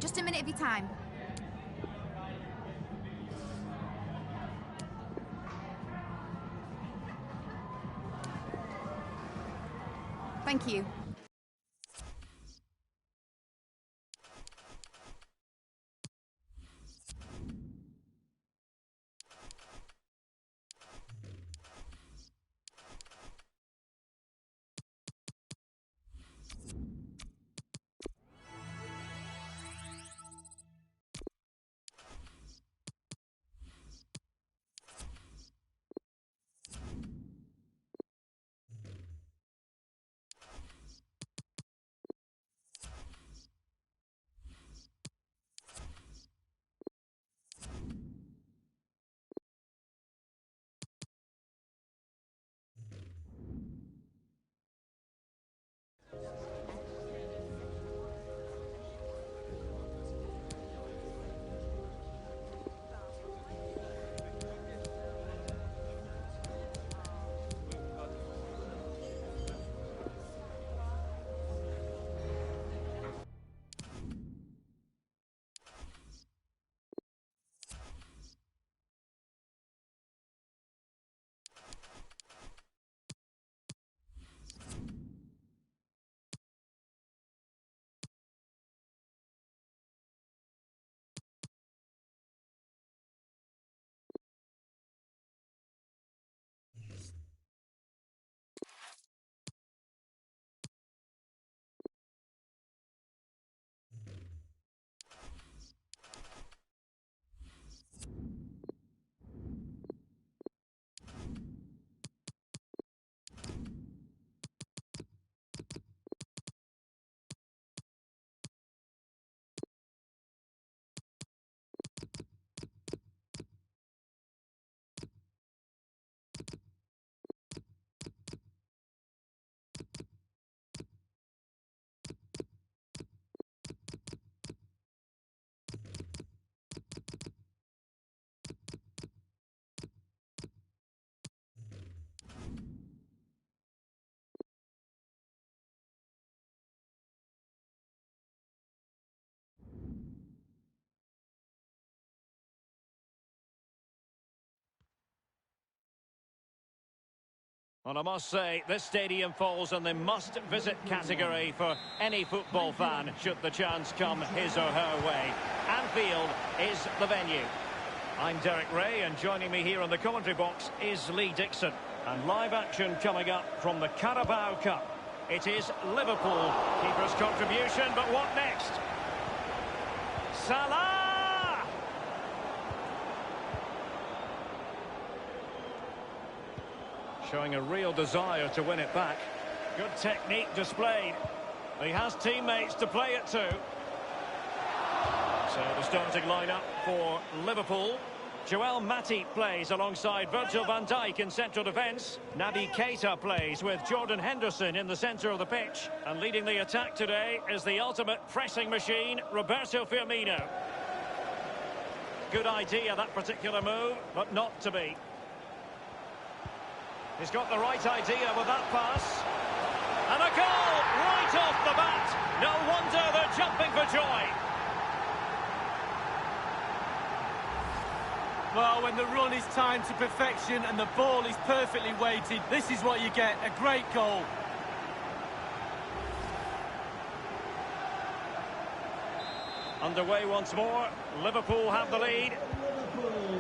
Just a minute of your time. Thank you. Well, I must say, this stadium falls in the must-visit category for any football fan, should the chance come his or her way. Anfield is the venue. I'm Derek Ray, and joining me here on the commentary box is Lee Dixon. And live action coming up from the Carabao Cup. It is Liverpool. Keeper's contribution, but what next? Salah! Showing a real desire to win it back. Good technique displayed. He has teammates to play it to. So the starting lineup for Liverpool. Joel Matip plays alongside Virgil van Dijk in central defence. Naby Keita plays with Jordan Henderson in the centre of the pitch. And leading the attack today is the ultimate pressing machine, Roberto Firmino. Good idea, that particular move, but not to be. He's got the right idea with that pass. And a goal right off the bat. No wonder they're jumping for joy. Well, when the run is timed to perfection and the ball is perfectly weighted, this is what you get, a great goal. Underway once more. Liverpool have the lead. Liverpool,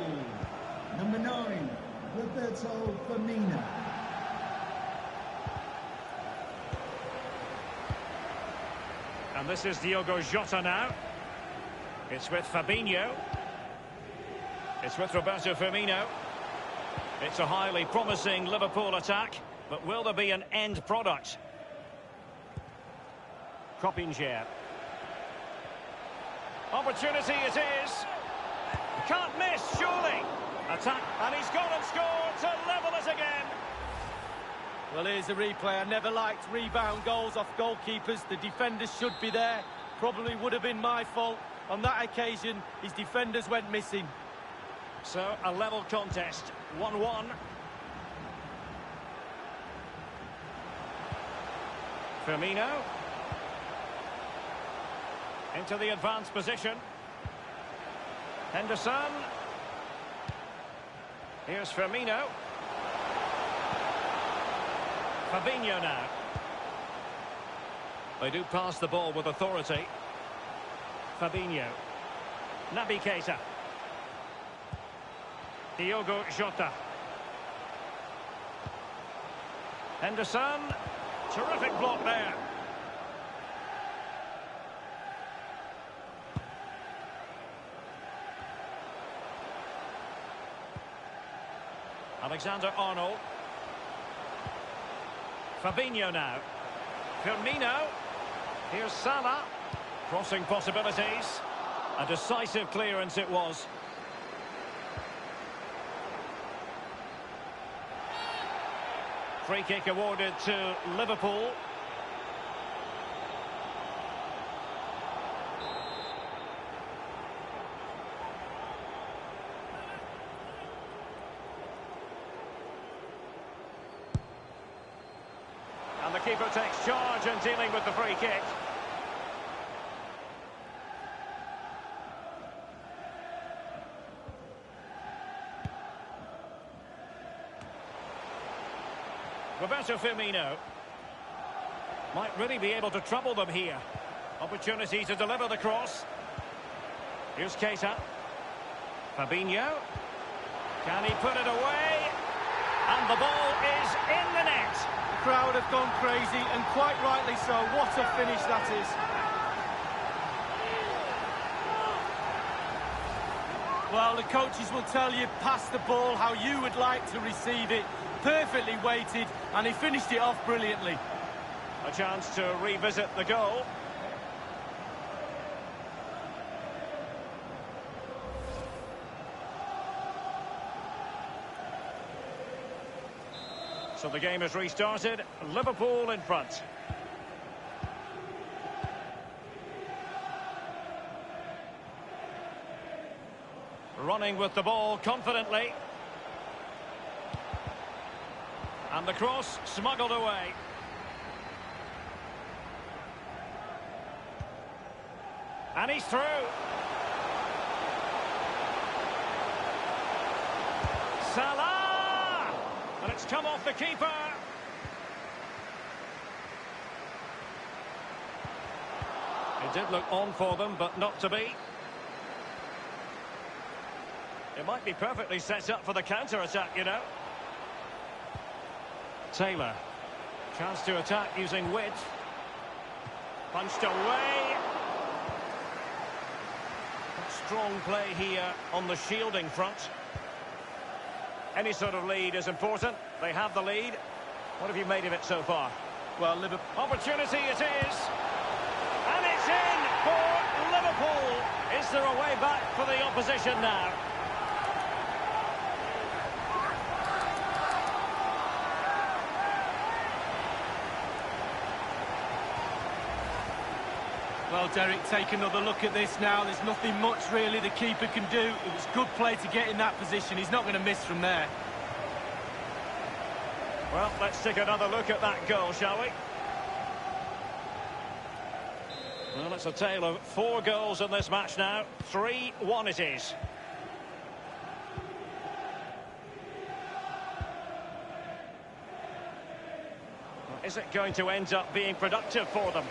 number 9. Roberto Firmino. And this is Diogo Jota now. It's with Fabinho. It's with Roberto Firmino. It's a highly promising Liverpool attack, but will there be an end product? Koppinger. Opportunity it is. Can't miss, surely. Attack, and he's gone and scored to level it again. Well, here's a replay. I never liked rebound goals off goalkeepers. The defenders should be there. Probably would have been my fault. On that occasion, his defenders went missing. So, a level contest, 1-1. Into the advanced position. Henderson. Here's Firmino. Fabinho now. They do pass the ball with authority. Fabinho. Naby Keita. Diogo Jota. Henderson. Terrific block there. Alexander-Arnold. Fabinho now. Firmino. Here's Salah. Crossing possibilities. A decisive clearance it was. Free kick awarded to Liverpool. And the keeper takes charge in dealing with the free kick. Roberto Firmino might really be able to trouble them here. Opportunity to deliver the cross. Here's Keita. Fabinho. Can he put it away? And the ball is in the net. The crowd have gone crazy, and quite rightly so. What a finish that is. Well, the coaches will tell you, pass the ball how you would like to receive it. Perfectly weighted, and he finished it off brilliantly. A chance to revisit the goal. So the game has restarted. Liverpool in front. Running with the ball confidently. And the cross smuggled away. And he's through. Salah! And it's come off the keeper. It did look on for them, but not to be. It might be perfectly set up for the counter-attack, you know. Taylor. Chance to attack using width. Punched away. Strong play here on the shielding front. Any sort of lead is important. They have the lead. What have you made of it so far? Well, Liverpool... Opportunity it is. And it's in for Liverpool. Is there a way back for the opposition now? Well, Derek, take another look at this now. There's nothing much, really, the keeper can do. It was good play to get in that position. He's not going to miss from there. Well, let's take another look at that goal, shall we? Well, it's a tale of 4 goals in this match now. 3-1 it is. Is it going to end up being productive for them?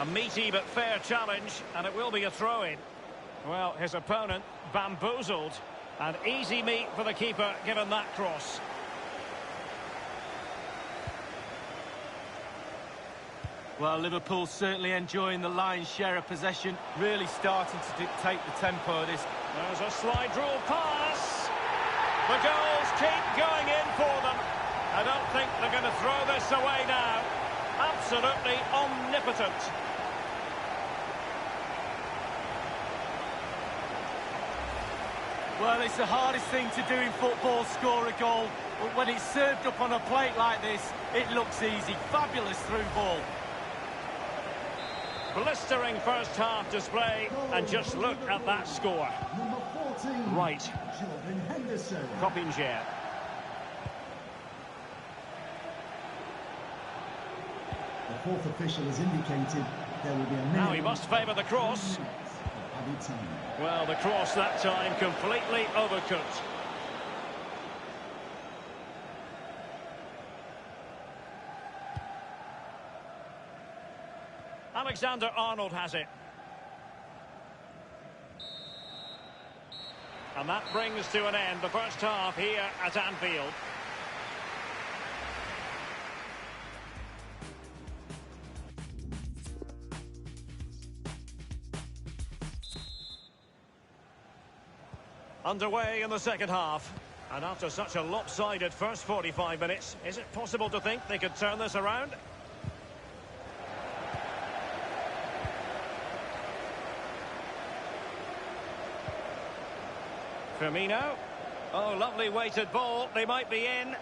A meaty but fair challenge, and it will be a throw-in. Well, his opponent bamboozled. An easy meet for the keeper, given that cross. Well, Liverpool certainly enjoying the lion's share of possession, really starting to dictate the tempo of this. There's a slide rule pass. The goals keep going in for them. I don't think they're going to throw this away now. Absolutely omnipotent. Well, it's the hardest thing to do in football, score a goal. But when it's served up on a plate like this, it looks easy. Fabulous through ball. Blistering first half display, and just look at that score. Number 14. Right. Jordan Henderson. Coppinger. The fourth official has indicated There will be a minute. Now he must favour the cross. Added time. Well, the cross that time completely overcooked. Alexander-Arnold has it. And that brings to an end the first half here at Anfield. Underway in the second half. And after such a lopsided first 45 minutes, is it possible to think they could turn this around? Firmino. Oh, lovely weighted ball. They might be in.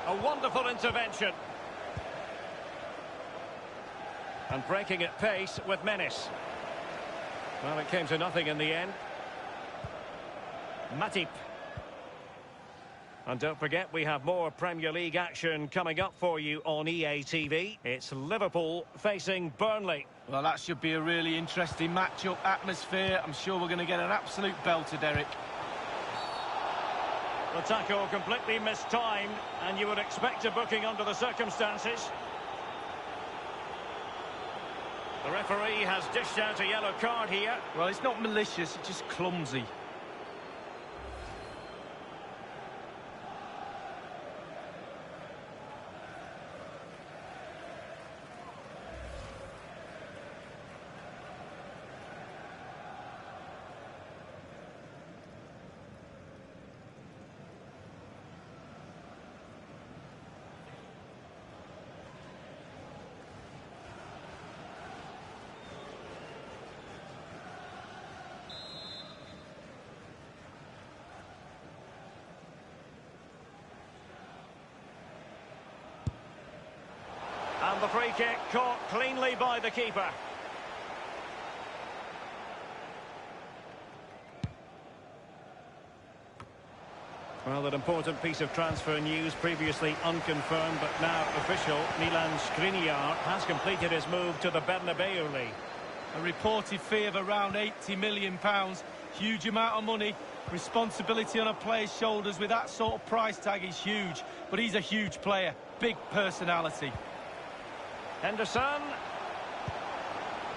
A wonderful intervention. And breaking at pace with menace. Well, it came to nothing in the end. Matip. And don't forget, we have more Premier League action coming up for you on EA TV. It's Liverpool facing Burnley. Well, that should be a really interesting match-up atmosphere. I'm sure we're going to get an absolute belter, Derek. The tackle completely mistimed, and you would expect a booking under the circumstances. The referee has dished out a yellow card here. Well, it's not malicious, it's just clumsy. And the free kick caught cleanly by the keeper. Well, an important piece of transfer news, previously unconfirmed but now official. Milan Skriniar has completed his move to the Bernabeu League. A reported fee of around £80 million. Huge amount of money. Responsibility on a player's shoulders with that sort of price tag is huge. But he's a huge player. Big personality. Henderson.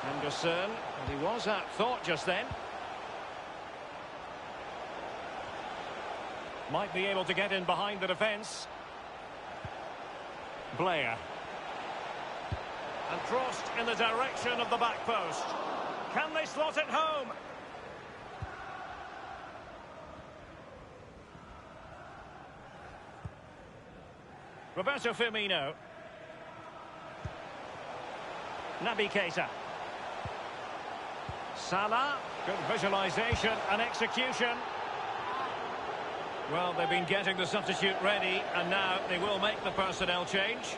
And he was at thought just then. Might be able to get in behind the defence. Blair. And crossed in the direction of the back post. Can they slot it home? Roberto Firmino. Naby Keita. Salah. Good visualisation and execution. Well, they've been getting the substitute ready, and now they will make the personnel change.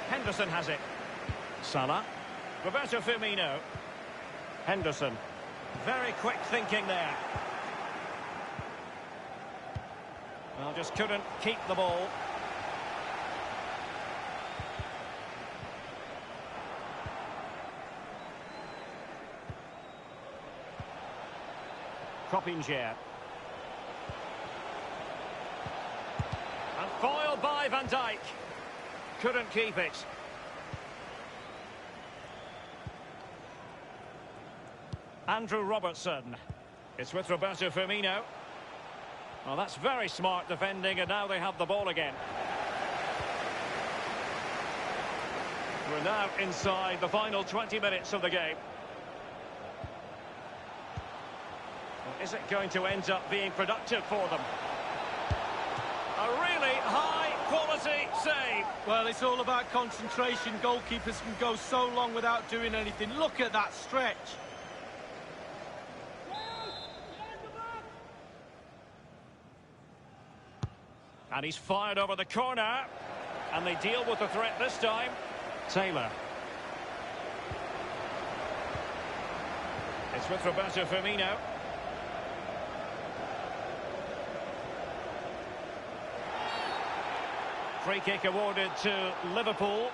Henderson has it. Salah. Roberto Firmino. Henderson. Very quick thinking there. Well, just couldn't keep the ball. Croppinger. And foiled by Van Dijk. Couldn't keep it. Andrew Robertson. It's with Roberto Firmino. Well, that's very smart defending, and now they have the ball again. We're now inside the final 20 minutes of the game. Well, is it going to end up being productive for them? A really high-quality save. Well, it's all about concentration. Goalkeepers can go so long without doing anything. Look at that stretch. And he's fired over the corner. And they deal with the threat this time. Taylor. It's with Roberto Firmino. Free kick awarded to Liverpool.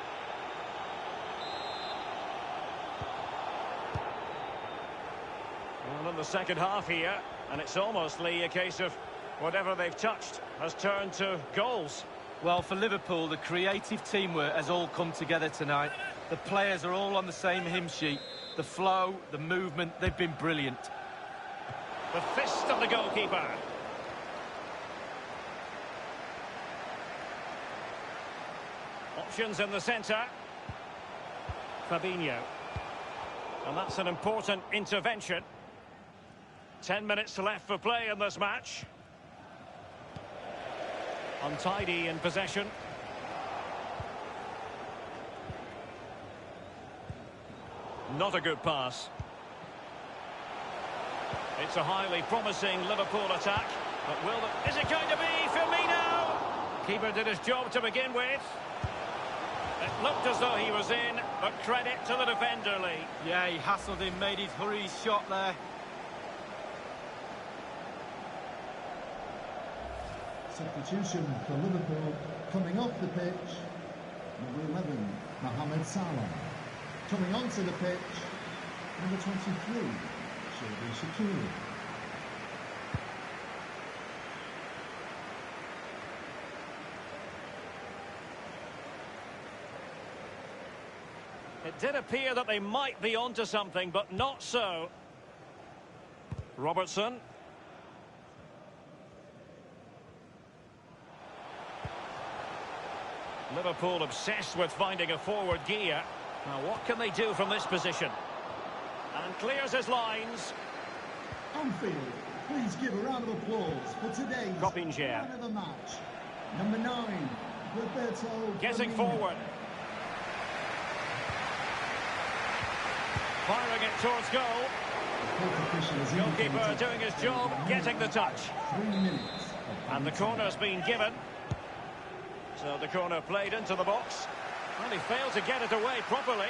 Well, in the second half here, and it's almost, Lee, a case of whatever they've touched has turned to goals. Well, for Liverpool, the creative teamwork has all come together tonight. The players are all on the same hymn sheet. The flow, the movement, they've been brilliant. The fist of the goalkeeper. Options in the centre. Fabinho. And that's an important intervention. 10 minutes left for play in this match. Untidy in possession. Not a good pass. It's a highly promising Liverpool attack. But is it going to be Firmino? Keeper did his job to begin with. It looked as though he was in, but credit to the defender, Lee. Yeah, he hassled him, made his hurried shot there. Substitution for Liverpool coming off the pitch. Number 11, Mohamed Salah. Coming onto the pitch, number 23, Xherdan Shaqiri. It did appear that they might be onto something, but not so. Robertson. Liverpool obsessed with finding a forward gear. Now, what can they do from this position? And clears his lines. On field, please give a round of applause for today's man of the match. Number 9, Roberto Getting Firmino. forward. Firing it towards goal. Goalkeeper doing his job, getting the touch. 3 minutes. And the corner's been given. So the corner played into the box. And he failed to get it away properly.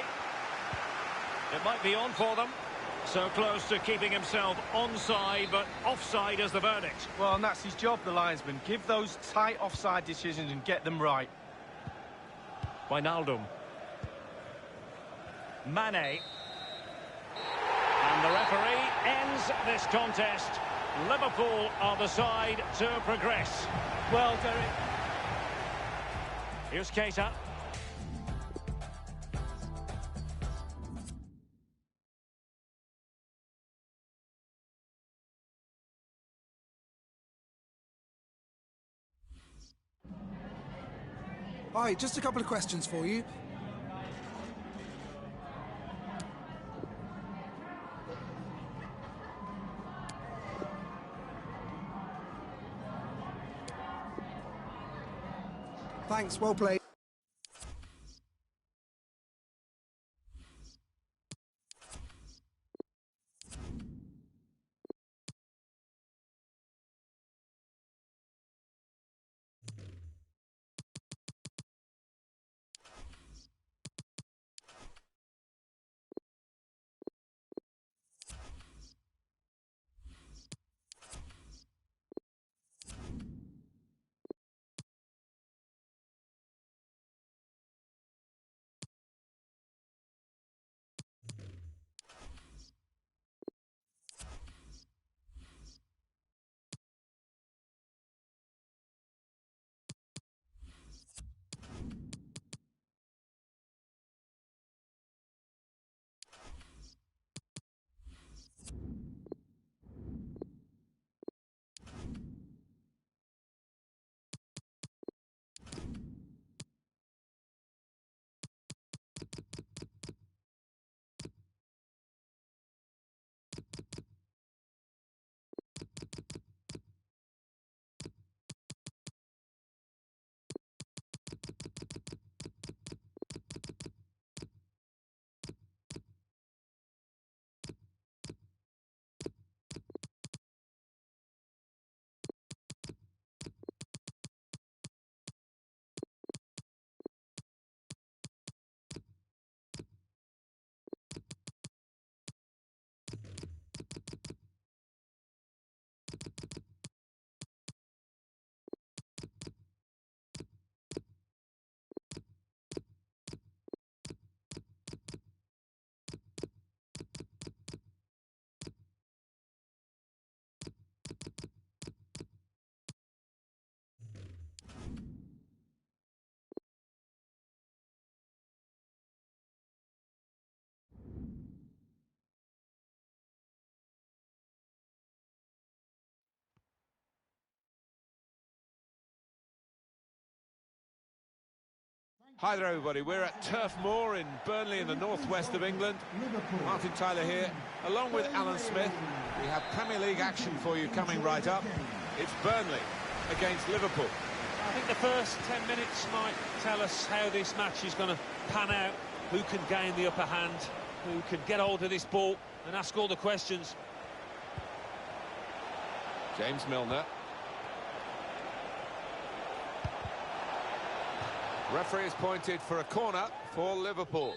It might be on for them. So close to keeping himself onside, but offside is the verdict. Well, and that's his job, the linesman. Give those tight offside decisions and get them right. Wijnaldum. Mane. And the referee ends this contest. Liverpool are the side to progress. Well, Derek. Here's Keita. Hi, just a couple of questions for you. Thanks, well played. Hi there, everybody. We're at Turf Moor in Burnley in the northwest of England. Martin Tyler here, along with Alan Smith. We have Premier League action for you coming right up. It's Burnley against Liverpool. I think the first 10 minutes might tell us how this match is going to pan out, who can gain the upper hand, who can get hold of this ball and ask all the questions. James Milner. Referee has pointed for a corner for Liverpool.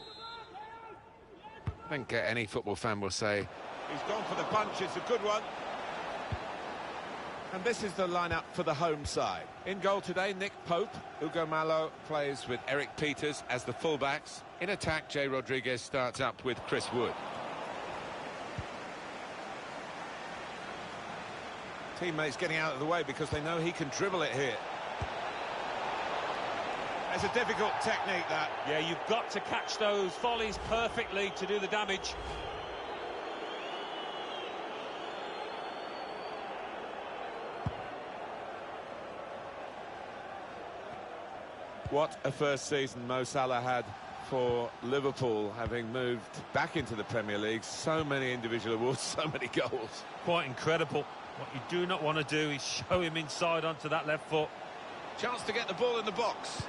I think any football fan will say he's gone for the punch, it's a good one. And this is the lineup for the home side. In goal today, Nick Pope. Hugo Malo plays with Eric Peters as the fullbacks. In attack, Jay Rodriguez starts up with Chris Wood. Teammates getting out of the way because they know he can dribble it here. It's a difficult technique, that. Yeah, you've got to catch those volleys perfectly to do the damage. What a first season Mo Salah had for Liverpool, having moved back into the Premier League. So many individual awards, so many goals. Quite incredible. What you do not want to do is show him inside onto that left foot. Chance to get the ball in the box.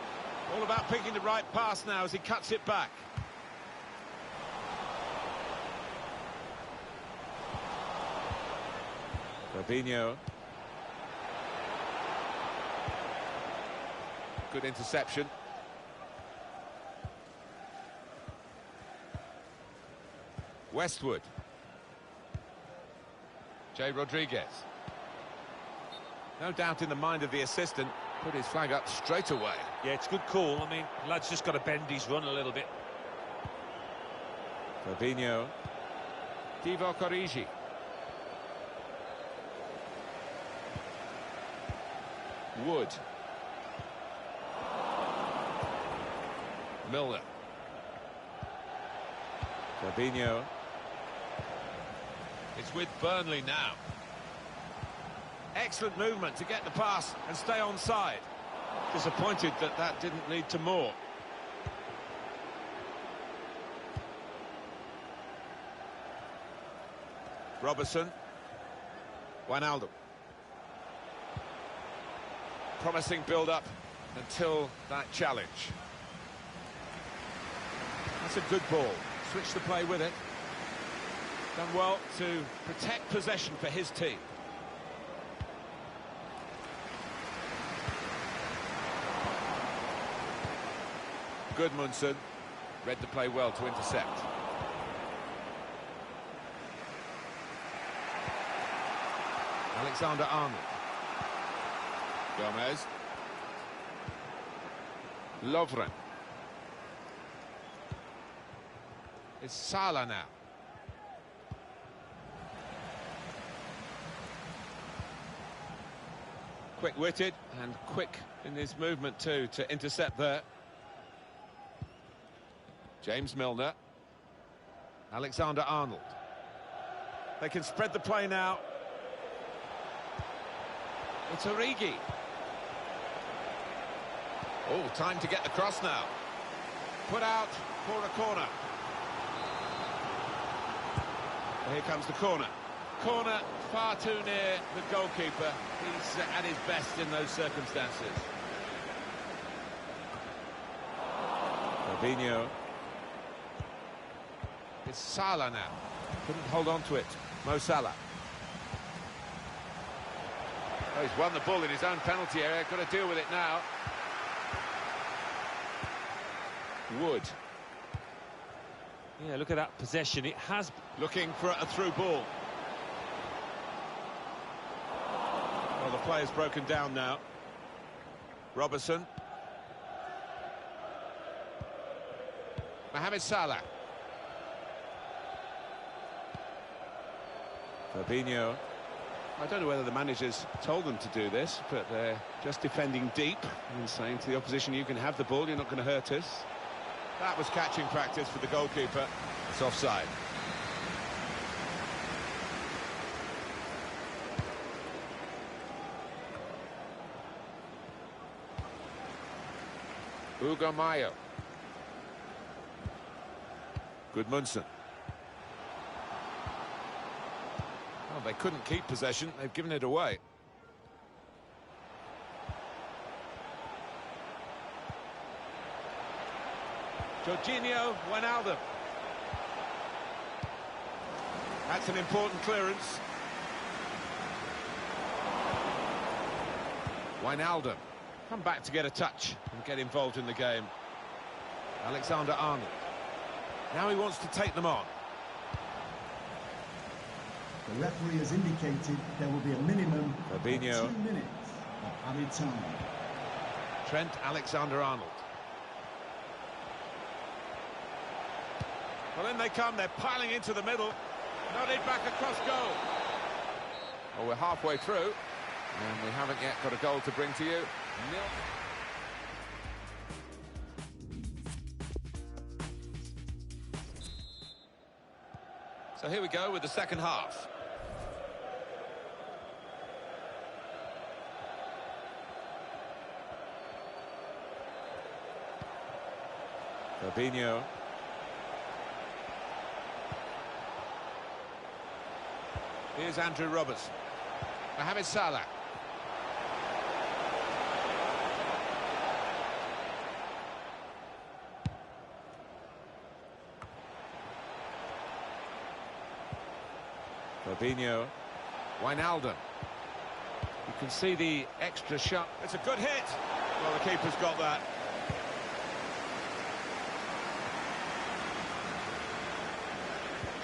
All about picking the right pass now as he cuts it back. Fabinho. Good interception. Westwood. Jay Rodriguez. No doubt in the mind of the assistant. Put his flag up straight away. Yeah, it's a good call. I mean, lad's just got to bend his run a little bit. Fabinho. Divock Origi. Wood. Milner. Fabinho. It's with Burnley now. Excellent movement to get the pass and stay onside. Disappointed that that didn't lead to more. Robertson. Wijnaldum. Promising build-up until that challenge. That's a good ball. Switch the play with it. Done well to protect possession for his team. Gudmundsson read the play well to intercept. Alexander-Arnold. Gomez. Lovren. It's Salah now. Quick-witted and quick in his movement too to intercept there. James Milner. Alexander-Arnold. They can spread the play now. It's Origi. Oh, time to get the cross now. Put out for a corner. Here comes the corner. Corner far too near the goalkeeper. He's at his best in those circumstances. Fabinho. It's Salah now. Couldn't hold on to it. Mo Salah. Oh, he's won the ball in his own penalty area. Got to deal with it now. Wood. Yeah, look at that possession. It has... Looking for a through ball. Well, the player's broken down now. Robertson. Mohamed Salah. Fabinho. I don't know whether the managers told them to do this, but they're just defending deep and saying to the opposition, you can have the ball, you're not going to hurt us. That was catching practice for the goalkeeper. It's offside. Ugo Mayo. Gudmundsson. Oh, they couldn't keep possession. They've given it away. Jorginho Wijnaldum. That's an important clearance. Wijnaldum. Come back to get a touch and get involved in the game. Alexander-Arnold. Now he wants to take them on. The referee has indicated there will be a minimum of 2 Fabinho. minutes of added time. Trent Alexander-Arnold. Well, in they come, they're piling into the middle. Nodded back across goal. Well, we're halfway through, and we haven't yet got a goal to bring to you. Nil. So here we go with the second half. Fabinho. Here's Andrew Roberts. Mohamed Salah. Fabinho. Wijnaldum. You can see the extra shot. It's a good hit. Well, the keeper's got that.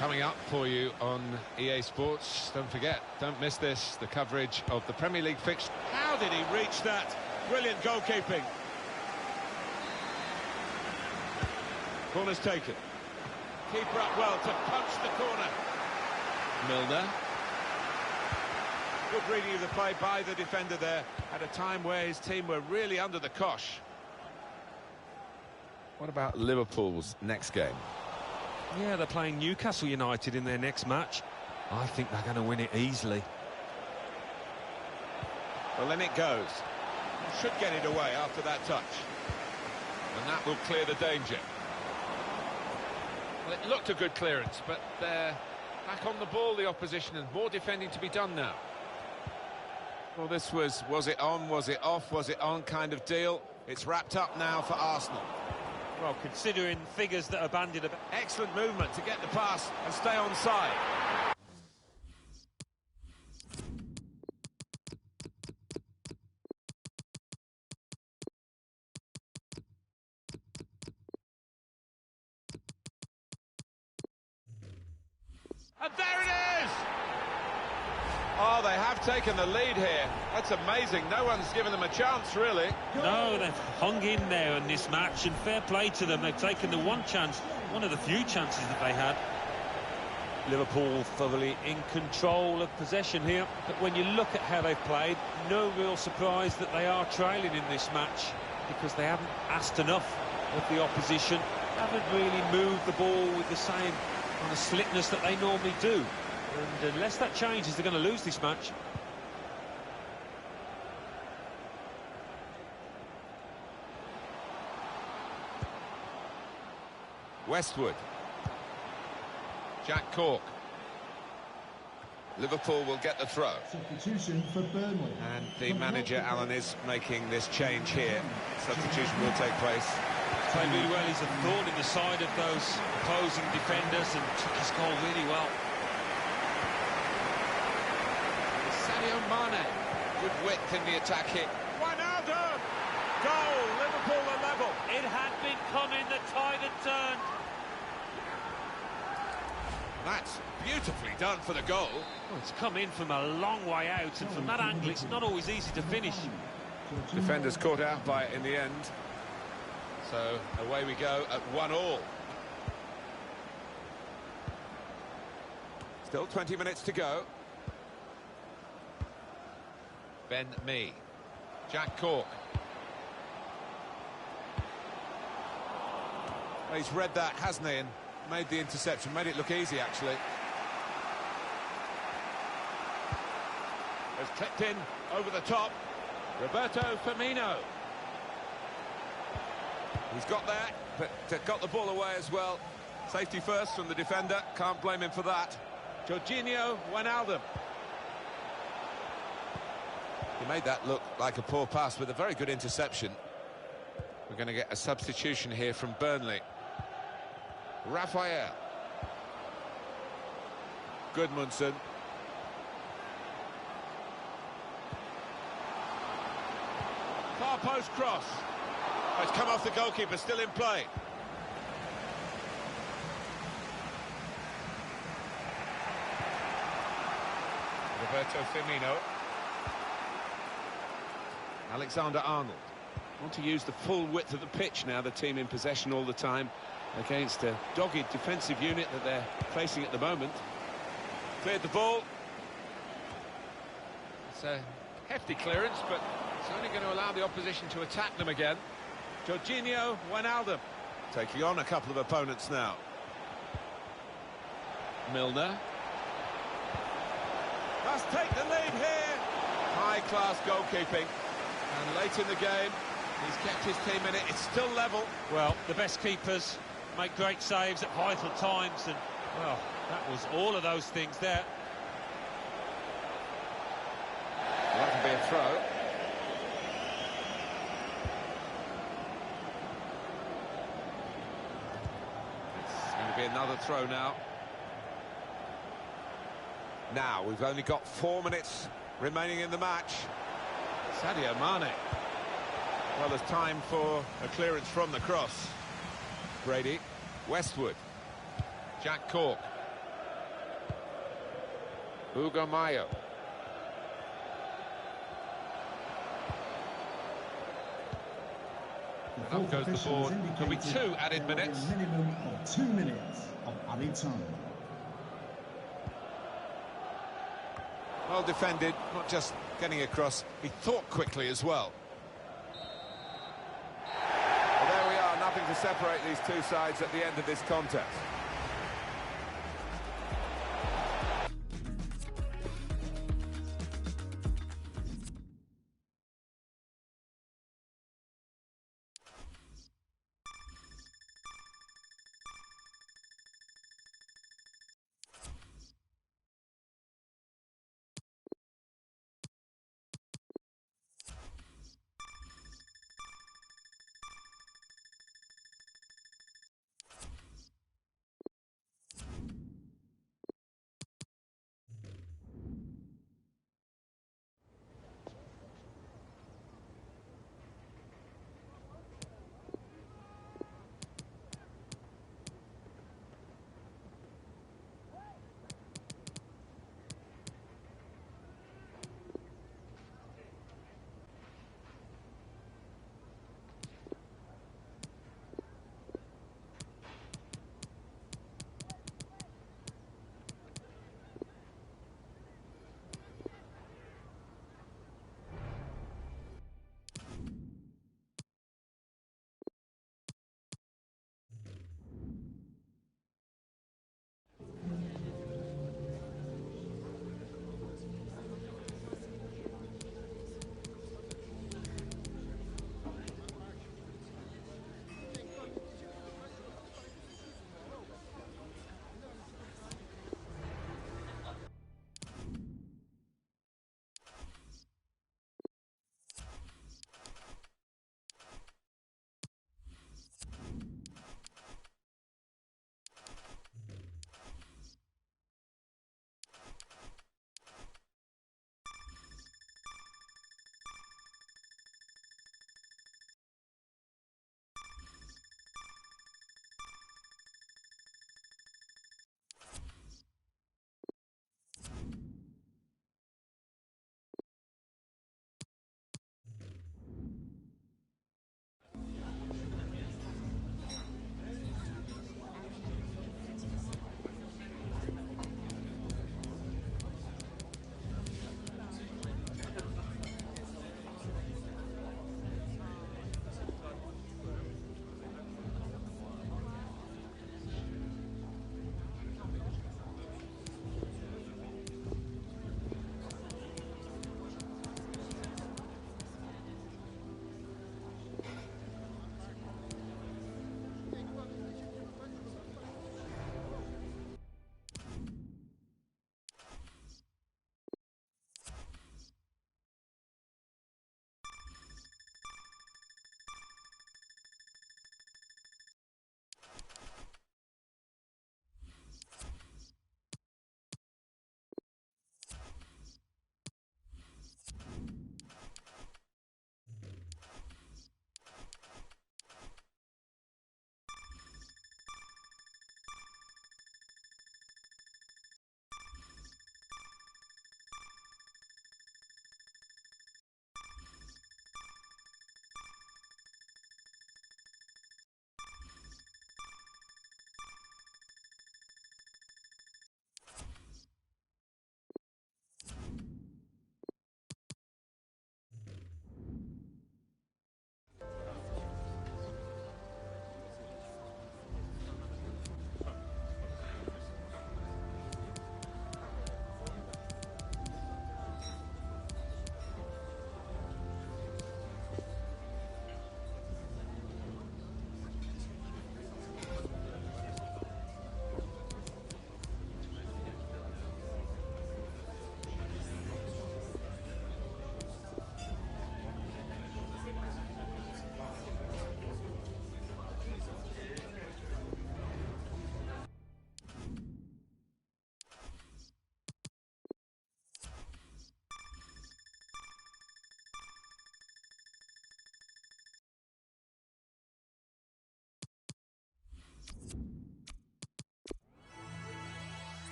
Coming up for you on EA Sports, don't forget, don't miss this, the coverage of the Premier League fixture. How did he reach that? Brilliant goalkeeping. Corner's taken. Keeper up well to punch the corner. Milner. Good reading of the play by the defender there at a time where his team were really under the cosh. What about Liverpool's next game? Yeah, they're playing Newcastle United in their next match. I think they're going to win it easily. Well, then it goes. Should get it away after that touch. And that will clear the danger. Well, it looked a good clearance, but they're back on the ball, the opposition, and more defending to be done now. Well, this was it on, was it off, was it on kind of deal. It's wrapped up now for Arsenal. Well, considering figures that are bandied about. Excellent movement to get the pass and stay on side. And there it is! Oh, they have taken the lead here. That's amazing. No one's given them a chance, really. No, they've hung in there in this match, and fair play to them. They've taken the one chance, one of the few chances that they had. Liverpool thoroughly in control of possession here, but when you look at how they've played, no real surprise that they are trailing in this match, because they haven't asked enough of the opposition, haven't really moved the ball with the same kind of slickness that they normally do. And unless that changes, they're going to lose this match. Westwood. Jack Cork. Liverpool will get the throw. Substitution for Burnley. And the manager, Alan, is making this change here. Substitution will take place. Played really well. He's a thorn in the side of those opposing defenders and took his goal really well. Sadio Mane. Good width in the attack here. Wijnaldum! Goal! Liverpool are level. It had been coming, the tide had turned. That's beautifully done for the goal. Well, it's come in from a long way out, and from that angle, it's not always easy to finish. Defenders caught out by it in the end. So away we go at 1-1. Still 20 minutes to go. Ben Mee. Jack Cork. Well, he's read that, hasn't he, and made the interception, made it look easy, actually. Has clipped in over the top. Roberto Firmino. He's got there, but got the ball away as well. Safety first from the defender, can't blame him for that. Jorginho Wijnaldum. He made that look like a poor pass with a very good interception. We're going to get a substitution here from Burnley. Raphael. Gudmundsson. Far post cross. Oh, it's come off the goalkeeper, still in play. Roberto Firmino. Alexander-Arnold. Want to use the full width of the pitch now, the team in possession all the time against a dogged defensive unit that they're facing at the moment. Cleared the ball. It's a hefty clearance, but it's only going to allow the opposition to attack them again. Jorginho Wijnaldum taking on a couple of opponents now. Milner. Must take the lead here. High-class goalkeeping. And late in the game, he's kept his team in it. It's still level. Well, the best keepers make great saves at vital times, and, well, that was all of those things there. That could be a throw. It's going to be another throw now. Now, we've only got 4 minutes remaining in the match. Sadio Mane. Well, there's time for a clearance from the cross. Brady. Westwood. Jack Cork. Hugo Mayo. Up goes the board. There'll be 2 added minutes. A minimum of 2 minutes of added time. Well defended, not just getting across, he thought quickly as well. Well, there we are, nothing to separate these two sides at the end of this contest.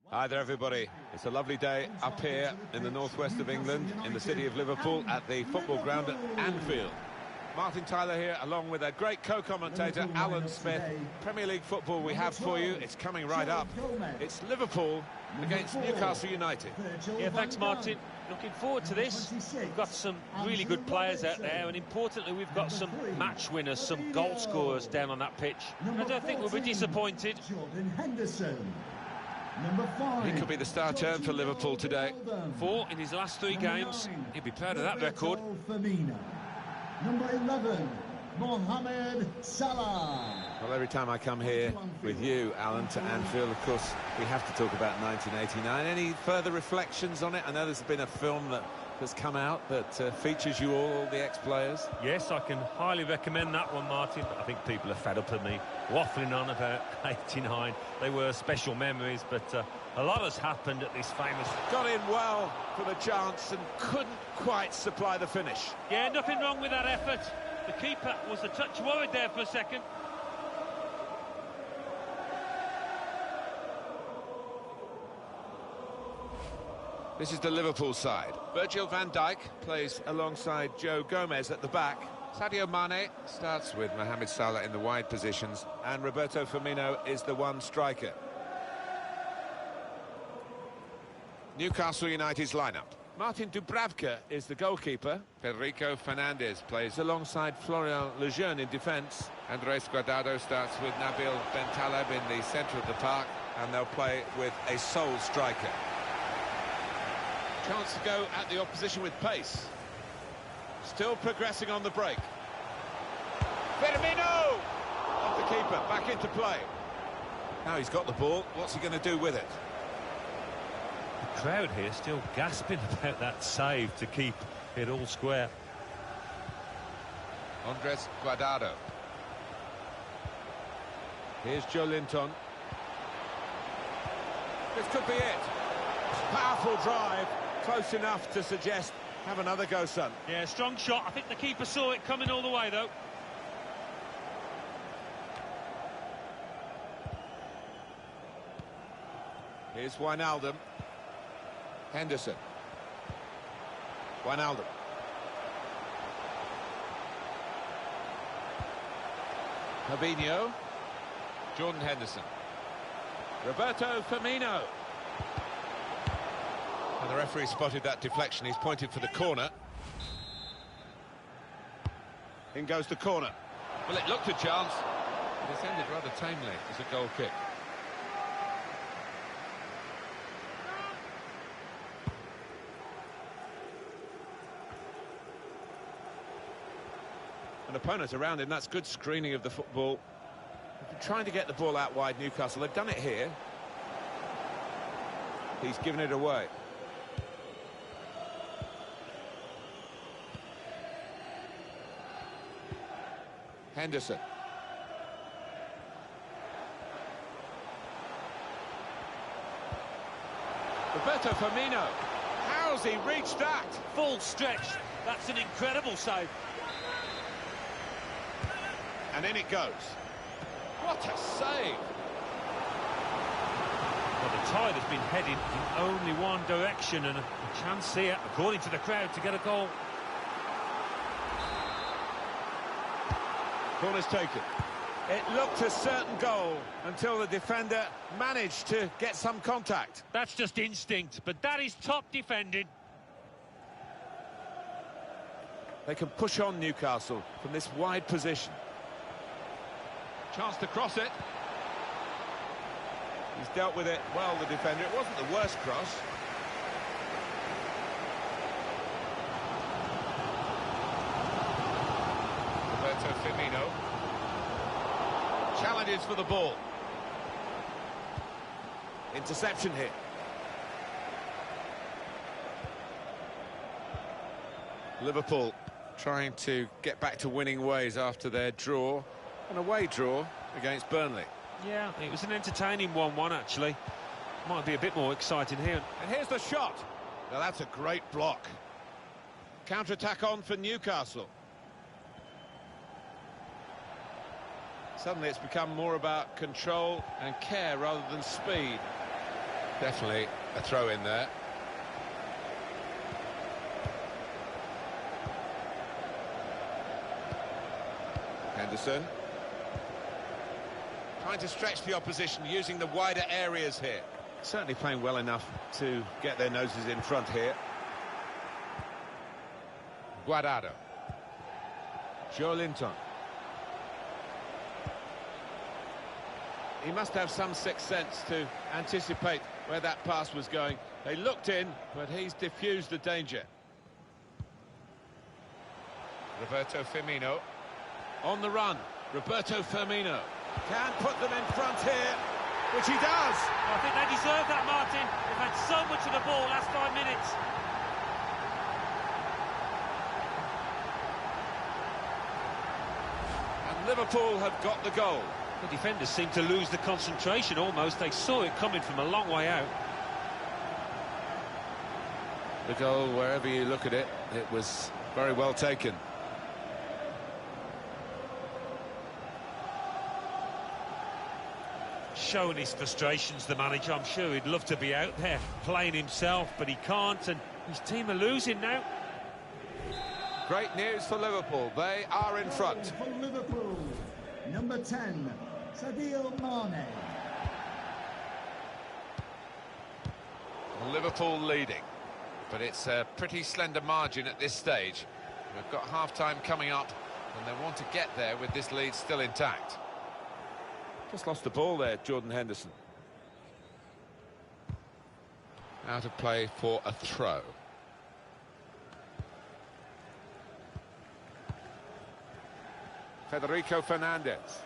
Hi there, everybody. It's a lovely day up here in the northwest of England, in the city of Liverpool, at the football ground at Anfield. Martin Tyler here, along with a great co-commentator, Alan Smith. Premier League football we have for you. It's coming right up. It's Liverpool against Newcastle United. Yeah, thanks, Martin. Looking forward to this. We've got some really good players out there, and importantly, we've got some match winners, some goal scorers down on that pitch. I don't think we'll be disappointed. He could be the star turn for Liverpool today. 4 in his last 3 games. He'd be proud of that record. Number 11, Mohamed Salah. Well, every time I come here with you, Alan, to Anfield, of course, we have to talk about 1989. Any further reflections on it? I know there's been a film that's come out that features you all the ex-players. Yes, I can highly recommend that one, Martin. I think people are fed up of me waffling on about 89. They were special memories, but a lot has happened at this famous... Got in well for the chance and couldn't quite supply the finish. Yeah, nothing wrong with that effort. The keeper was a touch worried there for a second. This is the Liverpool side. Virgil van Dijk plays alongside Joe Gomez at the back. Sadio Mane starts with Mohamed Salah in the wide positions, and Roberto Firmino is the one striker. Newcastle United's lineup. Martin Dubravka is the goalkeeper. Federico Fernandez plays alongside Florian Lejeune in defence. Andres Guardado starts with Nabil Bentaleb in the centre of the park, and they'll play with a sole striker. Chance to go at the opposition with pace. Still progressing on the break. Firmino! Off the keeper, back into play. Now he's got the ball, what's he going to do with it? The crowd here still gasping about that save to keep it all square. Andres Guardado. Here's Joe Linton. This could be it. Powerful drive. Close enough to suggest, have another go, son. Yeah, strong shot. I think the keeper saw it coming all the way, though. Here's Wijnaldum. Henderson. Wijnaldum. Fabinho. Jordan Henderson. Roberto Firmino. And the referee spotted that deflection. He's pointed for the corner. In goes the corner. Well, it looked a chance. It's ended rather tamely as a goal kick. An opponent around him, that's good screening of the football. They've been trying to get the ball out wide, Newcastle. They've done it here. He's given it away. Henderson. Roberto Firmino. How's he reached that? Full stretch. That's an incredible save. And in it goes. What a save! Well, the tide has been heading in only one direction, and a chance here, according to the crowd, to get a goal. Corner's taken. It looked a certain goal until the defender managed to get some contact. That's just instinct, but that is top defending. They can push on Newcastle from this wide position. Chance to cross it. He's dealt with it well, the defender. It wasn't the worst cross. Roberto Firmino. Challenges for the ball. Interception here. Liverpool trying to get back to winning ways after their draw, an away draw against Burnley. Yeah, it was an entertaining 1-1 actually. Might be a bit more exciting here. And here's the shot. Now that's a great block. Counter-attack on for Newcastle. Suddenly it's become more about control and care rather than speed. Definitely a throw in there. Henderson. Trying to stretch the opposition, using the wider areas here. Certainly playing well enough to get their noses in front here. Guardado. Joelinton. He must have some sixth sense to anticipate where that pass was going. They looked in, but he's diffused the danger. Roberto Firmino. On the run, Roberto Firmino can put them in front here, which he does. I think they deserve that, Martin. They've had so much of the ball last 5 minutes. And Liverpool have got the goal. The defenders seem to lose the concentration almost. They saw it coming from a long way out. The goal, wherever you look at it, it was very well taken. Showing his frustrations, the manager. I'm sure he'd love to be out there playing himself, but he can't, and his team are losing now. Great news for Liverpool. They are in front. For Liverpool, number 10, Sadio Mane. Liverpool leading, but it's a pretty slender margin at this stage. We've got half-time coming up, and they want to get there with this lead still intact. Just lost the ball there, Jordan Henderson. Out of play for a throw. Federico Fernandez.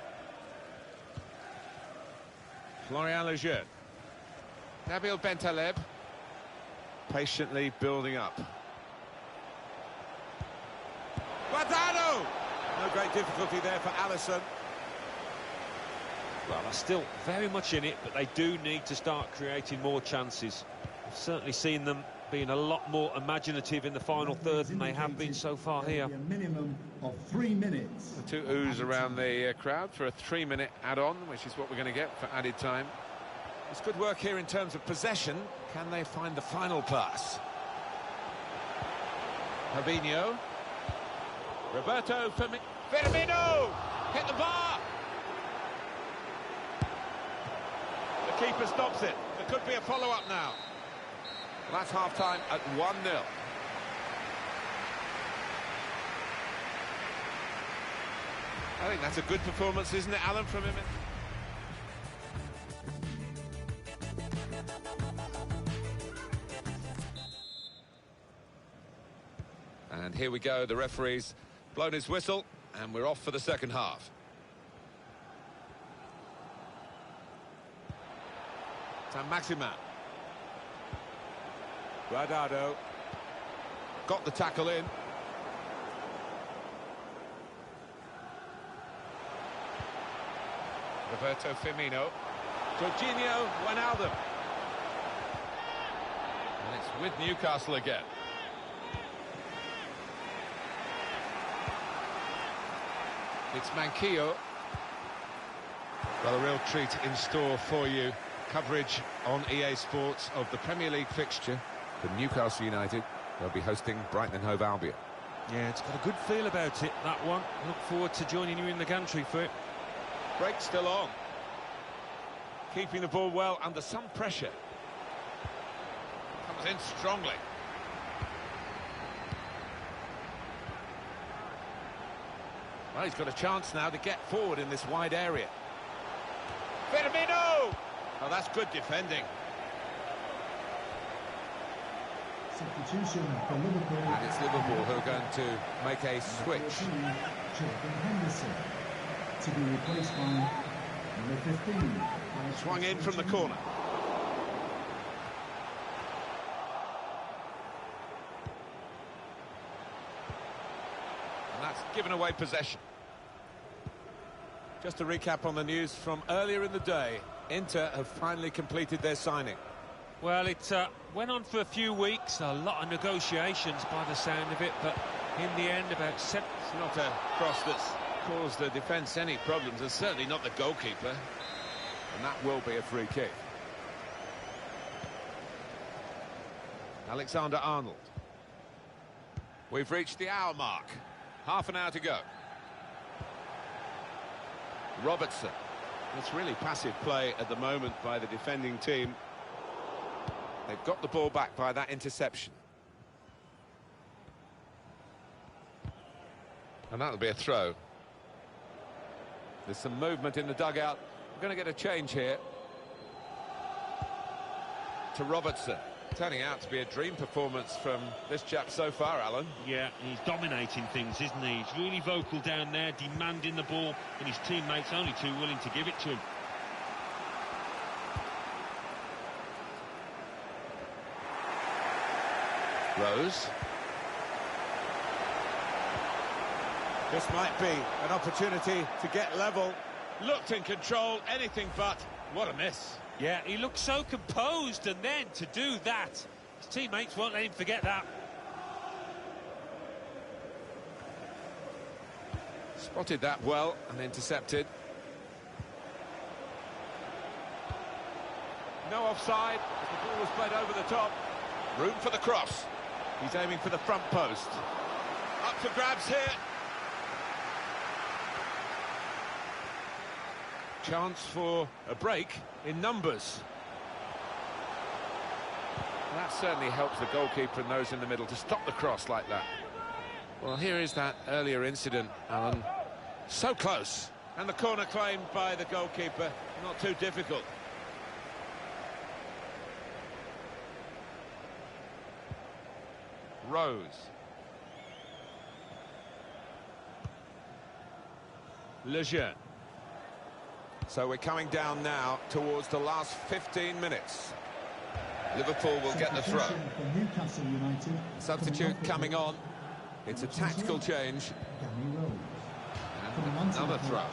Florian Lejeune. Nabil Bentaleb. Patiently building up. Guardado! No great difficulty there for Alisson. Well, they're still very much in it, but they do need to start creating more chances. I've certainly seen them being a lot more imaginative in the final third than they have been so far here. A minimum of 3 minutes. The two oohs around the crowd for a 3-minute add-on, which is what we're going to get for added time. It's good work here in terms of possession. Can they find the final pass? Fabinho. Roberto Firmino! Hit the bar! The keeper stops it. There could be a follow-up now. Well, that's half-time at 1-0. I think that's a good performance, isn't it, Alan, from him? And here we go, the referee's blown his whistle, and we're off for the second half. Saint-Maximin. Guardado. Got the tackle in. Roberto Firmino. Jorginho Wijnaldum. And it's with Newcastle again. It's Manquillo. Well, a real treat in store for you. Coverage on EA Sports of the Premier League fixture for Newcastle United. They'll be hosting Brighton and Hove Albion. Yeah, it's got a good feel about it, that one. Look forward to joining you in the gantry for it. Break still on. Keeping the ball well under some pressure. Comes in strongly. Well, he's got a chance now to get forward in this wide area. Firmino! Oh, that's good defending. Substitution for Liverpool. And it's Liverpool who are going to make a switch. Jordan Henderson to be replaced by number 15. Swung in from the corner. And that's given away possession. Just a recap on the news from earlier in the day. Inter have finally completed their signing. Well, it went on for a few weeks, a lot of negotiations by the sound of it, but in the end, about 7... It's not a cross that's caused the defence any problems, and certainly not the goalkeeper. And that will be a free kick. Alexander-Arnold. We've reached the hour mark. Half an hour to go. Robertson. It's really passive play at the moment by the defending team. They've got the ball back by that interception. And that'll be a throw. There's some movement in the dugout. We're going to get a change here. To Robertson. Turning out to be a dream performance from this chap so far, Alan. Yeah, he's dominating things, isn't he? He's really vocal down there, demanding the ball, and his teammates only too willing to give it to him. Rose. This might be an opportunity to get level. Looked in control, anything but. What a miss. Yeah, he looked so composed, and then to do that, his teammates won't let him forget that. Spotted that well and intercepted. No offside, as the ball was played over the top. Room for the cross. He's aiming for the front post. Up for grabs here. Chance for a break in numbers. That certainly helps the goalkeeper and those in the middle to stop the cross like that. Well, here is that earlier incident, Alan. So close. And the corner claimed by the goalkeeper. Not too difficult. Rose. Lejeune. So we're coming down now towards the last 15 minutes. Liverpool will get the throw. Substitute coming on. It's a tactical change. And another throw.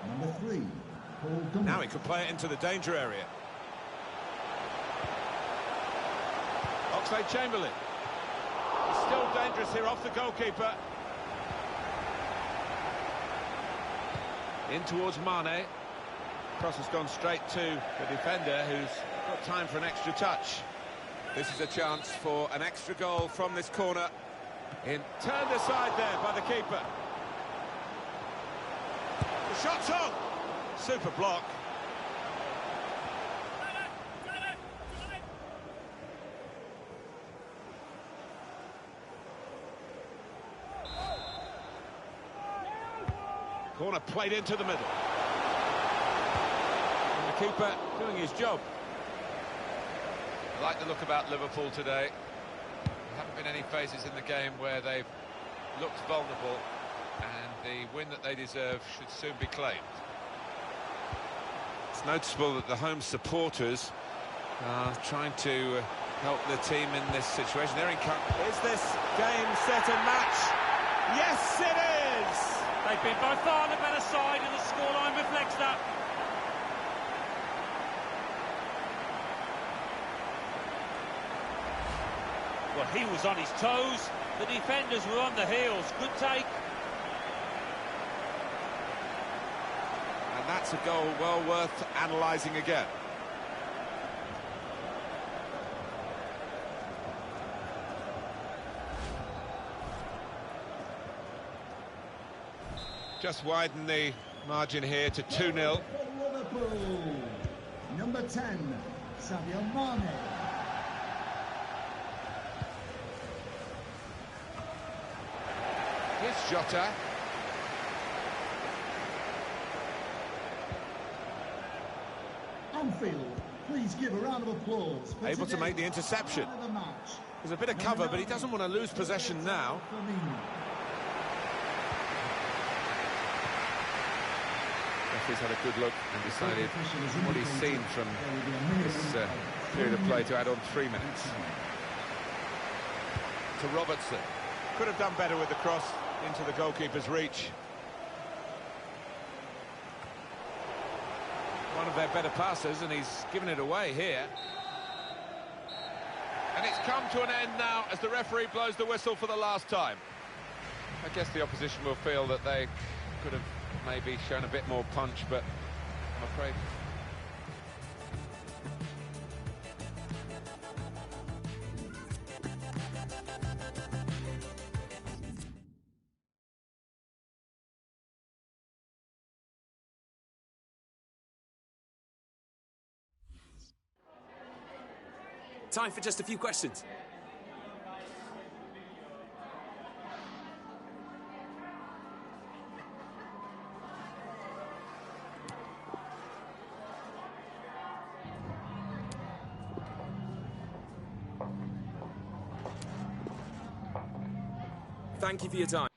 Number 3, Paul. Now he could play it into the danger area. Oxlade-Chamberlain. He's still dangerous here off the goalkeeper. In towards Mane. Cross has gone straight to the defender, who's got time for an extra touch. This is a chance for an extra goal from this corner. Turned aside there by the keeper. The shot's on. Super block. Corner played into the middle. And the keeper doing his job. I like the look about Liverpool today. There haven't been any phases in the game where they've looked vulnerable, and the win that they deserve should soon be claimed. It's noticeable that the home supporters are trying to help the team in this situation. They're in. Is this game set and match? Yes, it is! They've been by far the better side, and the scoreline reflects that. Well, he was on his toes. The defenders were on the heels. Good take. And that's a goal well worth analysing again. Just widen the margin here to 2-0. Liverpool. Number 10, Sadio Mane. Here's Jota. Anfield, please give a round of applause. Able to make the interception. There's a bit of cover, but he doesn't want to lose possession now. He's had a good look and decided what he's seen from this period of play to add on 3 minutes. To Robertson. Could have done better with the cross into the goalkeeper's reach. One of their better passes, and he's given it away here. And it's come to an end now as the referee blows the whistle for the last time. I guess the opposition will feel that they could have maybe shown a bit more punch, but I'm afraid Time for just a few questions. Thank you for your time.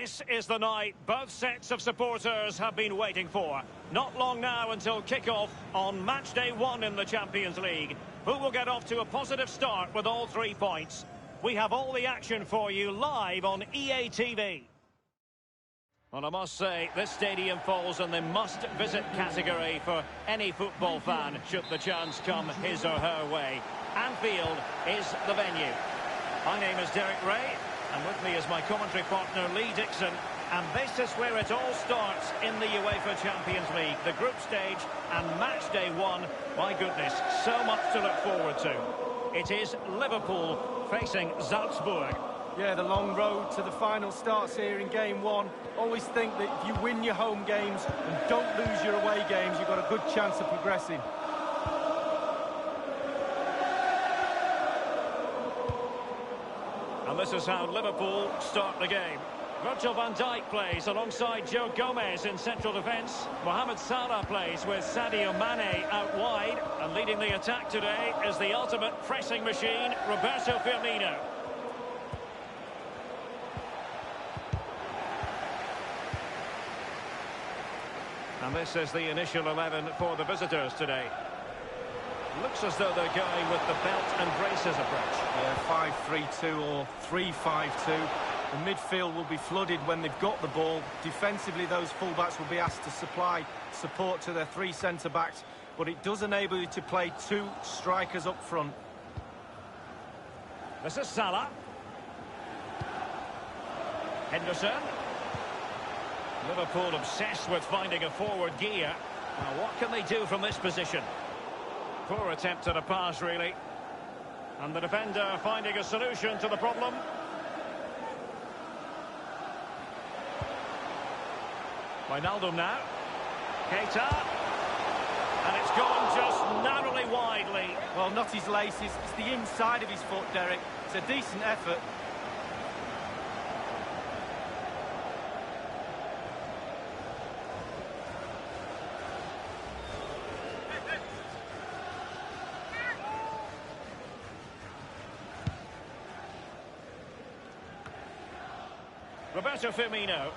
This is the night both sets of supporters have been waiting for. Not long now until kick-off on match day 1 in the Champions League. Who will get off to a positive start with all 3 points? We have all the action for you live on EA TV. Well, I must say, this stadium falls in the must-visit category for any football fan, should the chance come his or her way. Anfield is the venue. My name is Derek Ray, and with me is my commentary partner, Lee Dixon. And this is where it all starts in the UEFA Champions League. The group stage and match day 1. My goodness, so much to look forward to. It is Liverpool facing Salzburg. Yeah, the long road to the final starts here in game 1. Always think that if you win your home games and don't lose your away games, you've got a good chance of progressing. And this is how Liverpool start the game. Virgil van Dijk plays alongside Joe Gomez in central defence. Mohamed Salah plays with Sadio Mane out wide. And leading the attack today is the ultimate pressing machine, Roberto Firmino. And this is the initial 11 for the visitors today. Looks as though they're going with the belt and braces approach. Yeah, 5-3-2 or 3-5-2. The midfield will be flooded when they've got the ball. Defensively, those fullbacks will be asked to supply support to their 3 centre-backs. But it does enable you to play 2 strikers up front. This is Salah. Henderson. Liverpool obsessed with finding a forward gear. Now, what can they do from this position? Poor attempt at a pass, really. And the defender finding a solution to the problem. Wijnaldum now. Keita. And it's gone just narrowly widely. Well, not his laces, it's the inside of his foot, Derek. It's a decent effort. Roberto Firmino.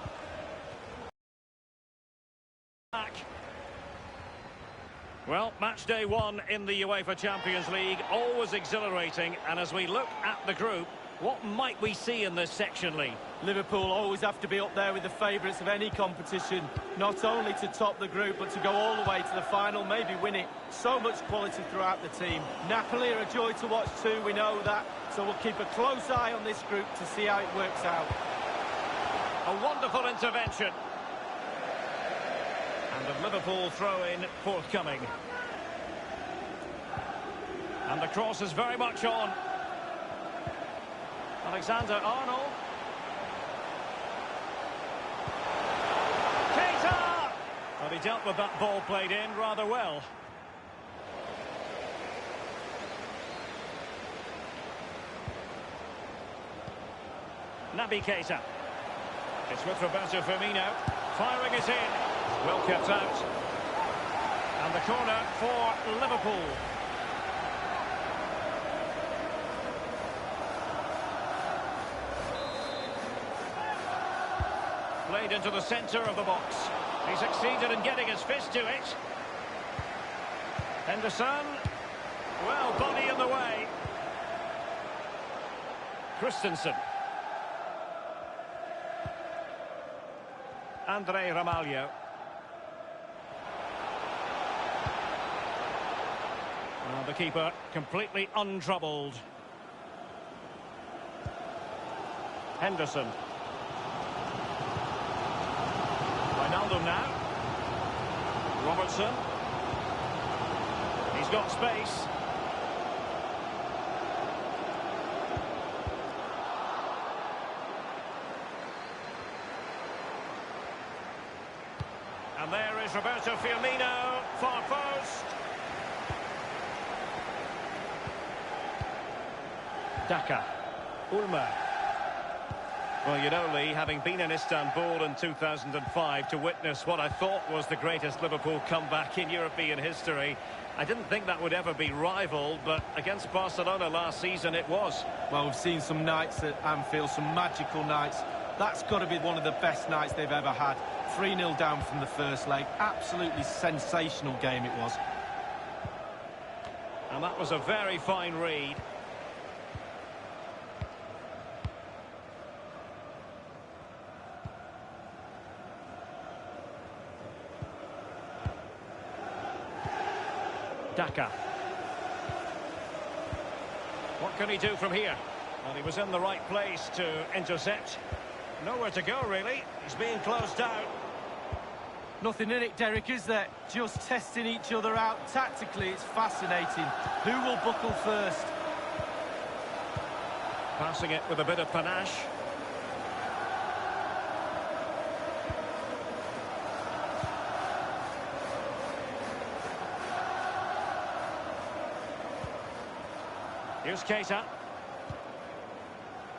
Well, match day 1 in the UEFA Champions League, always exhilarating. And as we look at the group, what might we see in this section, Lee? Liverpool always have to be up there with the favourites of any competition, not only to top the group, but to go all the way to the final, maybe win it. So much quality throughout the team. Napoli are a joy to watch too, we know that. So we'll keep a close eye on this group to see how it works out. A wonderful intervention. And the Liverpool throw-in forthcoming. And the cross is very much on. Alexander-Arnold. Keita! Well, he dealt with that ball played in rather well. Naby Keita. It's with Roberto Firmino. Firing it in. Well kept out. And the corner for Liverpool. Played into the centre of the box. He succeeded in getting his fist to it. Henderson. Well, body in the way. Christensen. Andre Ramalho. Well, the keeper completely untroubled. Henderson. Wijnaldum now. Robertson. He's got space. And there is Roberto Firmino, far post. Daka. Ulmer. Well, you know, Lee, having been in Istanbul in 2005 to witness what I thought was the greatest Liverpool comeback in European history, I didn't think that would ever be rivaled, but against Barcelona last season it was. Well, we've seen some nights at Anfield, some magical nights. That's got to be one of the best nights they've ever had. 3-0 down from the first leg. Absolutely sensational game it was. And that was a very fine read. Daka. What can he do from here? Well, he was in the right place to intercept. Nowhere to go, really. He's being closed down. Nothing in it, Derek, is there? Just testing each other out. Tactically, it's fascinating. Who will buckle first? Passing it with a bit of panache. Here's Keita.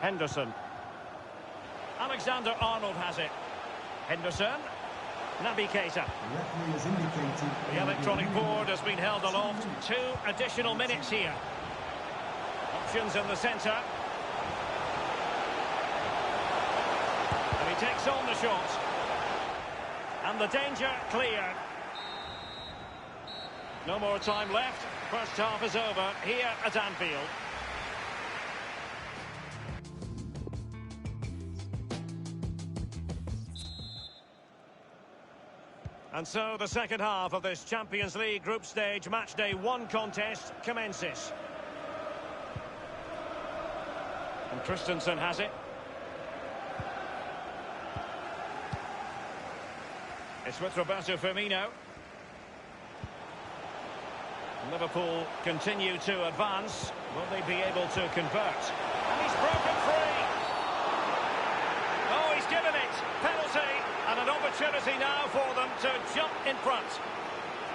Henderson. Alexander-Arnold has it. Henderson. Naby Keita. The electronic board has been held aloft. 2 additional minutes here. Options in the centre. And he takes on the shot. And the danger cleared. No more time left. First half is over here at Anfield. And so the second half of this Champions League group stage match day 1 contest commences. And Christensen has it. It's with Roberto Firmino. Liverpool continue to advance. Will they be able to convert? And he's broken free. Oh, he's given it. Penalty. And an opportunity now for them to jump in front.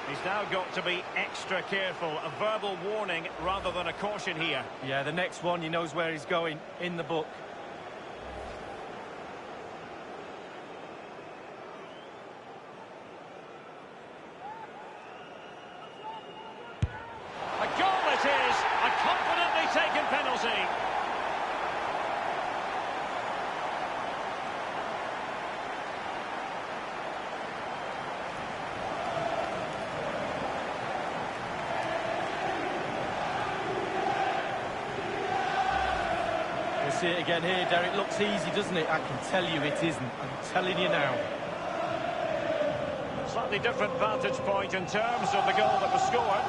He's now got to be extra careful. A verbal warning rather than a caution here. Yeah, the next one, he knows where he's going. In the book. A goal it is. A confidently taken penalty. See it again here, Derek. Looks easy, doesn't it? I can tell you it isn't. I'm telling you now. Slightly different vantage point in terms of the goal that was scored.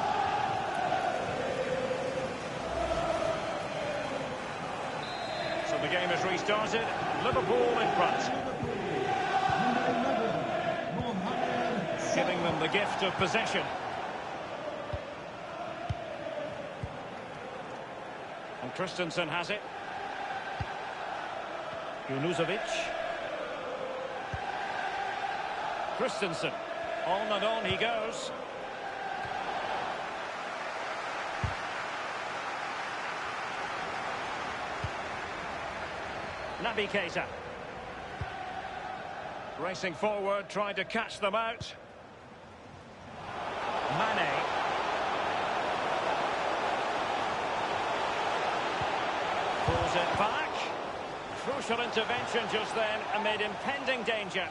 So the game has restarted. Liverpool in front. Giving them the gift of possession. And Christensen has it. Junuzovic. Christensen. On and on he goes. Naby Keita. Racing forward, trying to catch them out. Mane. Pulls it back. Crucial intervention just then amid impending danger.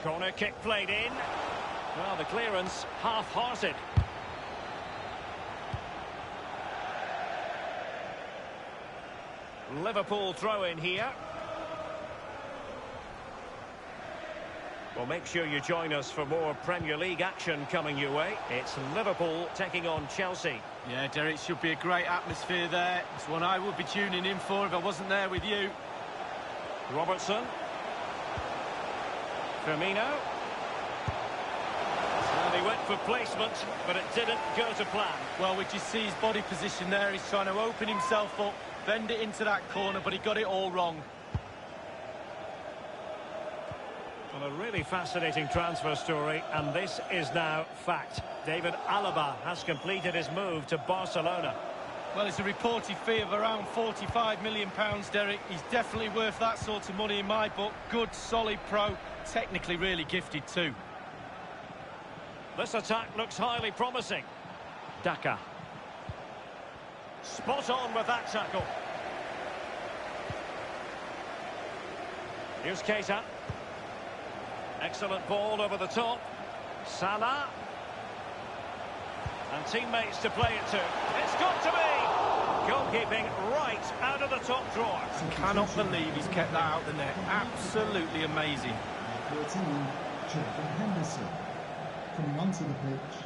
Corner kick played in. Well, the clearance half-hearted. Liverpool throw in here. Well, make sure you join us for more Premier League action coming your way. It's Liverpool taking on Chelsea. Yeah, Derek, should be a great atmosphere there. It's one I would be tuning in for if I wasn't there with you. Robertson. Firmino. And he went for placement, but it didn't go to plan. Well, we just see his body position there. He's trying to open himself up, bend it into that corner, but he got it all wrong. Well, a really fascinating transfer story, and this is now fact. David Alaba has completed his move to Barcelona. Well, it's a reported fee of around £45 million, Derek. He's definitely worth that sort of money in my book. Good, solid pro, technically really gifted too. This attack looks highly promising. Daka. Spot on with that tackle. Here's Keita. Excellent ball over the top. Salah. And teammates to play it to. It's got to be! Goalkeeping right out of the top drawer. Cannot believe he's kept that out the net. Absolutely amazing. 14, Jordan Henderson. Coming onto the pitch,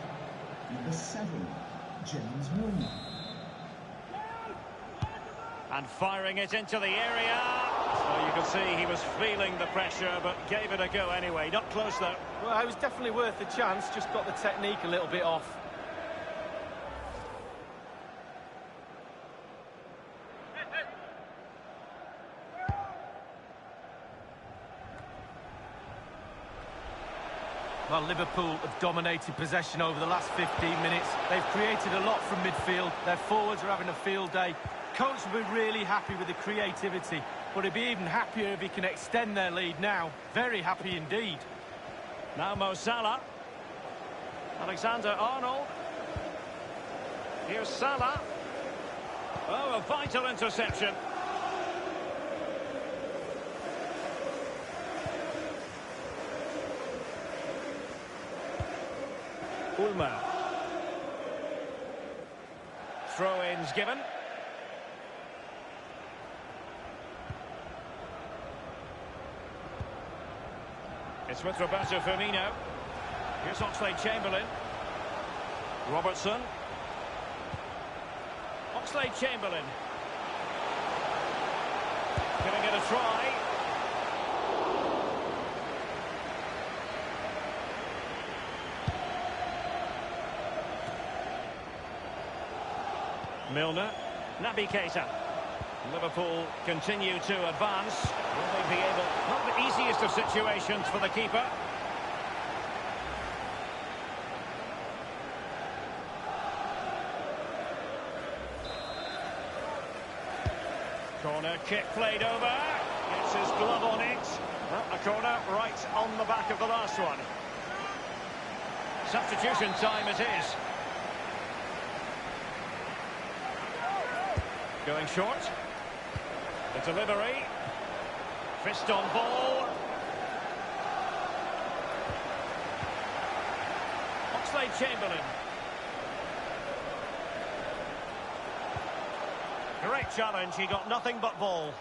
number 7, James Milner. And firing it into the area. So you can see he was feeling the pressure, but gave it a go anyway. Not close, though. Well, it was definitely worth the chance. Just got the technique a little bit off. Well, Liverpool have dominated possession over the last 15 minutes. They've created a lot from midfield. Their forwards are having a field day. Coach will be really happy with the creativity, but he'll be even happier if he can extend their lead now. Very happy indeed. Now Mo Salah. Alexander-Arnold. Here's Salah. Oh, a vital interception. Ulmer. Throw-ins given. It's with Roberto Firmino. Here's Oxlade-Chamberlain. Robertson. Oxlade-Chamberlain. Giving it a try. Milner. Naby Keita. Liverpool continue to advance. Will they be able... Not the easiest of situations for the keeper. Corner kick played over. Gets his glove on it. A corner right on the back of the last one. Substitution time it is. Going short. The delivery. Fist on ball. Oxlade-Chamberlain. Great challenge, he got nothing but ball.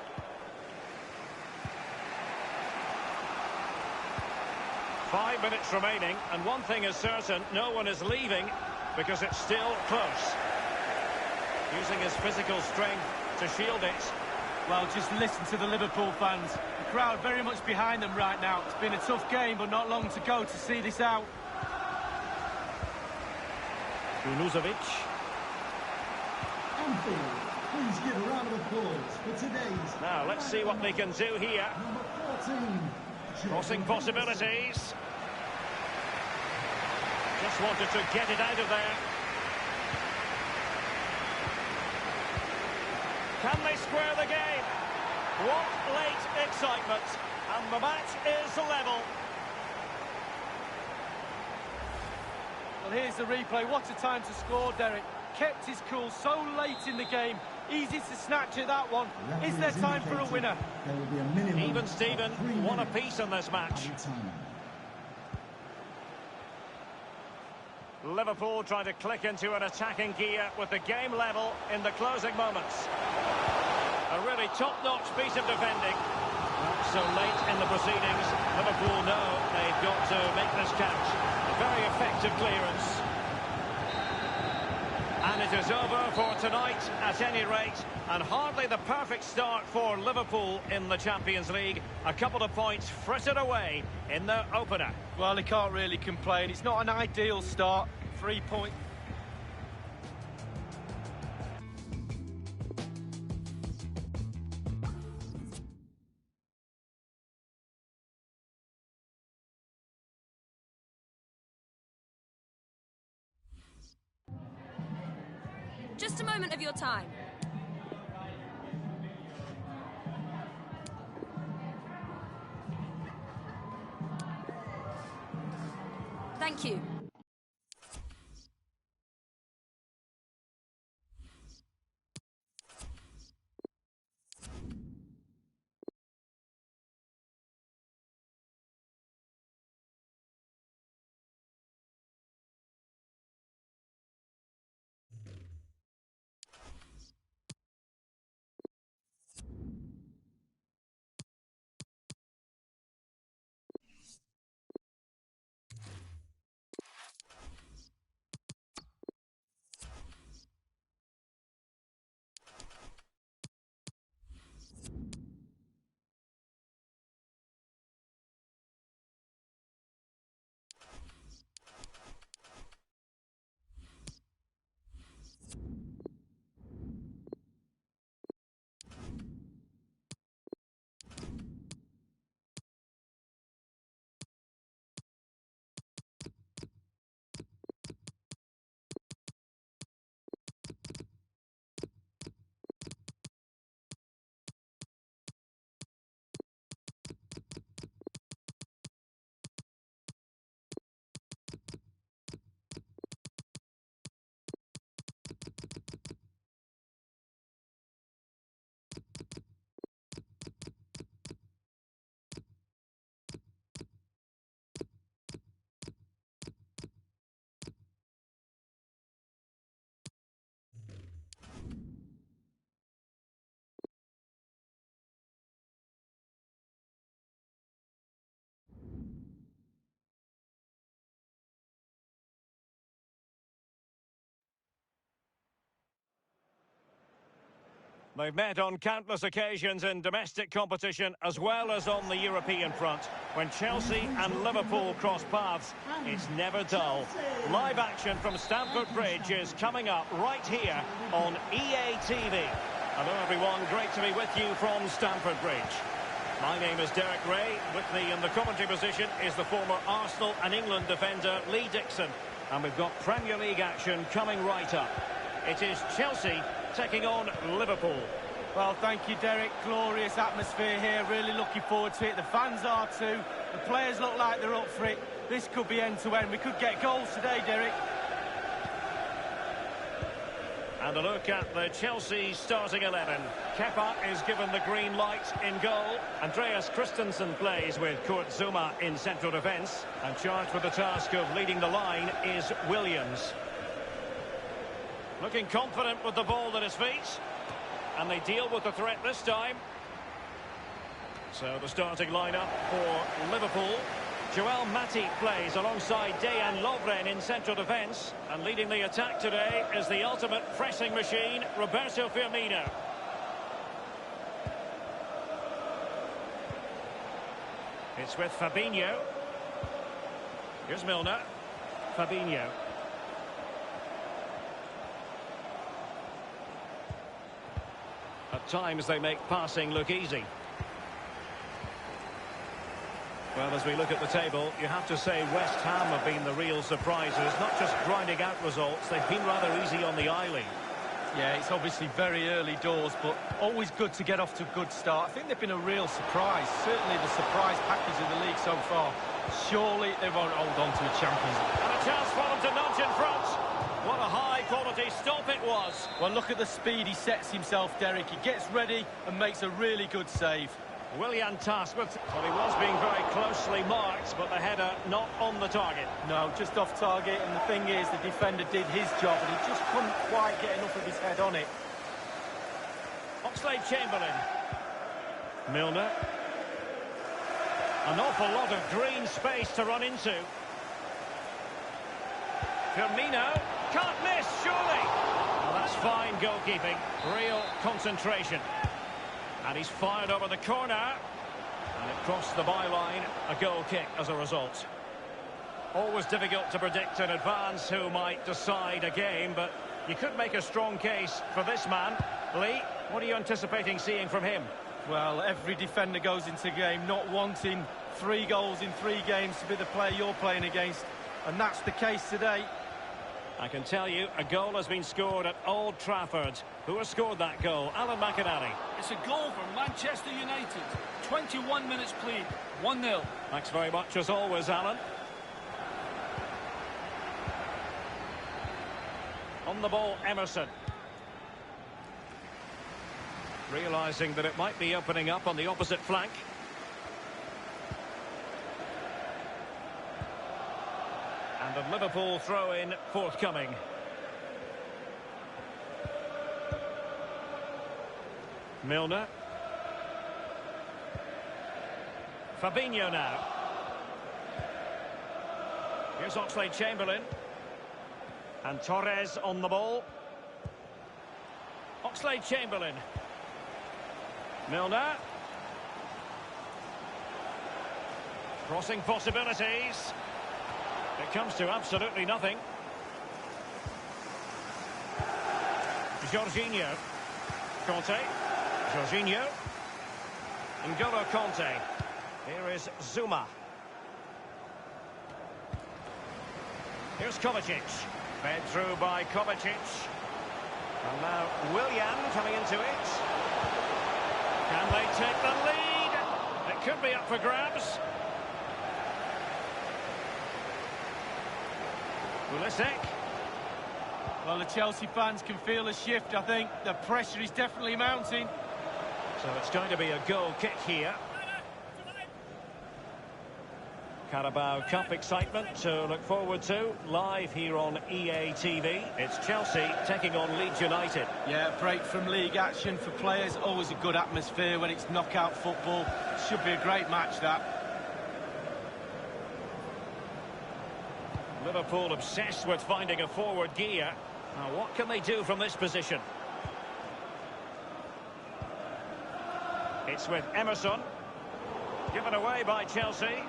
Five minutes remaining, and one thing is certain, no one is leaving because it's still close. Using his physical strength to shield it. Well, just listen to the Liverpool fans. The crowd very much behind them right now. It's been a tough game, but not long to go to see this out. Junuzovic. Anfield, please give a round of applause for today's... Now, let's see what they can do here. Number 14. Crossing possibilities. Just wanted to get it out of there. Can they square the game? What late excitement. And the match is level. Well, here's the replay. What a time to score, Derek. Kept his cool so late in the game. Easy to snatch at that one. Is there time for a winner? There will be a minimum. Even Steven, one apiece in this match. Liverpool trying to click into an attacking gear with the game level in the closing moments. A really top-notch piece of defending. Not so late in the proceedings. Liverpool know they've got to make this count. A very effective clearance. And it is over for tonight, at any rate, and hardly the perfect start for Liverpool in the Champions League. A couple of points frittered away in their opener. Well, he can't really complain. It's not an ideal start. 3 points. Just a moment of your time. Thank you. They've met on countless occasions in domestic competition as well as on the European front. When Chelsea and Liverpool cross paths, it's never dull. Live action from Stamford Bridge is coming up right here on EA TV. Hello everyone, great to be with you from Stamford Bridge. My name is Derek Ray. With me in the commentary position is the former Arsenal and England defender Lee Dixon. And we've got Premier League action coming right up. It is Chelsea taking on Liverpool. Well, thank you, Derek. Glorious atmosphere here. Really looking forward to it. The fans are too. The players look like they're up for it. This could be end-to-end. We could get goals today, Derek. And a look at the Chelsea starting 11. Kepa is given the green light in goal. Andreas Christensen plays with Kurt Zouma in central defence. And charged with the task of leading the line is Williams. Looking confident with the ball at his feet. And they deal with the threat this time. So the starting lineup for Liverpool. Joel Matip plays alongside Dejan Lovren in central defence. And leading the attack today is the ultimate pressing machine, Roberto Firmino. It's with Fabinho. Here's Milner. Fabinho. At times they make passing look easy. Well, as we look at the table, you have to say West Ham have been the real surprises. Not just grinding out results, they've been rather easy on the eye league. Yeah, it's obviously very early doors, but always good to get off to a good start. I think they've been a real surprise. Certainly the surprise package of the league so far. Surely they won't hold on to a Champions League. And a chance for them to nudge in front. What a high-quality stop it was. Well, look at the speed he sets himself, Derek. He gets ready and makes a really good save. Willian Tasworth, well, he was being very closely marked, but the header not on the target. No, just off target, and the thing is, the defender did his job, and he just couldn't quite get enough of his head on it. Oxlade-Chamberlain. Milner. An awful lot of green space to run into. Firmino. Can't miss, surely. Well, that's fine goalkeeping. Real concentration. And he's fired over the corner. And it crossed the byline. A goal kick as a result. Always difficult to predict in advance who might decide a game, but you could make a strong case for this man. Lee, what are you anticipating seeing from him? Well, every defender goes into a game not wanting 3 goals in 3 games to be the player you're playing against. And that's the case today. I can tell you, a goal has been scored at Old Trafford. Who has scored that goal? Alan McInally. It's a goal for Manchester United. 21 minutes played. 1-0. Thanks very much as always, Alan. On the ball, Emerson. Realising that it might be opening up on the opposite flank. And a Liverpool throw-in forthcoming. Milner. Fabinho now. Here's Oxlade-Chamberlain. And Torres on the ball. Oxlade-Chamberlain. Milner. Crossing possibilities. It comes to absolutely nothing. Jorginho. Conte. Jorginho. N'Golo Conte. Here is Zouma. Here's Kovacic. Fed through by Kovacic. And now Willian coming into it. Can they take the lead? It could be up for grabs. Pulisic. Well, the Chelsea fans can feel a shift, I think. The pressure is definitely mounting. So it's going to be a goal kick here. Carabao Cup excitement to look forward to live here on EA TV. It's Chelsea taking on Leeds United. Yeah, break from league action for players. Always a good atmosphere when it's knockout football. Should be a great match, that. Liverpool obsessed with finding a forward gear. Now, what can they do from this position? It's with Emerson. Given away by Chelsea.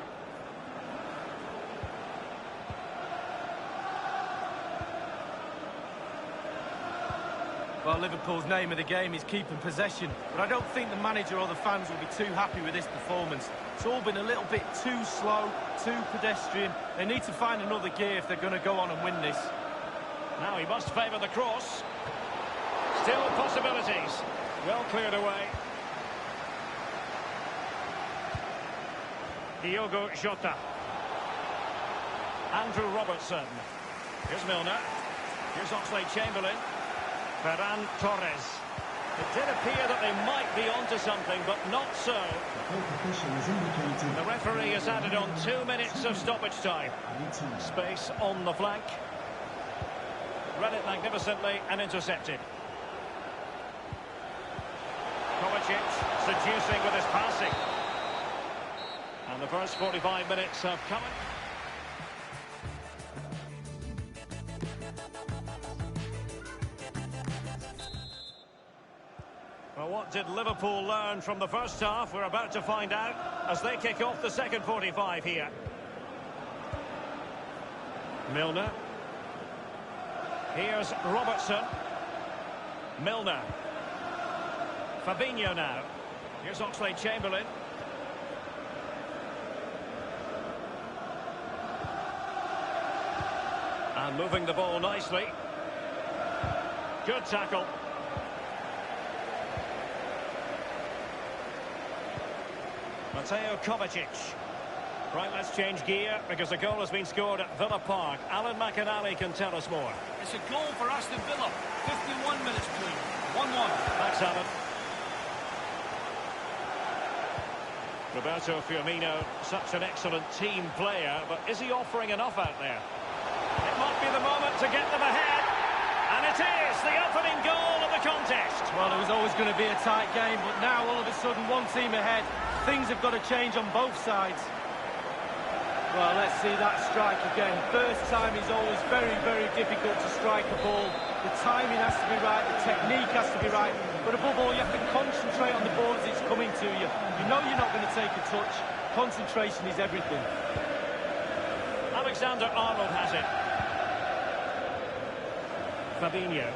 Well, Liverpool's name of the game is keeping possession, but I don't think the manager or the fans will be too happy with this performance. It's all been a little bit too slow, too pedestrian. They need to find another gear if they're going to go on and win this. Now he must favour the cross. Still possibilities. Well cleared away. Diogo Jota. Andrew Robertson. Here's Milner. Here's Oxlade-Chamberlain. Ferran Torres. It did appear that they might be onto something, but not so. The referee has added on 2 minutes of stoppage time. Space on the flank. Read it magnificently and intercepted. Kovacic seducing with his passing. And the first 45 minutes have come. Well, what did Liverpool learn from the first half? We're about to find out as they kick off the second 45 here. Milner. Here's Robertson. Milner. Fabinho now. Here's Oxlade-Chamberlain. And moving the ball nicely. Good tackle. Mateo Kovacic. Right, let's change gear because a goal has been scored at Villa Park. Alan McInally can tell us more. It's a goal for Aston Villa. 51 minutes played. 1-1. Thanks, Alan. Roberto Firmino, such an excellent team player, but is he offering enough out there? It might be the moment to get them ahead. And it is the opening goal of the contest. Well, it was always going to be a tight game, but now all of a sudden one team ahead. Things have got to change on both sides. Well, let's see that strike again. First time is always very, very difficult to strike a ball. The timing has to be right, the technique has to be right, but above all, you have to concentrate on the ball as it's coming to you. You know you're not going to take a touch. Concentration is everything. Alexander-Arnold has it. Fabinho.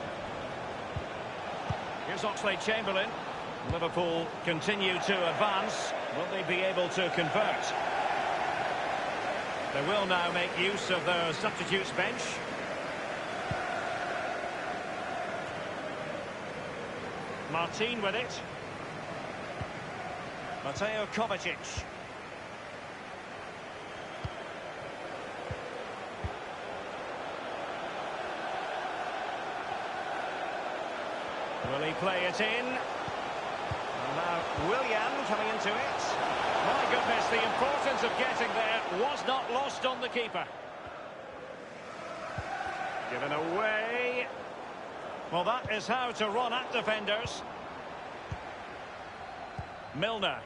Here's Oxlade-Chamberlain. Liverpool continue to advance. Will they be able to convert? They will now make use of their substitutes bench. Martin with it. Mateo Kovacic. Will he play it in? And now Willian coming into it. My goodness, the importance of getting there was not lost on the keeper. Given away. Well, that is how to run at defenders. Milner.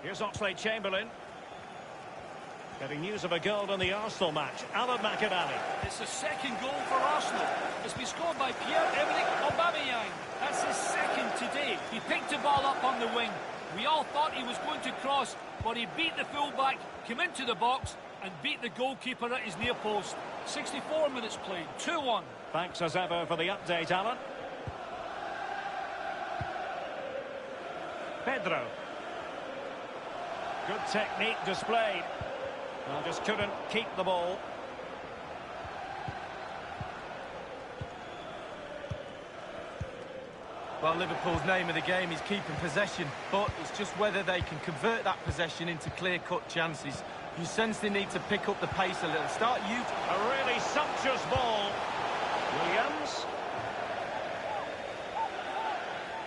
Here's Oxlade-Chamberlain. Getting news of a goal in the Arsenal match. Alan McInally. It's the second goal for Arsenal. It's been scored by Pierre-Emerick Aubameyang. That's his second today. He picked the ball up on the wing. We all thought he was going to cross, but he beat the fullback, came into the box, and beat the goalkeeper at his near post. 64 minutes played, 2-1. Thanks as ever for the update, Alan. Pedro. Good technique displayed. Well, just couldn't keep the ball. Well, Liverpool's name of the game is keeping possession, but it's just whether they can convert that possession into clear-cut chances. You sense they need to pick up the pace a little. Start you. A really sumptuous ball. Williams.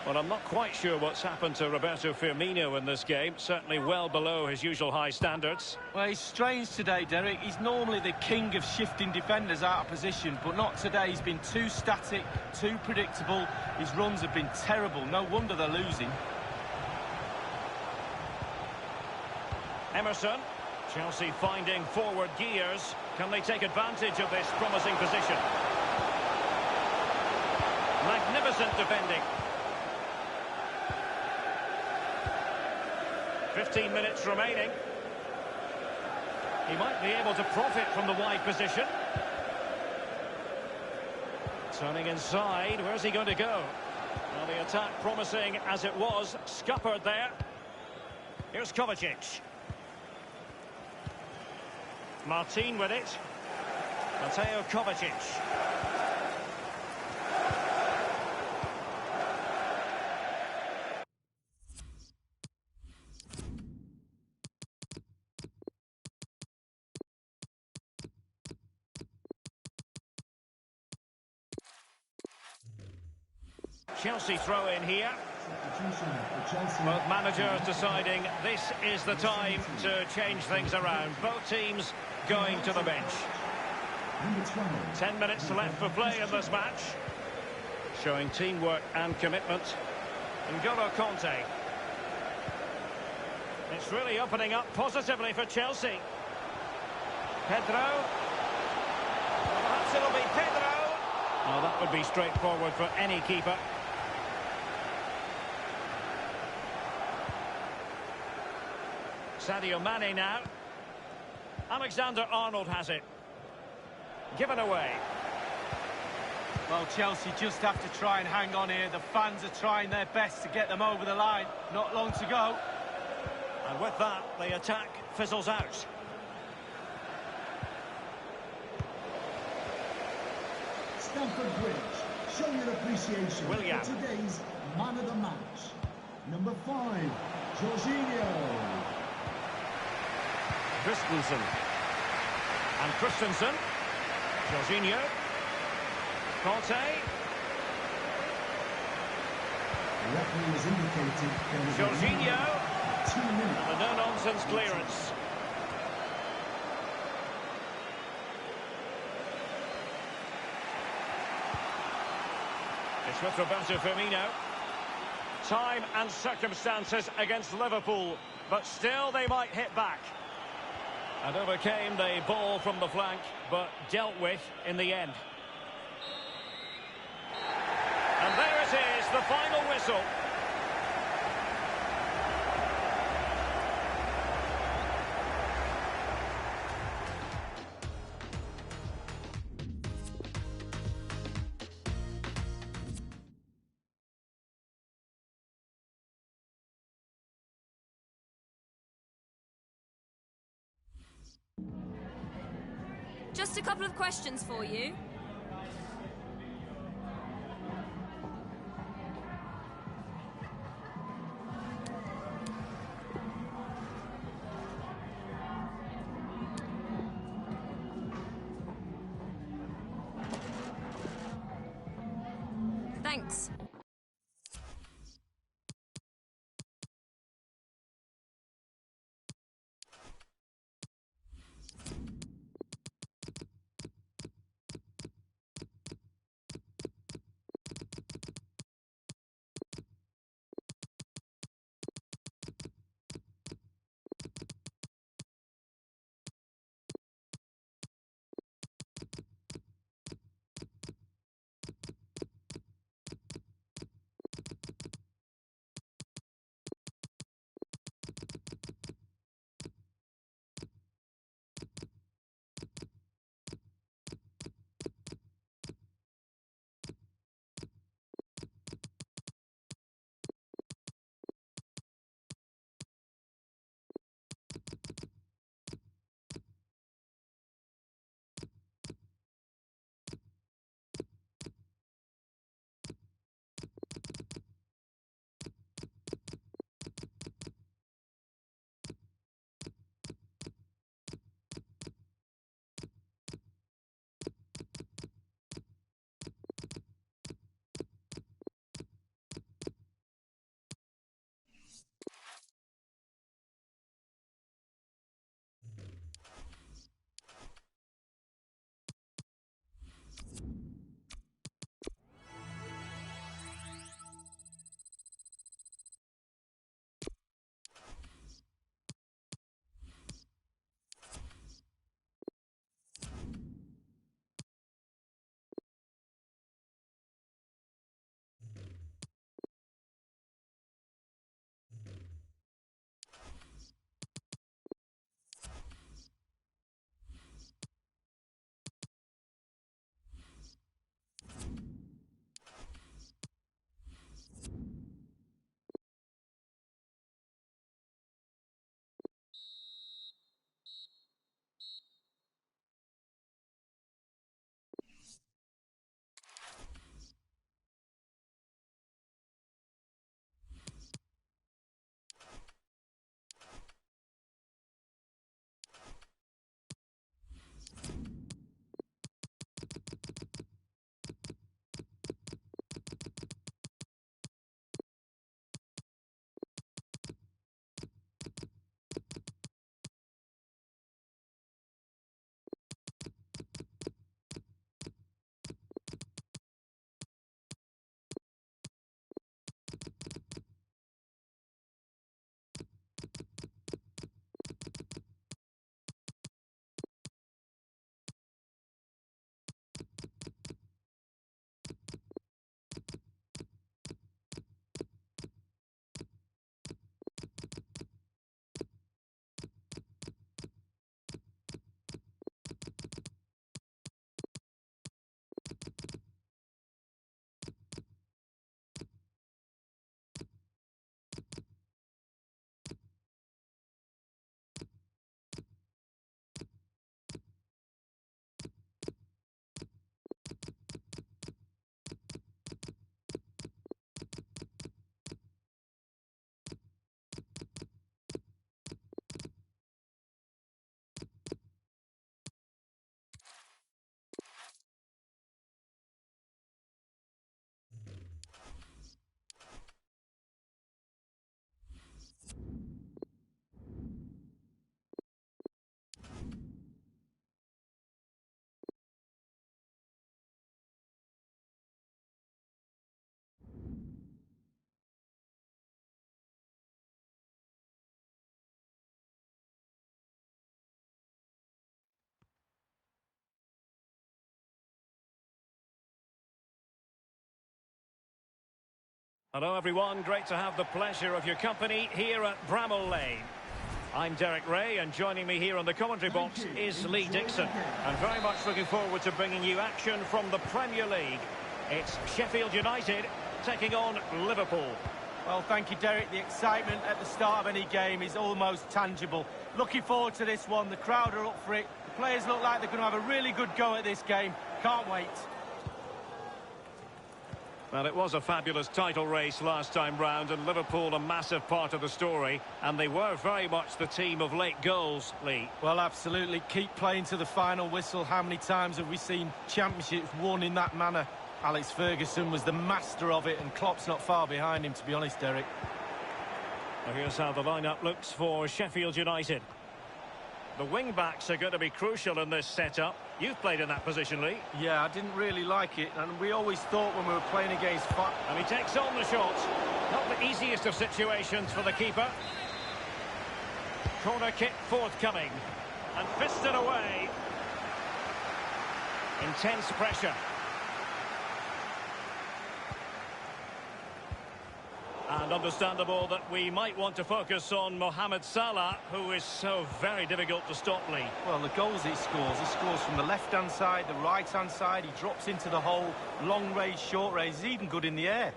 Well, I'm not quite sure what's happened to Roberto Firmino in this game. Certainly well below his usual high standards. Well, he's strange today, Derek. He's normally the king of shifting defenders out of position, but not today. He's been too static, too predictable. His runs have been terrible. No wonder they're losing. Emerson. Chelsea finding forward gears. Can they take advantage of this promising position? Magnificent defending. 15 minutes remaining. He might be able to profit from the wide position. Turning inside, where's he going to go? Well, the attack promising as it was, scuppered there. Here's Kovacic. Martin with it. Mateo Kovacic. Chelsea throw in here. Both managers deciding this is the time to change things around. Both teams going to the bench. 10 minutes left for play in this match. Showing teamwork and commitment. N'Golo Kanté. It's really opening up positively for Chelsea. Pedro. Perhaps it'll be Pedro. Oh, that would be straightforward for any keeper. Sadio Mane now. Alexander-Arnold has it. Given away. Well, Chelsea just have to try and hang on here. The fans are trying their best to get them over the line. Not long to go. And with that, the attack fizzles out. Stamford Bridge, show your appreciation William. for today's man of the match. Number 5, Jorginho. Christensen. And Christensen. Jorginho. Kanté. The referee has indicated there was Jorginho. 2 minutes. And a no-nonsense clearance. It's with Roberto Firmino. Time and circumstances against Liverpool, but still they might hit back. And overcame the ball from the flank, but dealt with in the end. And there it is, the final whistle. Just a couple of questions for you. Thanks. Hello everyone, great to have the pleasure of your company here at Bramall Lane. I'm Derek Ray, and joining me here on the commentary box is Lee Dixon. And very much looking forward to bringing you action from the Premier League. It's Sheffield United taking on Liverpool. Well, thank you, Derek. The excitement at the start of any game is almost tangible. Looking forward to this one. The crowd are up for it. The players look like they're going to have a really good go at this game. Can't wait. Well, it was a fabulous title race last time round, and Liverpool a massive part of the story, and they were very much the team of late goals, Lee. Well, absolutely. Keep playing to the final whistle. How many times have we seen championships won in that manner? Alex Ferguson was the master of it, and Klopp's not far behind him, to be honest, Derek. Well, here's how the lineup looks for Sheffield United. The wing-backs are going to be crucial in this setup. You've played in that position, Lee. Yeah, I didn't really like it, and we always thought when we were playing against... And he takes on the shot. Not the easiest of situations for the keeper. Corner kick forthcoming. And fisted away. Intense pressure. And understandable that we might want to focus on Mohamed Salah, who is so very difficult to stop, Lee. Well, the goals he scores from the left-hand side, the right-hand side. He drops into the hole, long range, short range. He's even good in the air.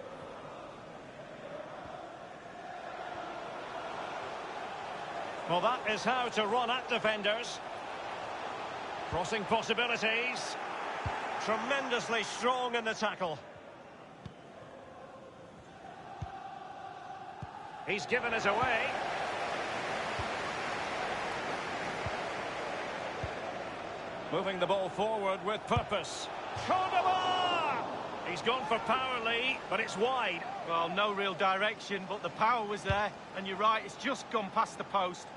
Well, that is how to run at defenders. Crossing possibilities. Tremendously strong in the tackle. He's given it away. Moving the ball forward with purpose. Cordoba! He's gone for power, Lee, but it's wide. Well, no real direction, but the power was there. And you're right, it's just gone past the post.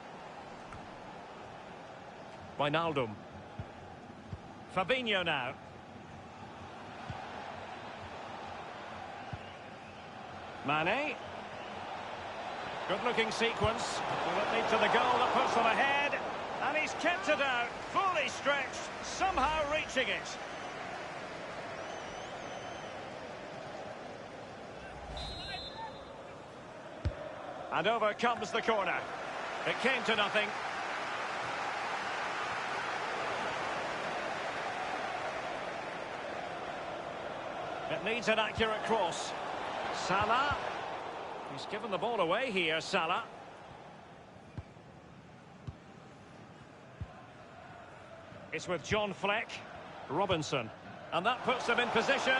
Wijnaldum. Fabinho now. Mane. Good-looking sequence. Will it lead to the goal that puts them ahead? And he's kept it out, fully stretched, somehow reaching it. And over comes the corner. It came to nothing. It needs an accurate cross. Salah. He's given the ball away here, Salah. It's with John Fleck. Robinson. And that puts them in position.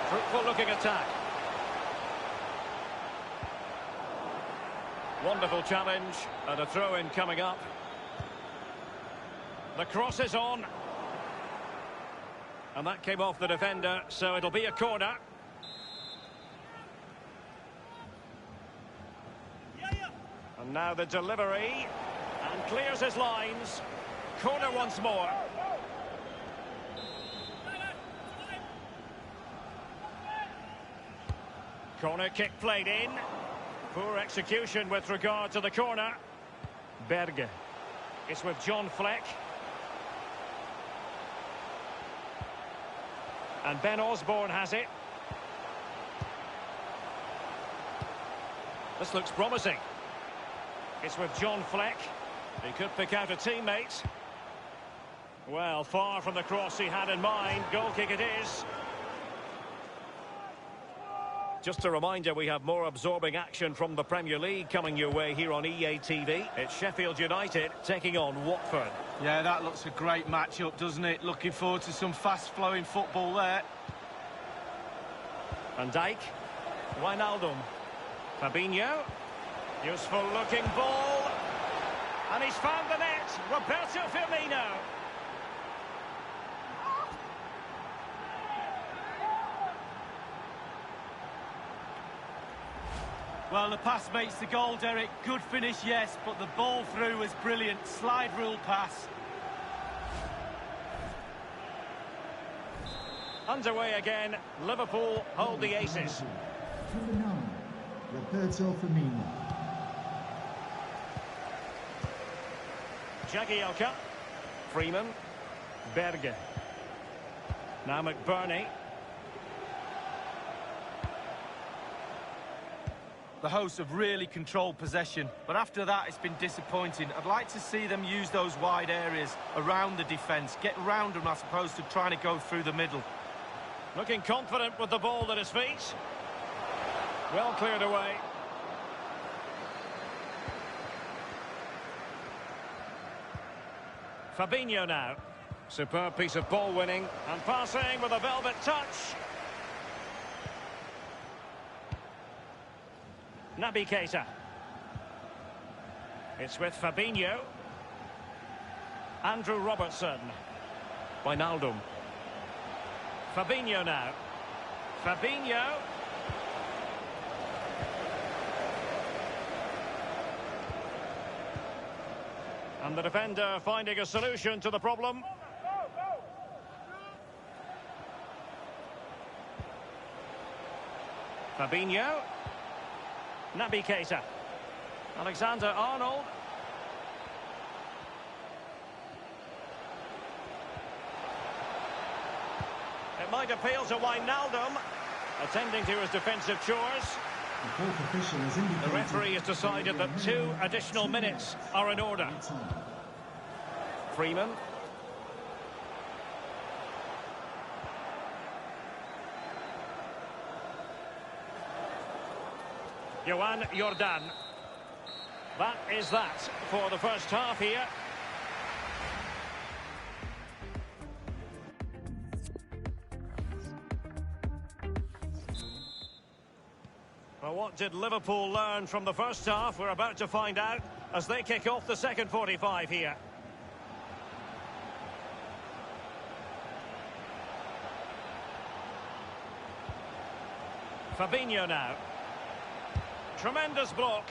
Fruitful looking attack. Wonderful challenge. And a throw-in coming up. The cross is on. And that came off the defender, so it'll be a corner. And now the delivery, and clears his lines. Corner once more. Corner kick played in. Poor execution with regard to the corner. Berge. It's with John Fleck. And Ben Osborne has it. This looks promising. It's with John Fleck. He could pick out a teammate. Well, far from the cross he had in mind. Goal kick it is. Just a reminder, we have more absorbing action from the Premier League coming your way here on EA TV. It's Sheffield United taking on Watford. Yeah, that looks a great matchup, doesn't it? Looking forward to some fast-flowing football there. Van Dijk. Wijnaldum. Fabinho. Useful looking ball. And he's found the net. Roberto Firmino. Well, the pass makes the goal, Derek. Good finish, yes, but the ball through was brilliant. Slide rule pass. Underway again. Liverpool hold the aces. Roberto Firmino. Jagielka. Freeman. Berge. Now McBurney. The hosts have really controlled possession, but after that it's been disappointing. I'd like to see them use those wide areas around the defence, get round them as opposed to trying to go through the middle. Looking confident with the ball at his feet. Well cleared away. Fabinho now. Superb piece of ball winning and passing with a velvet touch. Naby Keita. It's with Fabinho. Andrew Robertson. Wijnaldum. Fabinho now. Fabinho. And the defender finding a solution to the problem. Fabinho. Naby Keita. Alexander-Arnold. It might appeal to Wijnaldum, attending to his defensive chores. The referee has decided that 2 additional minutes are in order. Freeman. Johan Jordan. That is that for the first half here. Well, what did Liverpool learn from the first half? We're about to find out as they kick off the second 45 here. Fabinho now. Tremendous block.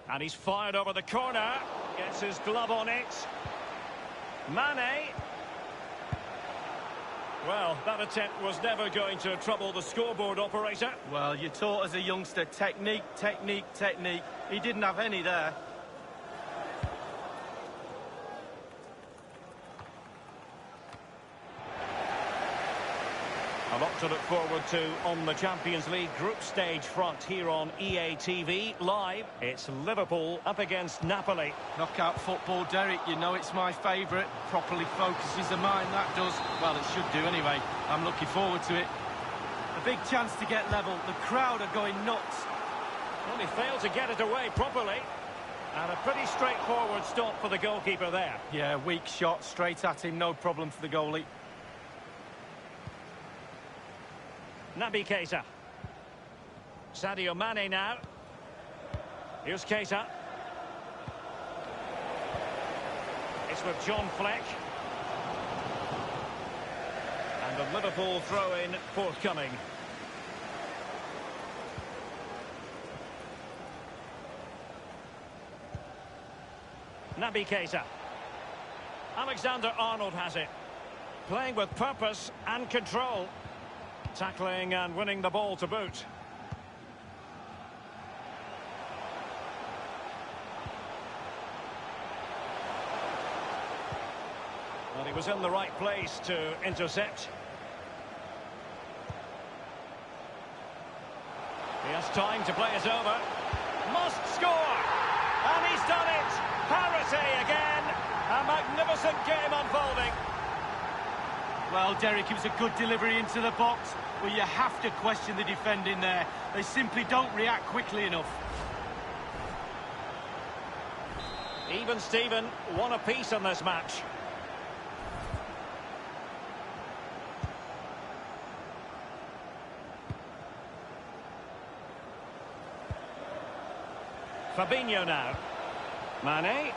And he's fired over the corner. Gets his glove on it. Mane. Well, that attempt was never going to trouble the scoreboard operator. Well, you're taught as a youngster, technique, technique, technique. He didn't have any there. A lot to look forward to on the Champions League group stage front here on EA TV Live. It's Liverpool up against Napoli. Knockout football, Derek, you know it's my favourite. Properly focuses the mind, that does. Well, it should do anyway. I'm looking forward to it. A big chance to get level. The crowd are going nuts. Well, he failed to get it away properly. And a pretty straightforward stop for the goalkeeper there. Yeah, weak shot, straight at him, no problem for the goalie. Naby Keita. Sadio Mane now. Here's Keita. It's with John Fleck. And a Liverpool throw-in forthcoming. Naby Keita. Alexander-Arnold has it. Playing with purpose and control. Tackling and winning the ball to boot. Well, he was in the right place to intercept. He has time to play it over. Must score! And he's done it! Parity again! A magnificent game unfolding. Well, Derek, it was a good delivery into the box, but you have to question the defending there. They simply don't react quickly enough. Even Steven, one apiece in this match. Fabinho now. Mane.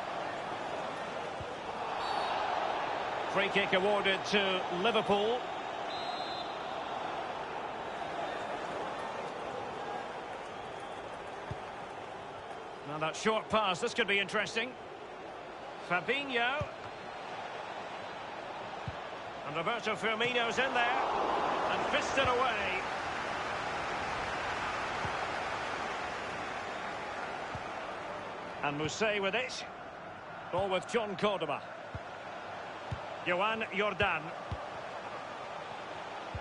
Free kick awarded to Liverpool. Now that short pass, this could be interesting. Fabinho. And Roberto Firmino's in there. And fisted away. And Mousset with it. Ball with John Cordoba. Johan Jordan.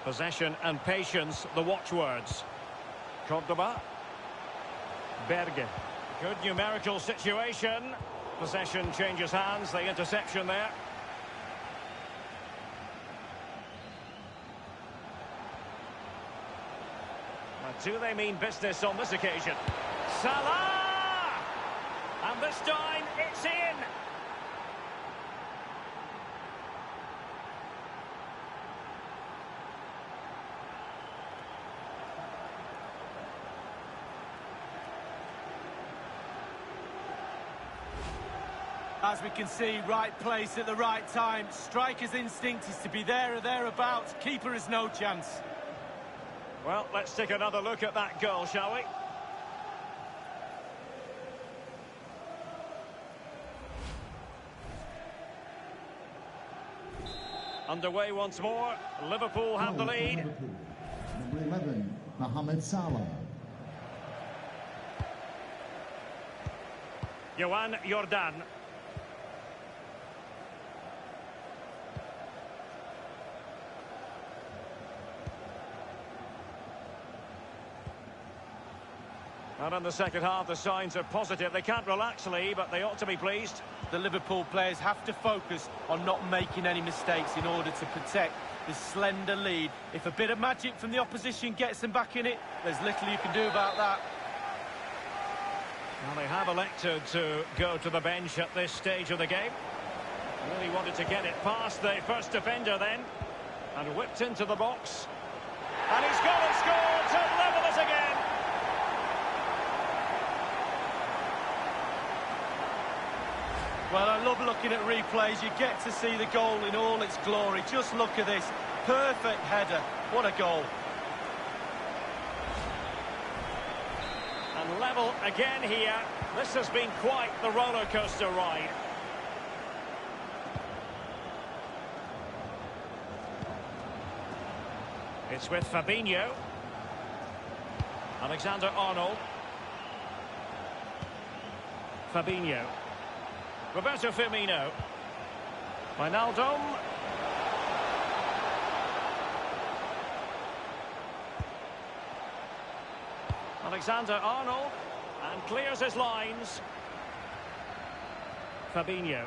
Possession and patience, the watchwords. Cordoba. Berge. Good numerical situation. Possession changes hands, the interception there. But do they mean business on this occasion? Salah! And this time, it's in! As we can see, right place at the right time. Striker's instinct is to be there or thereabouts. Keeper has no chance. Well, let's take another look at that goal, shall we? Underway once more. Liverpool have the lead. Number 11, Mohamed Salah. Johan Jordan. And in the second half, the signs are positive. They can't relax, Lee, but they ought to be pleased. The Liverpool players have to focus on not making any mistakes in order to protect this slender lead. If a bit of magic from the opposition gets them back in it, there's little you can do about that. Well, they have elected to go to the bench at this stage of the game. Really wanted to get it past the first defender then. And whipped into the box. And he's gone and scored to level it again. Well, I love looking at replays. You get to see the goal in all its glory. Just look at this. Perfect header. What a goal. And level again here. This has been quite the roller coaster ride. It's with Fabinho. Alexander-Arnold. Fabinho. Roberto Firmino. Wijnaldum. Alexander-Arnold. And clears his lines. Fabinho.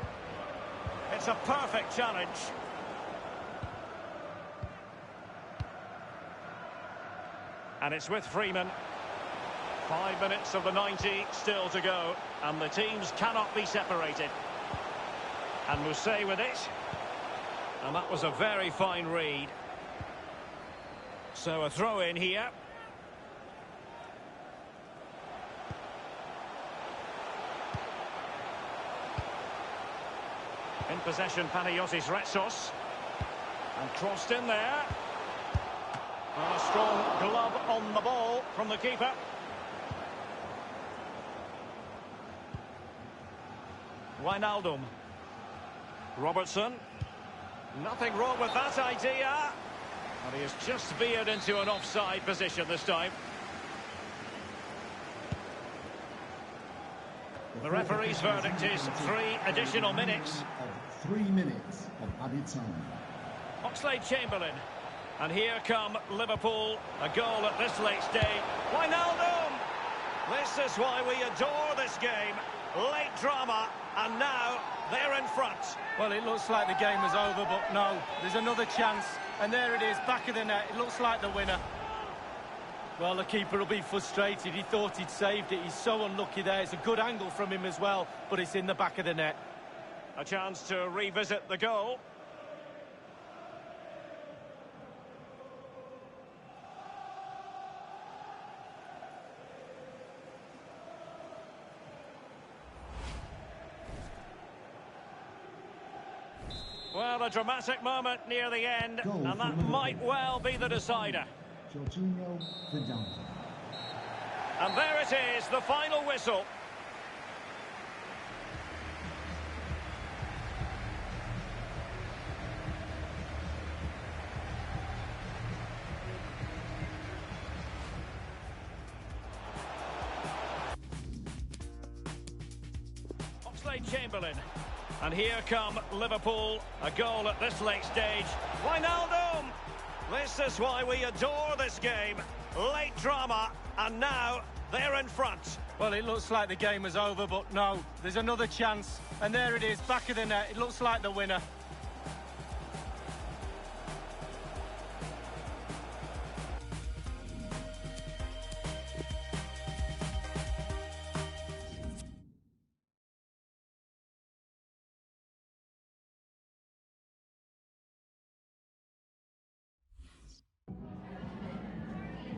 It's a perfect challenge. And it's with Freeman. 5 minutes of the 90 still to go, and the teams cannot be separated. And Mousset with it. And that was a very fine read. So a throw in here. In possession, Panagiotis Retsos. And crossed in there. And a strong glove on the ball from the keeper. Wijnaldum. Robertson. Nothing wrong with that idea. And he has just veered into an offside position this time. The referee's verdict is 3 additional minutes. 3 minutes of added time. Oxlade-Chamberlain. And here come Liverpool. A goal at this late stage. Wijnaldum! This is why we adore this game. Late drama, and now they're in front. Well, it looks like the game was over, but no, there's another chance. And there it is, back of the net. It looks like the winner. Well, the keeper will be frustrated. He thought he'd saved it. He's so unlucky there. It's a good angle from him as well, but it's in the back of the net. A chance to revisit the goal. Well, a dramatic moment near the end, and that might well be the decider. And there it is, the final whistle. Oxlade-Chamberlain. And here come Liverpool. A goal at this late stage. Wijnaldum! This is why we adore this game. Late drama, and now they're in front. Well, it looks like the game is over, but no, there's another chance. And there it is, back of the net. It looks like the winner.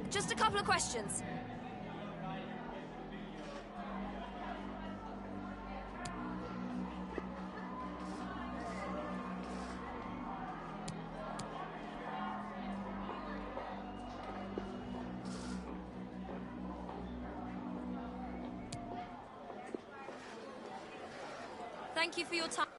Just a couple of questions. Thank you for your time.